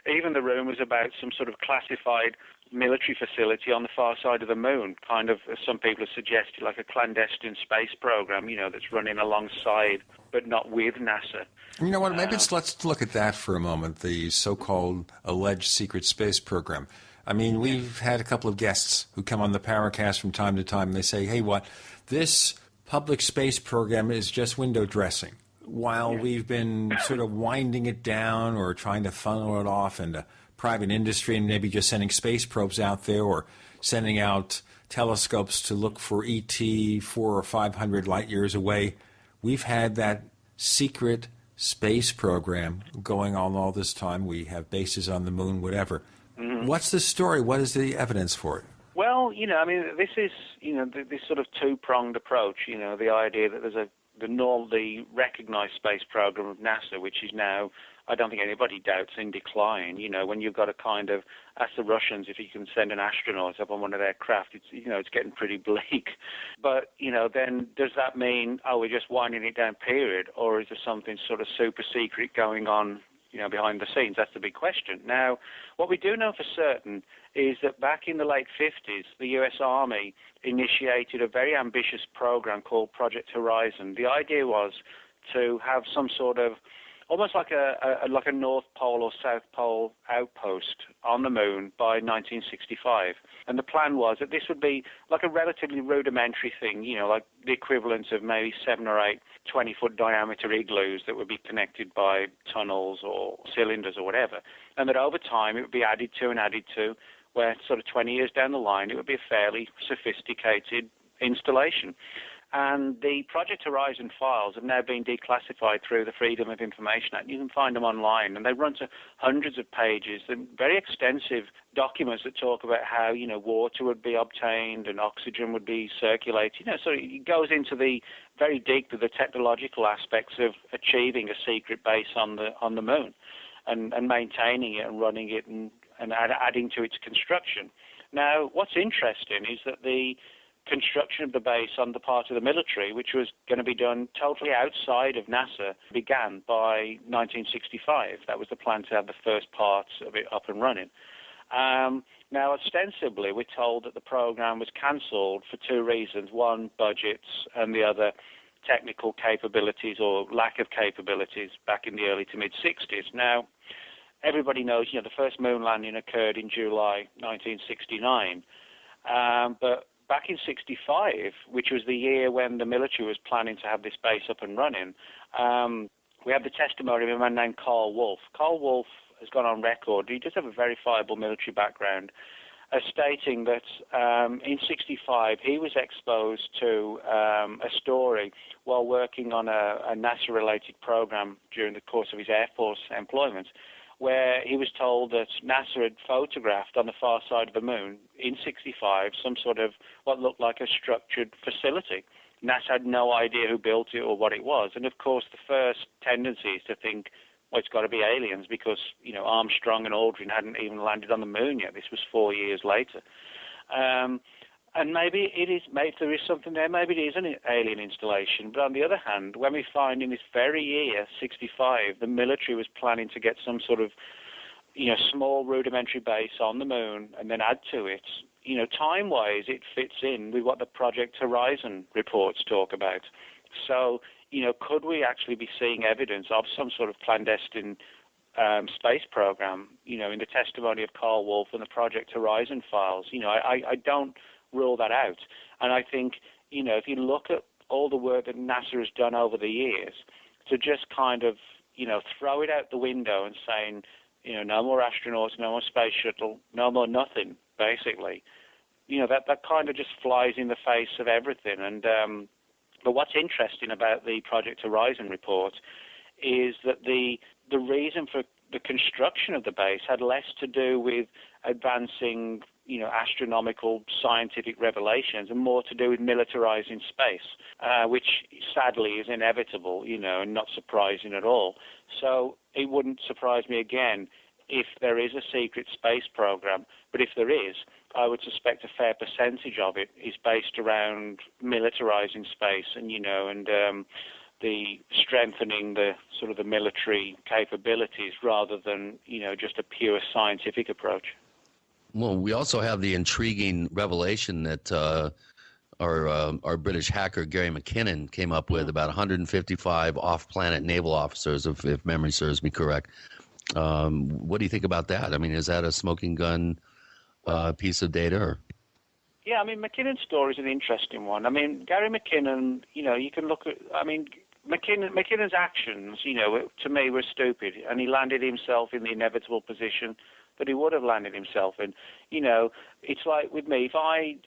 even the rumours about some sort of classified military facility on the far side of the moon, kind of, as some people have suggested, like a clandestine space program, that's running alongside but not with NASA. You know what, maybe let's look at that for a moment, the so-called alleged secret space program. We've had a couple of guests who come on the Paracast from time to time, and they say, hey, this public space program is just window dressing, while we've been sort of winding it down or trying to funnel it off into private industry and maybe just sending space probes out there or sending out telescopes to look for ET 400 or 500 light years away. We've had that secret space program going on all this time. We have bases on the moon, whatever. Mm-hmm. What's the story? What is the evidence for it? Well, this is, this sort of two-pronged approach, the idea that there's the recognized space program of NASA, which is now, I don't think anybody doubts, in decline. When you've got to kind of ask the Russians if you can send an astronaut up on one of their craft, it's getting pretty bleak. But, then does that mean, we're just winding it down, period, or is there something sort of super secret going on, behind the scenes? That's the big question. Now, what we do know for certain is that back in the late 50s, the U.S. Army initiated a very ambitious program called Project Horizon. The idea was to have some sort of, almost like a North Pole or South Pole outpost on the moon by 1965. And the plan was that this would be like a relatively rudimentary thing, like the equivalent of maybe 7 or 8 20-foot diameter igloos that would be connected by tunnels or cylinders or whatever. And that over time it would be added to, where sort of 20 years down the line it would be a fairly sophisticated installation. And the Project Horizon files have now been declassified through the Freedom of Information Act. You can find them online, and they run to hundreds of pages, and very extensive documents that talk about how, water would be obtained and oxygen would be circulated. So it goes into the very deep to the technological aspects of achieving a secret base on the moon and maintaining it and running it and adding to its construction. Now, what's interesting is that the construction of the base on the part of the military, which was going to be done totally outside of NASA, began by 1965. That was the plan to have the first parts of it up and running. Now, ostensibly, we're told that the program was cancelled for two reasons. One, budgets, and the other, technical capabilities or lack of capabilities back in the early to mid-60s. Now, everybody knows, the first moon landing occurred in July 1969. But back in 65, which was the year when the military was planning to have this base up and running, we have the testimony of a man named Carl Wolf. Carl Wolf has gone on record. He does have a verifiable military background, stating that in 65 he was exposed to a story while working on a NASA-related program during the course of his Air Force employment, where he was told that NASA had photographed on the far side of the moon in 65 some sort of what looked like a structured facility. NASA had no idea who built it or what it was. And, of course, the first tendency is to think, well, it's got to be aliens because, Armstrong and Aldrin hadn't even landed on the moon yet. This was 4 years later. And maybe it is, maybe there is something there, maybe it is an alien installation. But on the other hand, when we find in this very year, 65, the military was planning to get some sort of, small rudimentary base on the moon and then add to it, time-wise it fits in with what the Project Horizon reports talk about. So, could we actually be seeing evidence of some sort of clandestine space program, in the testimony of Carl Wolf and the Project Horizon files? I don't rule that out. And I think, if you look at all the work that NASA has done over the years, to just kind of, throw it out the window and saying, no more astronauts, no more space shuttle, no more nothing, basically, that kind of just flies in the face of everything. And But what's interesting about the Project Horizon report is that the reason for the construction of the base had less to do with advancing, astronomical scientific revelations and more to do with militarizing space, which sadly is inevitable, and not surprising at all. So it wouldn't surprise me again if there is a secret space program, but if there is, I would suspect a fair percentage of it is based around militarizing space and, the strengthening the sort of the military capabilities rather than, just a pure scientific approach. Well, we also have the intriguing revelation that our British hacker Gary McKinnon came up with about 155 off-planet naval officers, if memory serves me correct. What do you think about that? I mean, is that a smoking gun piece of data? Or? Yeah, I mean, McKinnon's story is an interesting one. I mean, Gary McKinnon, you can look at, McKinnon's actions, to me were stupid, and he landed himself in the inevitable position that he would have landed himself in. It's like with me,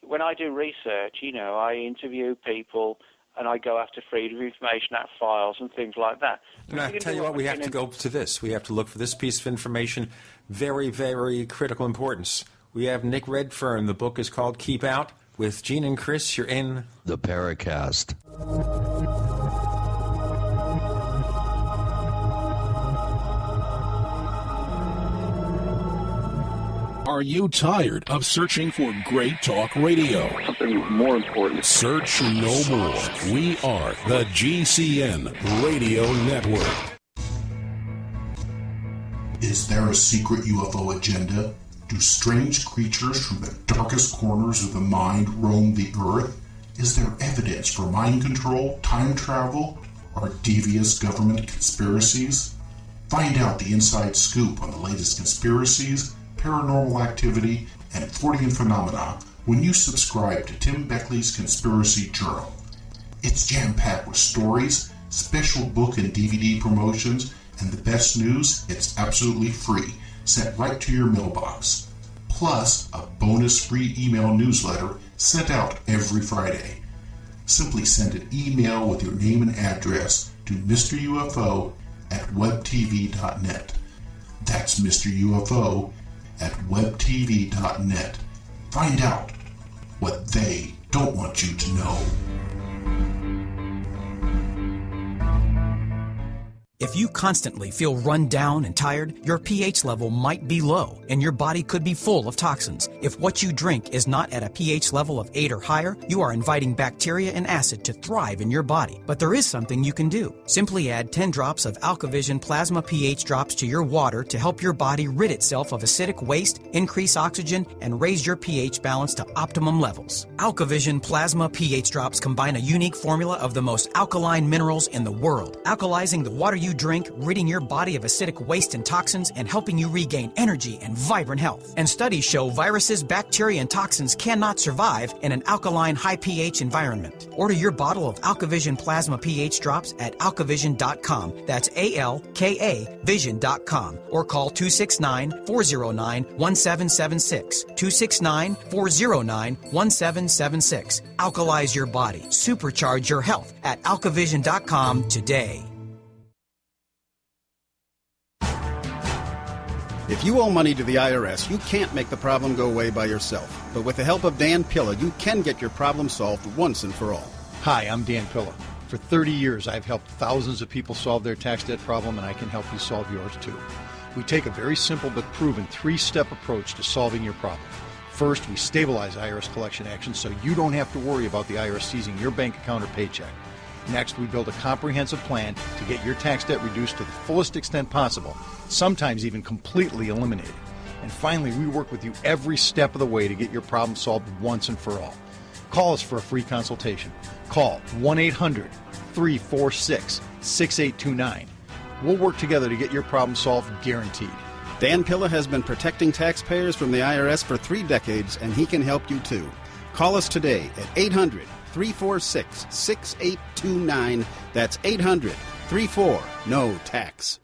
when I do research, I interview people and I go after freedom of information out of files and things like that. And I tell you what, we have to go to this. We have to look for this piece of information, very, very critical importance. We have Nick Redfern. The book is called Keep Out. With Gene and Chris, you're in the Paracast. Are you tired of searching for great talk radio? Something more important. Search no more. We are the GCN Radio Network. Is there a secret UFO agenda? Do strange creatures from the darkest corners of the mind roam the Earth? Is there evidence for mind control, time travel, or devious government conspiracies? Find out the inside scoop on the latest conspiracies, paranormal activity, and Fortean phenomena when you subscribe to Tim Beckley's Conspiracy Journal. It's jam-packed with stories, special book and DVD promotions, and the best news, it's absolutely free, sent right to your mailbox. Plus, a bonus free email newsletter sent out every Friday. Simply send an email with your name and address to Mr. UFO at webtv.net. That's Mr. UFO at webtv.net. Find out what they don't want you to know. If you constantly feel run down and tired, your pH level might be low and your body could be full of toxins. If what you drink is not at a pH level of 8 or higher, you are inviting bacteria and acid to thrive in your body. But there is something you can do. Simply add 10 drops of AlkaVision Plasma pH drops to your water to help your body rid itself of acidic waste, increase oxygen, and raise your pH balance to optimum levels. AlkaVision Plasma pH drops combine a unique formula of the most alkaline minerals in the world, alkalizing the water you drink, ridding your body of acidic waste and toxins, and helping you regain energy and vibrant health. And studies show viruses, bacteria, and toxins cannot survive in an alkaline, high pH environment. Order your bottle of AlkaVision Plasma pH drops at alkavision.com. That's ALKA Vision.com. Or call 269-409-1776. 269-409-1776. Alkalize your body. Supercharge your health at alkavision.com today. If you owe money to the IRS, you can't make the problem go away by yourself. But with the help of Dan Pilla, you can get your problem solved once and for all. Hi, I'm Dan Pilla. For 30 years, I've helped thousands of people solve their tax debt problem, and I can help you solve yours too. We take a very simple but proven 3-step approach to solving your problem. First, we stabilize IRS collection actions so you don't have to worry about the IRS seizing your bank account or paycheck. Next, we build a comprehensive plan to get your tax debt reduced to the fullest extent possible, sometimes even completely eliminated. And finally, we work with you every step of the way to get your problem solved once and for all. Call us for a free consultation. Call 1-800-346-6829. We'll work together to get your problem solved, guaranteed. Dan Pilla has been protecting taxpayers from the IRS for 3 decades, and he can help you too. Call us today at 800-346-6829. That's 800-34-NO-TAX.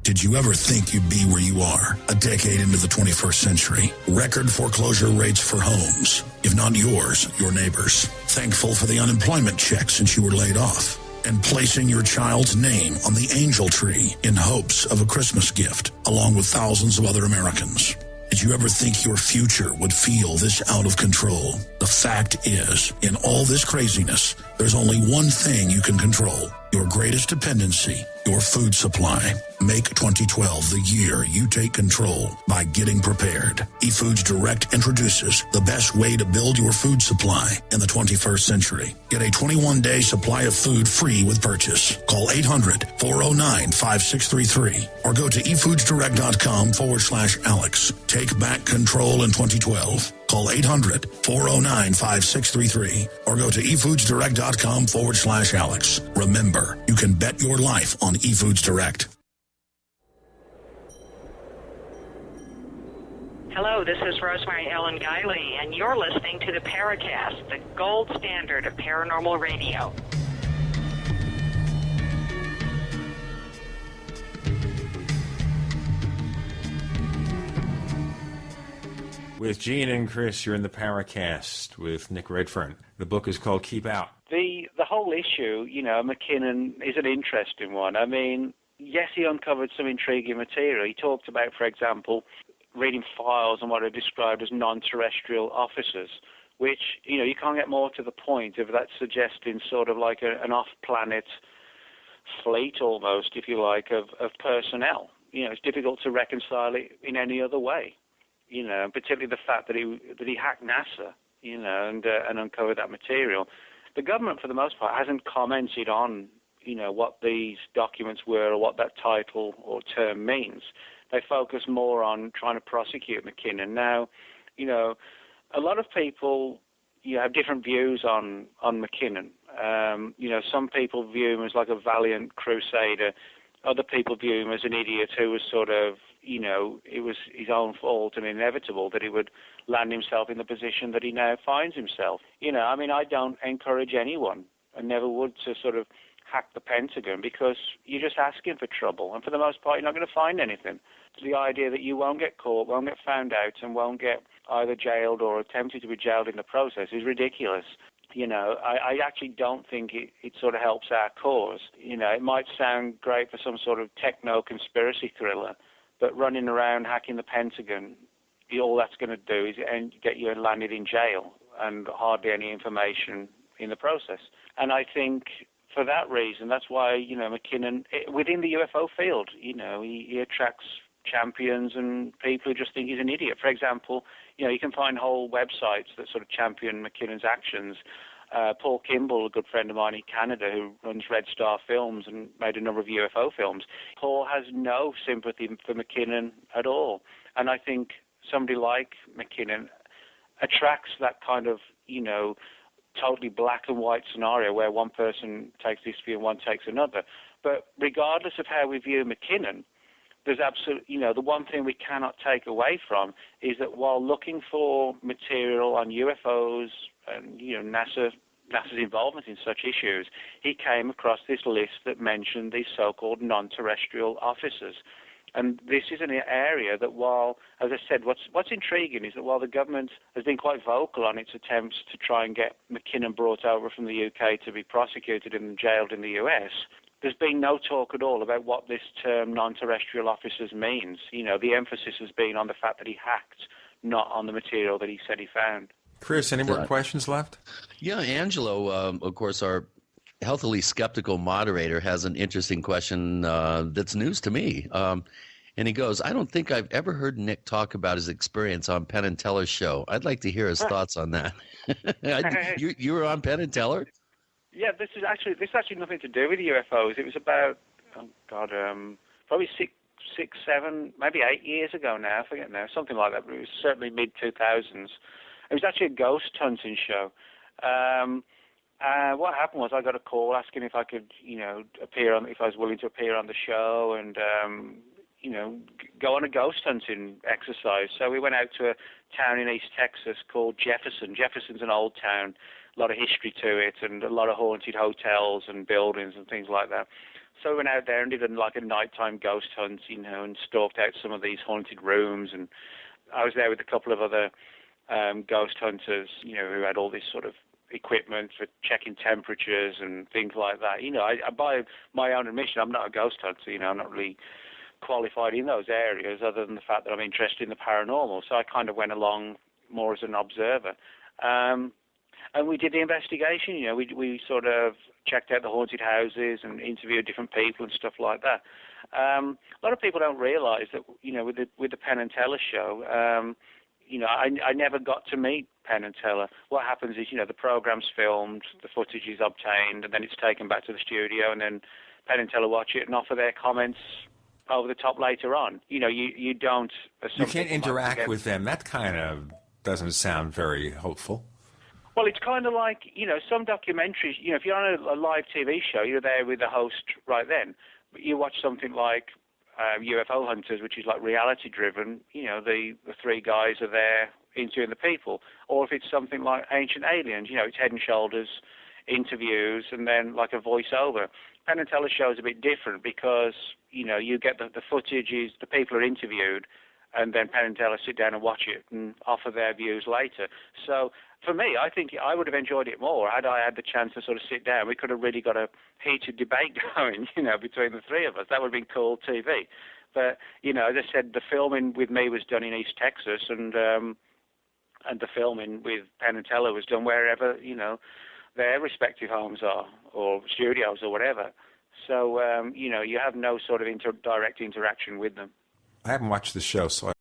Did you ever think you'd be where you are a decade into the 21st century? Record foreclosure rates for homes, if not yours, your neighbors. Thankful for the unemployment check since you were laid off. And placing your child's name on the angel tree in hopes of a Christmas gift, along with thousands of other Americans. Did you ever think your future would feel this out of control? The fact is, in all this craziness, there's only one thing you can control. Your greatest dependency, your food supply. Make 2012 the year you take control by getting prepared. eFoods Direct introduces the best way to build your food supply in the 21st century. Get a 21-day supply of food free with purchase. Call 800-409-5633 or go to efoodsdirect.com/Alex. Take back control in 2012. Call 800-409-5633 or go to efoodsdirect.com/Alex. Remember, you can bet your life on eFoods Direct. Hello, this is Rosemary Ellen Guiley, and you're listening to the Paracast, the gold standard of paranormal radio. With Gene and Chris, you're in the Paracast with Nick Redfern. The book is called Keep Out. The whole issue, McKinnon is an interesting one. I mean, yes, he uncovered some intriguing material. He talked about, for example, reading files on what are described as non-terrestrial officers, which, you can't get more to the point of that suggesting sort of like an off-planet fleet almost, if you like, of personnel. It's difficult to reconcile it in any other way. Particularly the fact that he hacked NASA, and uncovered that material. The government, for the most part, hasn't commented on, what these documents were or what that title or term means. They focus more on trying to prosecute McKinnon. Now, a lot of people, have different views on McKinnon. Some people view him as like a valiant crusader. Other people view him as an idiot who was sort of, it was his own fault and inevitable that he would land himself in the position that he now finds himself. I don't encourage anyone, and never would, to sort of hack the Pentagon, because you're just asking for trouble. And for the most part, you're not going to find anything. The idea that you won't get caught, won't get found out, and won't get either jailed or attempted to be jailed in the process is ridiculous. I actually don't think it sort of helps our cause. It might sound great for some sort of techno-conspiracy thriller, but running around hacking the Pentagon, all that's going to do is get you landed in jail and hardly any information in the process. And I think for that reason, that's why, McKinnon, within the UFO field, he attracts champions and people who just think he's an idiot. For example, you can find whole websites that sort of champion McKinnon's actions. Paul Kimball, a good friend of mine in Canada who runs Red Star Films and made a number of UFO films, Paul has no sympathy for McKinnon at all. And I think somebody like McKinnon attracts that kind of, totally black and white scenario where one person takes this view and one takes another. But regardless of how we view McKinnon, there's absolutely, the one thing we cannot take away from is that while looking for material on UFOs and, NASA's involvement in such issues, he came across this list that mentioned these so-called non-terrestrial officers. And this is an area that, while, as I said, what's intriguing is that while the government has been quite vocal on its attempts to try and get McKinnon brought over from the UK to be prosecuted and jailed in the US, there's been no talk at all about what this term non-terrestrial officers means. The emphasis has been on the fact that he hacked, not on the material that he said he found. Chris, any more questions left? Yeah, Angelo, of course, our healthily skeptical moderator, has an interesting question that's news to me. And he goes, I don't think I've ever heard Nick talk about his experience on Penn and Teller's show. I'd like to hear his thoughts on that. You were on Penn and Teller? Yeah, this is actually nothing to do with UFOs. It was about, probably six, 7, maybe 8 years ago now. I forget now, something like that. But it was certainly mid-2000s. It was actually a ghost hunting show. What happened was I got a call asking if I could, if I was willing to appear on the show and, go on a ghost hunting exercise. So we went out to a town in East Texas called Jefferson. Jefferson's an old town, a lot of history to it, and a lot of haunted hotels and buildings and things like that. So we went out there and did like a nighttime ghost hunt, and stalked out some of these haunted rooms. And I was there with a couple of other ghost hunters, who had all this sort of equipment for checking temperatures and things like that. I by my own admission, I'm not a ghost hunter. I'm not really qualified in those areas, other than the fact that I'm interested in the paranormal. So I kind of went along more as an observer. And we did the investigation. We sort of checked out the haunted houses and interviewed different people and stuff like that. A lot of people don't realise that, with the Penn and Teller show, I never got to meet Penn and Teller. What happens is, the program's filmed, the footage is obtained, and then it's taken back to the studio, and then Penn and Teller watch it and offer their comments over the top later on. You don't... You can't interact with them. That kind of doesn't sound very hopeful. Well, it's kind of like, some documentaries, if you're on a live TV show, you're there with the host right then. But you watch something like UFO Hunters, which is like reality-driven, the three guys are there interviewing the people. Or if it's something like Ancient Aliens, it's head and shoulders interviews and then like a voiceover. Penn and Teller show is a bit different because, you get the footage is the people are interviewed, and then Penn and Teller sit down and watch it and offer their views later. So for me, I think I would have enjoyed it more had I had the chance to sort of sit down. We could have really got a heated debate going, between the three of us. That would have been cool TV. But, as I said, the filming with me was done in East Texas, and the filming with Penn and Teller was done wherever, their respective homes are, or studios or whatever. So, you have no sort of direct interaction with them. I haven't watched the show, so